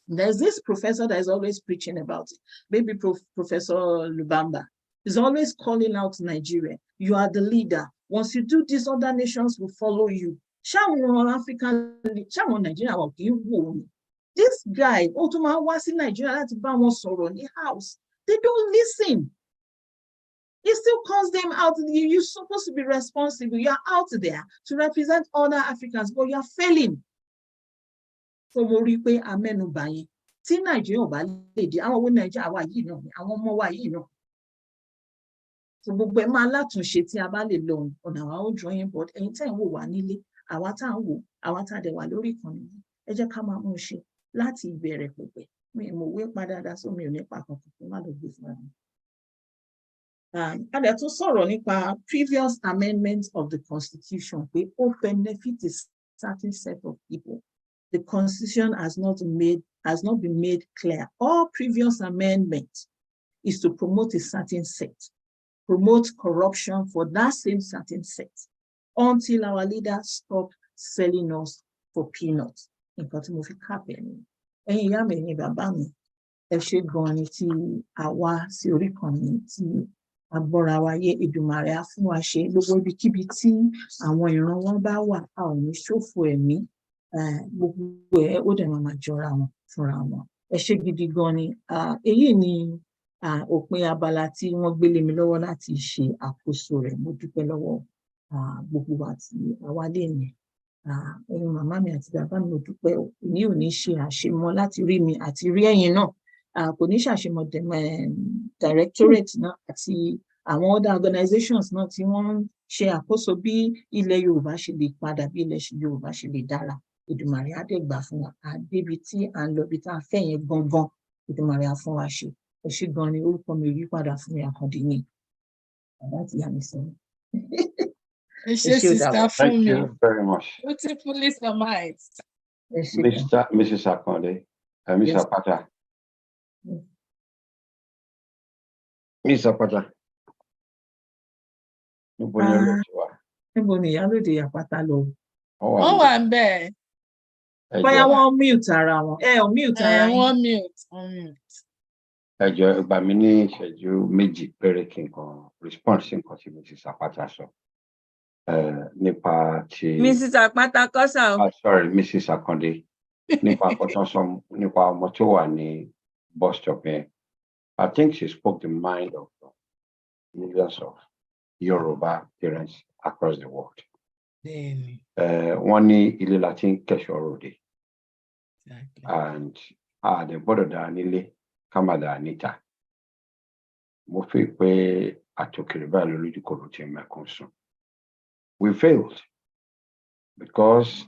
There's this professor that is always preaching about it. Maybe Professor Lubamba is always calling out Nigeria. You are the leader. Once you do this, other nations will follow you. Ṣáwọn African, ṣáwọn Nigeria wà kì í wò ó. This guy, ó tún máa wá sí Nigeria láti bá wọn sọ̀rọ̀ ní house. They don't listen. He still calls them out. You're supposed to be responsible. You're out there to represent other Africans, but you're failing. So mo rí pé amẹ́nubà yẹn tí Nàìjíríà ò bá lè dé àwọn owó Nàìjíríà wà yìí náà ni àwọn ọmọ wa yìí náà. So gbogbo ẹ̀ máa látúnṣe tí a bá lè lọ on our own drawing board. Ẹ̀yin tẹ́ ń wò wá nílé, àwa tá ń wò, àwa tá dẹ̀ wà lórí ìkànnì yìí. Ẹ jẹ́ ká máa mú un ṣe láti ìbẹ̀rẹ̀ pẹ̀pẹ̀. Mi ò mọ̀ wé padà dá sómi ò ní pa kankan kí n má lọ gbé fún mi. A dẹ̀ tún sọ̀rọ̀ nípa previous amendments of the Constitution pé ó benefit a certain set of people. The Constitution has not been made clear. All previous amendments is to promote a certain set, promote corruption for that same certain set, until our leaders stop selling us for peanuts. Nǹkan tí mo fi kápẹ́ ni. Ẹ̀yin ìyá mi, ẹ̀yin bàbá mi, ẹ ṣé gan-an ni tí a wá sí orí ìkànnì tí agbọ́ra wa yé Èdùmàrè á fún wa ṣe gbogbo ibikíbi tí àwọn ìran wọn bá wà, a ò ní ṣòfò ẹ̀mí. Gbogbo ẹ̀ ó dẹ̀ máa jọra wọn fúnra wọn. Ẹ ṣé gidi gan ni. Èyí ni òpin abala tí wọ́n gbélé mi lọ́wọ́ láti ṣe àkóso rẹ̀. Mo dúpẹ́ lọ́wọ́ gbogbo wa tí àwa lè ní. Ẹ̀yin màmá mi àti bàbá mi, mo dúpẹ́ o. Èmi ò ní ṣe àṣemọ láti rí mi àti rí ẹ̀yin náà. Kò ní ṣàṣemọ directorate náà àti àwọn other organizations náà tí wọ́n ń ṣe àkóso bí ilẹ̀ Yorùbá ṣe lè padà, bí ilẹ̀ Yorùbá ṣe lè dára. Èdùmàrè á dẹ̀ gbà fún wa. Débi tí à ń lọ, bí tá a fẹ́ yẹn gangan, Èdùmàrè á fún wa ṣe. Ẹ ṣé gan ni. Orúkọ mi ò yí padà fún mi, Àkàndé ni. Bàbá ti yà mí sẹ́yìn. Ẹ ṣé sister fún mi. Thank you very much. Beautifully summarized. Mrs. Akande, Miss Apata. Miss Apata. Níbo ni olóòtú wa? Níbo ni ìyálóde Àpáta lọ? Wọ́n wà ń bẹ̀. Bóyá wọ́n mute ara wọn. Mute ara yín. Wọ́n mute. Ẹ jọ̀ọ́, ẹ gbà mí ní ìṣẹ́jú méjì péré kí n kan response sí nǹkan tí Mrs. Apata sọ. Nípa ti. Mrs. Apata kọ́sà o. Sorry, Mrs. Akande. Nípa àkọ́tán sọ nípa ọmọ tó wà ní bus stop yẹn. I think she spoke the mind of millions of Yoruba parents across the world. Wọ́n ní ilé la ti ń kẹ́ṣọ̀ ròde. And the gbọ́dọ̀ dára nílé ká má dára níta. Mo fi pé àtòkèrè báyìí lójú kò ló ti mẹ́kún sùn. We failed because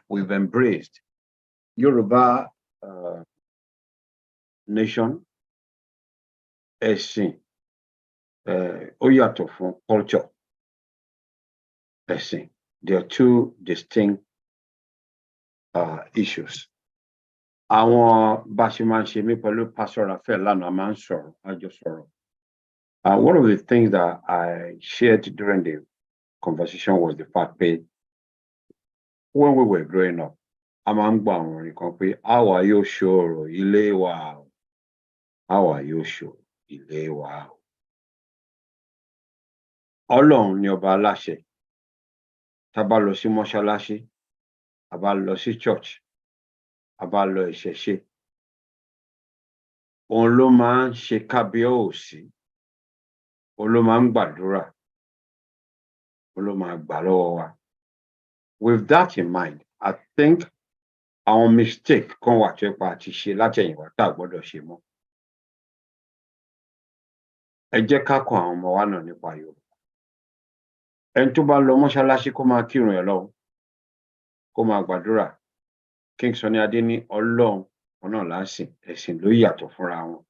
we've embraced Yoruba nation, ẹ̀sìn, ó yàtọ̀ fún culture, ẹ̀sìn. They are two distinct issues. Àwọn bá ṣe máa ń ṣe mí pẹ̀lú Pastor Raphael lánàá máa ń sọ̀rọ̀, àjọ sọ̀rọ̀. One of the things that I shared during the conversation was the fact that when we were growing up, a máa ń gbọ́ àwọn orin kan pé àwa yóò ṣòro ilé wa o, àwa yóò ṣòro ilé wa o. Ọlọ́run ni ọba aláṣẹ. Tá bá lọ sí mọ́ṣáláṣí, a bá lọ sí church, a bá lọ ìṣẹ̀ṣe. Òun ló máa ń ṣe kábíyèsí. Òun ló máa ń gbàdúrà. Òun ló máa gbà lọ́wọ́ wa. With that in mind, I think our mistake kan wà tó pa àti ṣe látẹ̀yìnwá tá a gbọ́dọ̀ ṣe mọ́. Ẹ jẹ́ ká kọ́ àwọn ọmọ wa náà nípa Yorùbá. Ẹni tó bá lọ mọ́ṣáláṣí kó máa kírun ẹ̀ lọ́wọ́, kó máa gbàdúrà. King Sunny Adé ní Ọlọ́run ọ̀nà lásìn, ẹ̀sìn ló yàtọ̀ fúnra wọn.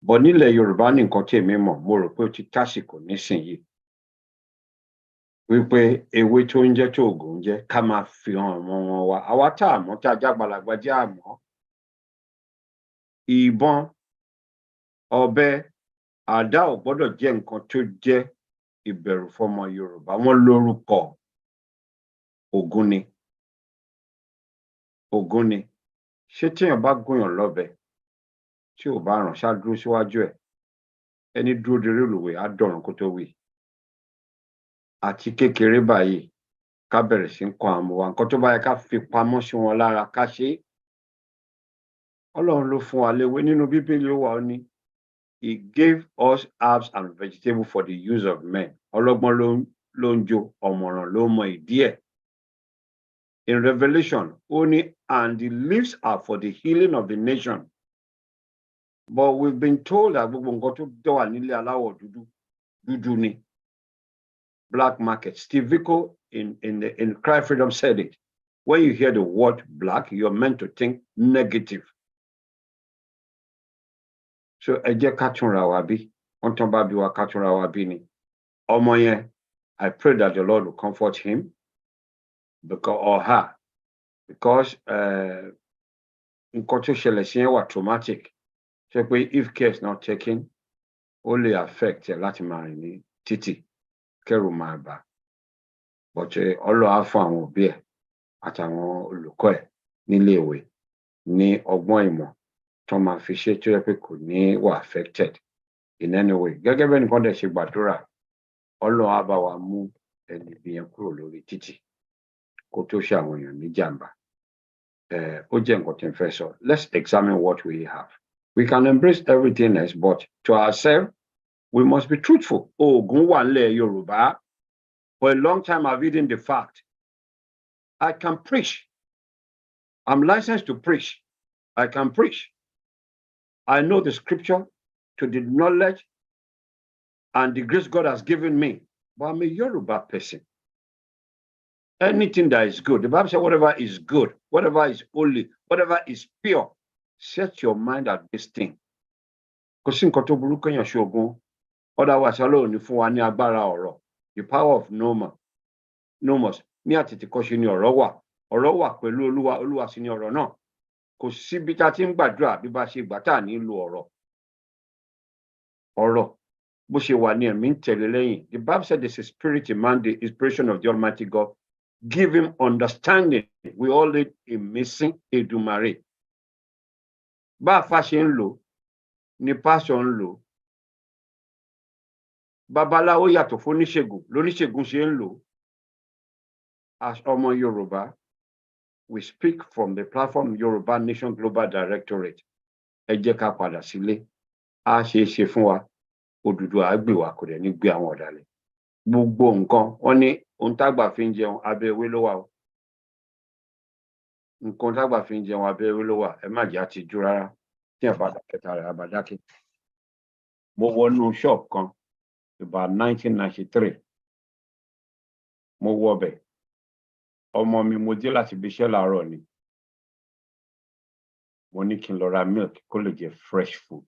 Bọ̀ nílẹ̀ Yorùbá ní nǹkan tí èmi mọ̀, mo rò pé ó ti tásìkò nísìnyí. Wípé ewé tó ń jẹ́ tó ògùn ń jẹ́ ká máa fi hàn ọmọ wọn wa. Àwa tá a mọ̀ tá a jágbàlagbà jẹ́ àmọ́. Ìbọn, ọ̀bẹ, àdá ò gbọ́dọ̀ jẹ́ nǹkan tó jẹ́ ìbẹ̀rù fọmọ Yorùbá. Wọ́n lórúkọ Ògún ni. Ògún ni. Ṣé téèyàn bá gúnyàn lọ́bẹ tí ò bá ràn ṣá dúró síwájú ẹ̀, ẹni dúró de rélùwé á dọ̀run kó tó wí. Àti kékeré báyìí ká bẹ̀rẹ̀ sí ń kọ́ àwọn ọmọ wa nǹkan tó bá yẹ ká fi pamọ́ sí wọn lára ká ṣe é. Ọlọ́run ló fún wa léwé nínú Bíbélì ó wà ó ní he gave us herbs and vegetables for the use of men. Ọlọ́gbọ́n ló ń jó, ọ̀mọ̀ràn ló mọ ìdí ẹ̀. In Revelation, only and the leaves are for the healing of the nation. But we've been told that gbogbo nǹkan tó dọ́wà nílé aláwọ̀ dúdú ni. Black market. Steve Biko in Cry Freedom said it. When you hear the word black, you're meant to think negative. So ẹ jẹ́ ká túnra wa bí. Wọ́n tán bá bí wa ká túnra wa bí ni. Ọmọ yẹn, I pray that the Lord will comfort him or her, because nǹkan tó ṣẹlẹ̀ sí yẹn wà traumatic. So pé if care is not taken, ó lè affect ẹ láti máa rìn ní títì, kẹ́rù máa bà. But Ọlọ́run á fún àwọn òbí ẹ̀ àtàwọn olùkọ́ ẹ̀ nílé ìwé ní ọgbọ́n ìmọ̀ tó máa fi ṣe tó yẹ pé kò ní wà affected in any way. Gẹ́gẹ́ bẹ́ẹ̀ nìkan dẹ̀ ṣe gbàdúrà, Ọlọ́run á bá wa mú ẹni bí yẹn kúrò lórí títì kó tó ṣe àwọn èèyàn ní jàǹbá. Ó jẹ́ nǹkan tí n fẹ́ sọ. Let's examine what we have. We can embrace everything else, but to ourselves, we must be truthful. Oògùn wà nílẹ̀ Yorùbá. For a long time, I've hidden the fact. I can preach. I'm licensed to preach. I can preach. I know the scripture to the knowledge and the grace God has given me. But I'm a Yoruba person. Anything that is good, the Bible says whatever is good, whatever is holy, whatever is pure, set your mind at this thing. Because otherwise, alone, if one agbára ọ̀rọ̀, the power of nomos, ní àtètèkọ́ṣe ni ọ̀rọ̀ wà pẹ̀lú Olúwa sì ni ọ̀rọ̀ náà. Kò síbi tá ti ń gbàdúrà bí bá ṣe gbà tá ní lo ọ̀rọ̀ bó ṣe wà ní ẹ̀mí ń tẹ̀lé lẹ́yìn. The Bible said there's a spirit in man, the inspiration of the Almighty God. Give him understanding. We all need a missing Èdùmàrè. Bá a fa ṣe ń lò ni pásọ̀ ń lò. Babaláwo yàtọ̀ fún oníṣègùn lóníṣègùn ṣe ń lò. As ọmọ Yorùbá, we speak from the platform Yoruba Nation Global Directorate. Ẹ jẹ́ ká padà sílé. A ṣe é ṣe fún wa. Odùduwà á gbè wá kò dẹ̀ ní gbé àwọn ọ̀dàlẹ̀. Gbogbo nǹkan wọ́n ní ohun tágbà fi ń jẹun abẹ́ ewé ló wà o. Nǹkan tágbà fi ń jẹun abẹ́ ewé ló wà. Ẹ má jẹ́ àtijú rárá. Tí ẹ̀ bá dàkẹ́ta rẹ̀ àbádákẹ́. Mo wọnú shop kan about 1993. Mo wọ ọbẹ̀. Ọmọ mi mo dé láti ibi iṣẹ́ láàárọ̀ ni. Mo ní kí n lọ ra milk kó lè jẹ fresh food.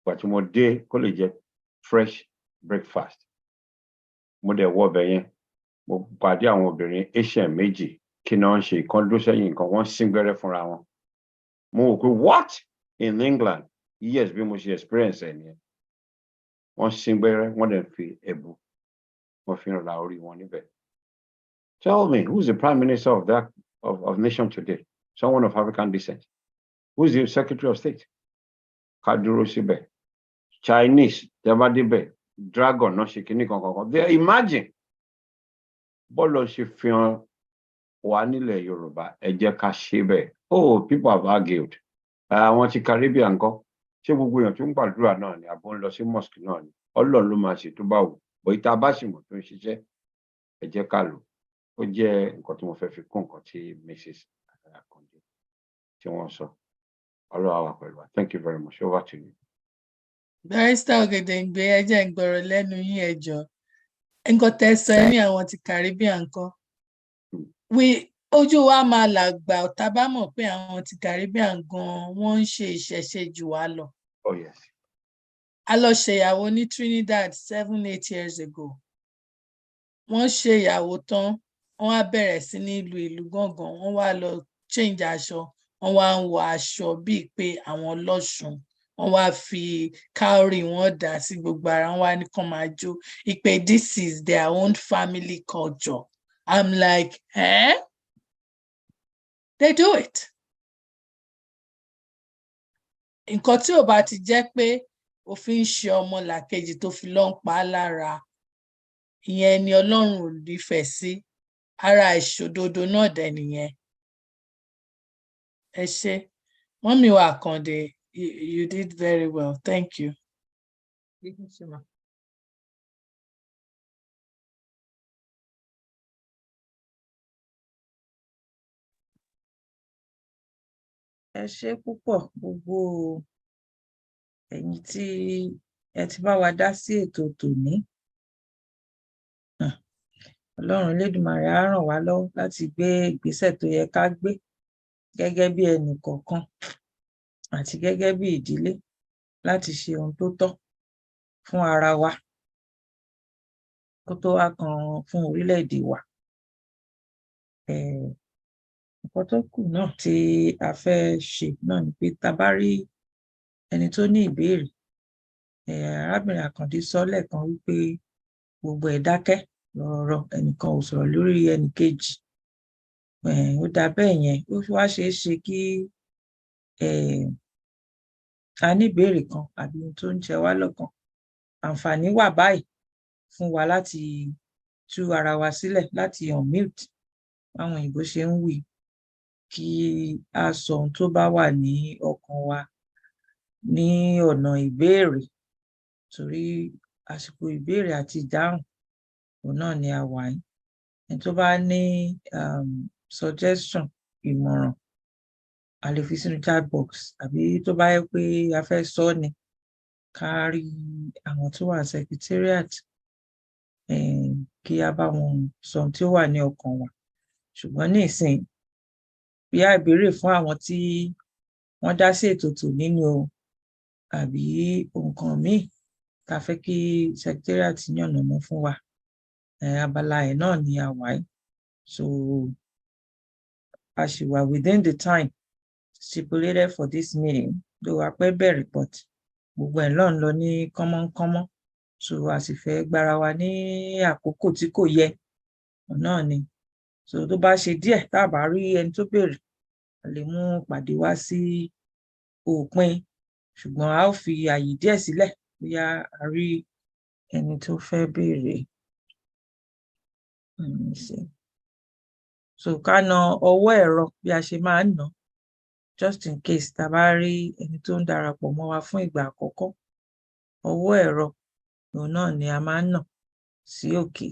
But mo dé kó lè jẹ fresh breakfast. Mo dẹ̀ wọ ọbẹ̀ yẹn. Mo pàdé àwọn obìnrin Asian méjì kí ni wọ́n ṣe ìkan dúró sẹ́yìn nǹkan wọ́n sín gbẹ́rẹ́ fúnra wọn. Mo wò pé what in England? Yes, bí mo ṣe experience ẹ̀ nìyẹn. Wọ́n sín gbẹ́rẹ́ wọ́n dẹ̀ fi ẹ̀bù wọ́n fi ń ra orí wọn níbẹ̀. Tell me, who's the prime minister of that of nation today? Someone of African descent. Who's the secretary of state? Kaduro síbẹ̀. Chinese, Tebadibe, Dragon, no shikini kankan. They imagine. Bọ́lọ̀ ṣe fi hàn wá nílẹ̀ Yorùbá, ẹ jẹ́ ká ṣe bẹ́ẹ̀. Oh, people have argued. Àwọn ti Caribbean ńkọ́. Ṣé gbogbo èèyàn tó ń gbàdúrà náà ni àbọ̀ ń lọ sí mosque náà ni? Ọlọ́run ló máa ṣe tó bá wù. Bọ̀ ìta bá sì mọ̀ tó ń ṣiṣẹ́, ẹ jẹ́ ká lò. Ó jẹ́ nǹkan tí mo fẹ́ fi kún nǹkan tí Mrs. Akande tí wọ́n sọ. Ọlọ́run á wà pẹ̀lú wa. Thank you very much. Over to you. Barrister Ògèdèngbé ẹ jẹ́ n gbọ́rọ̀ lẹ́nu yín ẹ jọ̀ọ́. Nǹkan tẹ́ sọ ní àwọn ti Caribbean ńkọ́. Ojú wa máa làgbà tá bá mọ̀ pé àwọn ti Caribbean gan wọ́n ń ṣe ìṣẹ̀ṣe jù wá lọ. Oh yes. A lọ ṣèyàwó ní Trinidad 7-8 years ago. Wọ́n ṣe ìyàwó tán, wọ́n wá bẹ̀rẹ̀ sí ní ìlú gángan, wọ́n wá lọ change aṣọ, wọ́n wá ń wọ aṣọ bíi pé àwọn lọ́ṣùn, wọ́n wá fi cowrie wọn dà sí gbogbo ara, wọ́n wá ní kán máa jó. Ìpè this is their own family culture. I'm like, eh? They do it. Nǹkan tí ò bá ti jẹ́ pé òfin ṣe ọmọ làkejì tó fi lọ ń pa á lára, ìyẹn ni Ọlọ́run ò nífẹ̀ẹ́ sí. ara ìṣòdodo náà dẹ̀ nìyẹn. Ẹ ṣé. Mọ́mì wa Àkàndé, you did very well. Thank you. Ẹ ṣé púpọ̀ gbogbo ẹ̀yin tí ẹ ti bá wa dá sí ètò tòní. Ọlọ́run Elédùmarè á ràn wá lọ́wọ́ láti gbé ìgbésẹ̀ tó yẹ ká gbé gẹ́gẹ́ bí ẹnì kọ̀ọ̀kan àti gẹ́gẹ́ bí ìdílé láti ṣe ohun tó tọ́ fún ara wa kó tó wá kan fún orílẹ̀-èdè wa. Nǹkan tó kù náà tí a fẹ́ ṣe náà ni pé tá bá rí ẹni tó ní ìbéèrè, arábìnrin Àkàndé sọ lẹ́ẹ̀kan wípé gbogbo ẹ̀ dákẹ́ rọ̀rọ̀, ẹnìkan ò sọ̀rọ̀ lórí ẹnìkejì. Ó dà bẹ́ẹ̀ yẹn, ó wá ṣeé ṣe kí a ní ìbéèrè kan àbí ohun tó ń jẹ wá lọ́kàn. Àǹfààní wà báyìí fún wa láti tú ara wa sílẹ̀, láti unmute báwọn òyìnbó ṣe ń wí, kí a sọ ohun tó bá wà ní ọkàn wa ní ọ̀nà ìbéèrè, torí àsìkò ìbéèrè àti ìdáhùn òun náà ni a wà yìí. Ẹni tó bá ní suggestion, ìmọ̀ràn, a lè fi sínú chat box, àbí tó bá yẹ pé a fẹ́ sọ ni ká rí àwọn tó wà secretariat kí a bá wọn sọ ohun tí ó wà ní ọkàn wa. Ṣùgbọ́n ní ìsìn bí ìbéèrè fún àwọn tí wọ́n dá sí ètò tòní ni o, àbí nǹkan míì tá fẹ́ kí secretariat yànnàná fún wa, abala ẹ̀ náà ni a wà yìí. So a ṣì wà within the time stipulated for this meeting, though a pẹ́ bẹ̀rẹ̀, but gbogbo ẹ̀ náà ń lọ ní kánmọ́nkánmọ́, so a sì fẹ́ gbára wa ní àkókò tí kò yẹ náà ni. So tó bá ṣe díẹ̀ tá a bá rí ẹni tó béèrè, a lè mú ìpàdé wá sí òpin, ṣùgbọ́n a ó fi àyè díẹ̀ sílẹ̀ bóyá a rí ẹni tó fẹ́ béèrè. So ká na ọwọ́ ẹ̀rọ bí a ṣe máa ń nà, just in case tá a bá rí ẹni tó ń darapọ̀ mọ́ wa fún ìgbà àkọ́kọ́. Ọwọ́ ẹ̀rọ òun náà ni a máa ń nà sí òkè.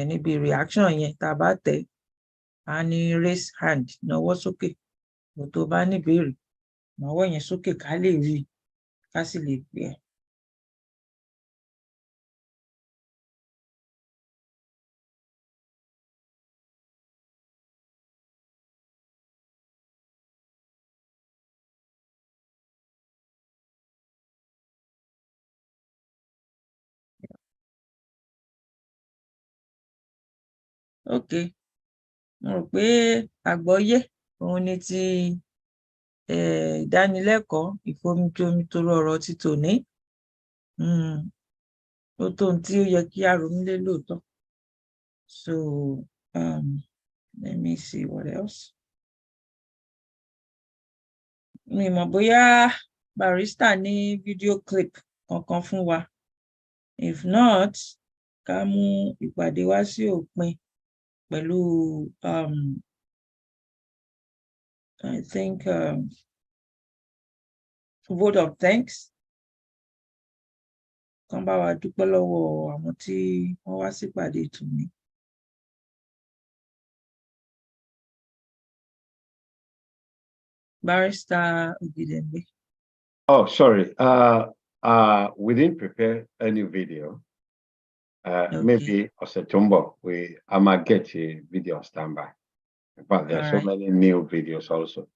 Níbi reaction yẹn tá a bá tẹ̀, a ní raise hand, nawọ́ sókè. Tó bá ní ìbéèrè, nawọ́ yẹn sókè ká lè rí i, ká sì lè pè ẹ́. Okay, mo rò pé àgbọ́yé òun ni ti ìdánilẹ́kọ̀ọ́ ìfomitoro ọ̀rọ̀ ti tòní. Ó tó ohun tí ó yẹ kí a ronú lé lóòótọ́. So let me see what else. Mi mọ̀ bóyá barrister ní video clip kankan fún wa. If not, ká mú ìpàdé wá sí òpin pẹ̀lú I think vote of thanks. Kán bá wa dúpẹ́ lọ́wọ́ àwọn tí wọ́n wá sípàdé tòní. Barrister Ogidembe. Oh, sorry. We didn't prepare any video. Okay. Maybe Osetumbo, I might get a video on standby. But there are so many new videos also.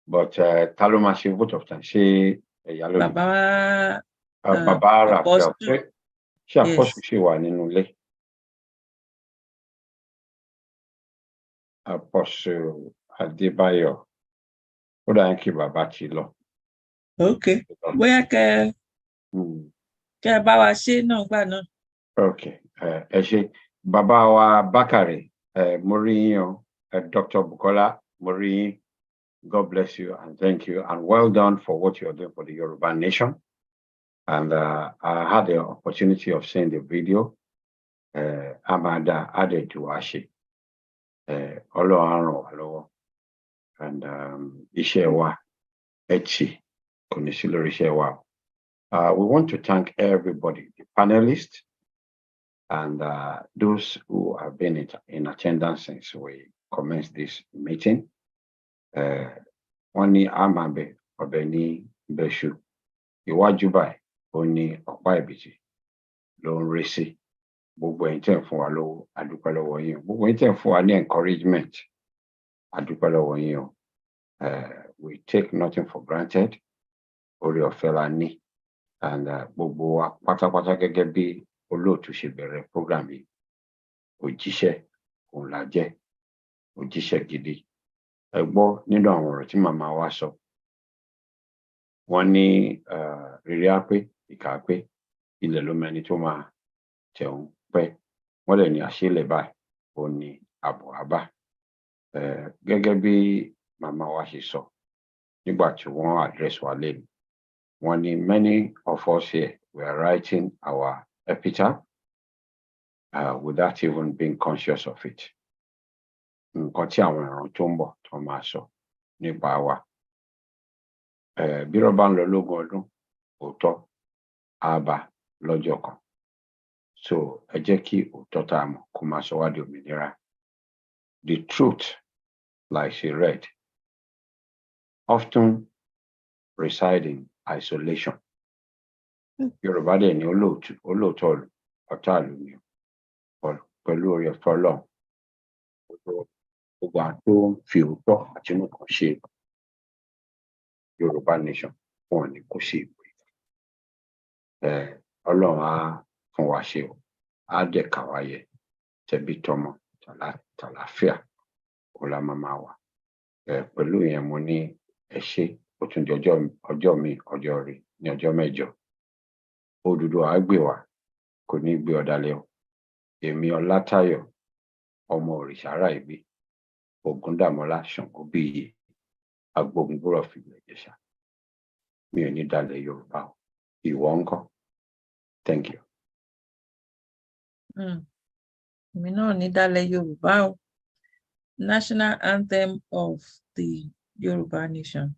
But Taluma, she vote of time. She Baba Rafael. She Apostle she was in Ule. Apostle Adebayo. Thank you, Baba Chilo. Okay. Bóyá kẹ́ bá wa ṣe náà gbà náà. Okay. Ẹ ṣé. Baba wa Bakare, Moriyo, Dr. Bukola, Mori, God bless you and thank you and well done for what you're doing for the Yoruba nation. And I had the opportunity of seeing the video. Amanda Adejuwashi. Ọlọ́run á ràn wá lọ́wọ́ and iṣẹ́ wa ẹ ṣe kò ní sí lórí iṣẹ́ wa. We want to thank everybody, the panelists and those who have been in attendance since we commenced this meeting. Wọ́n ní àmàbẹ̀ ọ̀bẹ ní bẹ́ṣù iwájú báyìí ó ní ọ̀pá ìbìtì ló ń rí sí. Gbogbo ẹ̀yin tẹ́ ń fún wa lówó adúpẹ́ lọ́wọ́ yín o. Gbogbo ẹ̀yin tẹ́ ń fún wa ní encouragement adúpẹ́ lọ́wọ́ yín o. We take nothing for granted. Orí ọ̀fẹ́ la ní and gbogbo wa pátápátá gẹ́gẹ́ bí olóòtú ṣe bẹ̀rẹ̀ program yìí òjíṣẹ́ òun la jẹ́ òjíṣẹ́ gidi. Ẹ gbọ́ nínú àwọn ọ̀rọ̀ tí màmá wa sọ wọ́n ní rírí á pé ìkà á pé ilẹ̀ ló mẹni tó máa jẹun pẹ́ wọ́n dẹ̀ ní àṣélẹ̀ báyìí ó ní àbọ̀ àbá. Gẹ́gẹ́ bí màmá wa ṣe sọ nígbà tí wọ́n address wa lẹ́nu wọ́n ní many of us here were writing our epitaph without even being conscious of it. Nǹkan tí àwọn ìran tó ń bọ̀ tó máa sọ nípa wa. Bí rọ́bà ń lọ lógún ọdún òótọ́ á bá lọ́jọ́ kan. So ẹ jẹ́ kí òótọ́ tá a mọ̀ kó máa sọ wá di òmìnira. The truth, like she read, often reside in isolation. Yorùbá dẹ̀ ní olóòótọ́ ọ̀tá ìlú ni pẹ̀lú oore ọ̀fẹ́ Ọlọ́run. Gbogbo àwọn tó ń fi òótọ́ àti inú kan ṣe Yorùbá nation wọn ò ní kó sí ìwé. Ọlọ́run á fún wa ṣe o, á dẹ̀ kà wá yẹ tẹbí tọmọ tàlàáfíà kó la máa wà. Pẹ̀lú ìyẹn mo ní ẹ ṣé ó tún di ọjọ́ mi ọjọ́ rí ní ọjọ́ mẹ́jọ. Odùduwà á gbè wá kò ní gbé ọ̀dàlẹ̀ o. Èmi Ọlátayọ̀ ọmọ òrìṣà ará ìbí Ògúndàmọ́lá Ṣàngó bíyì agbógungbòrò fìlẹ̀ Ìjẹ̀ṣà mi ò ní dalẹ̀ Yorùbá o. Ìwọ ńkọ́? Thank you. Èmi náà ní dalẹ̀ Yorùbá o. National anthem of the Yoruba nation.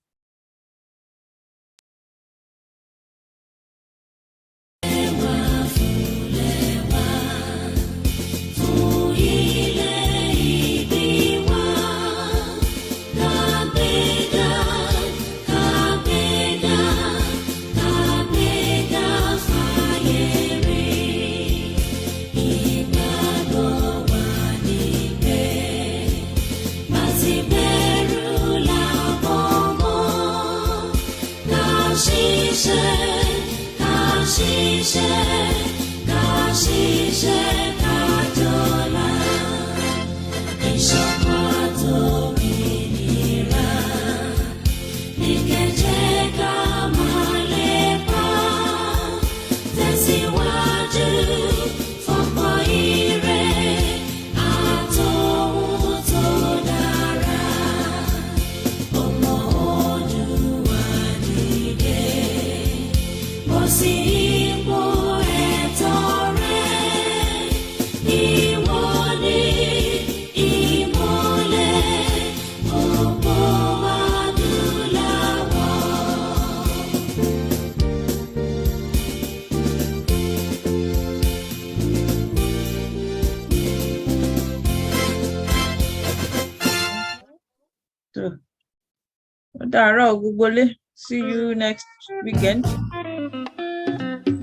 Dàárọ̀ gbogbo lé. See you next weekend.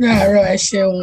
Dàárọ̀ ẹ ṣeun.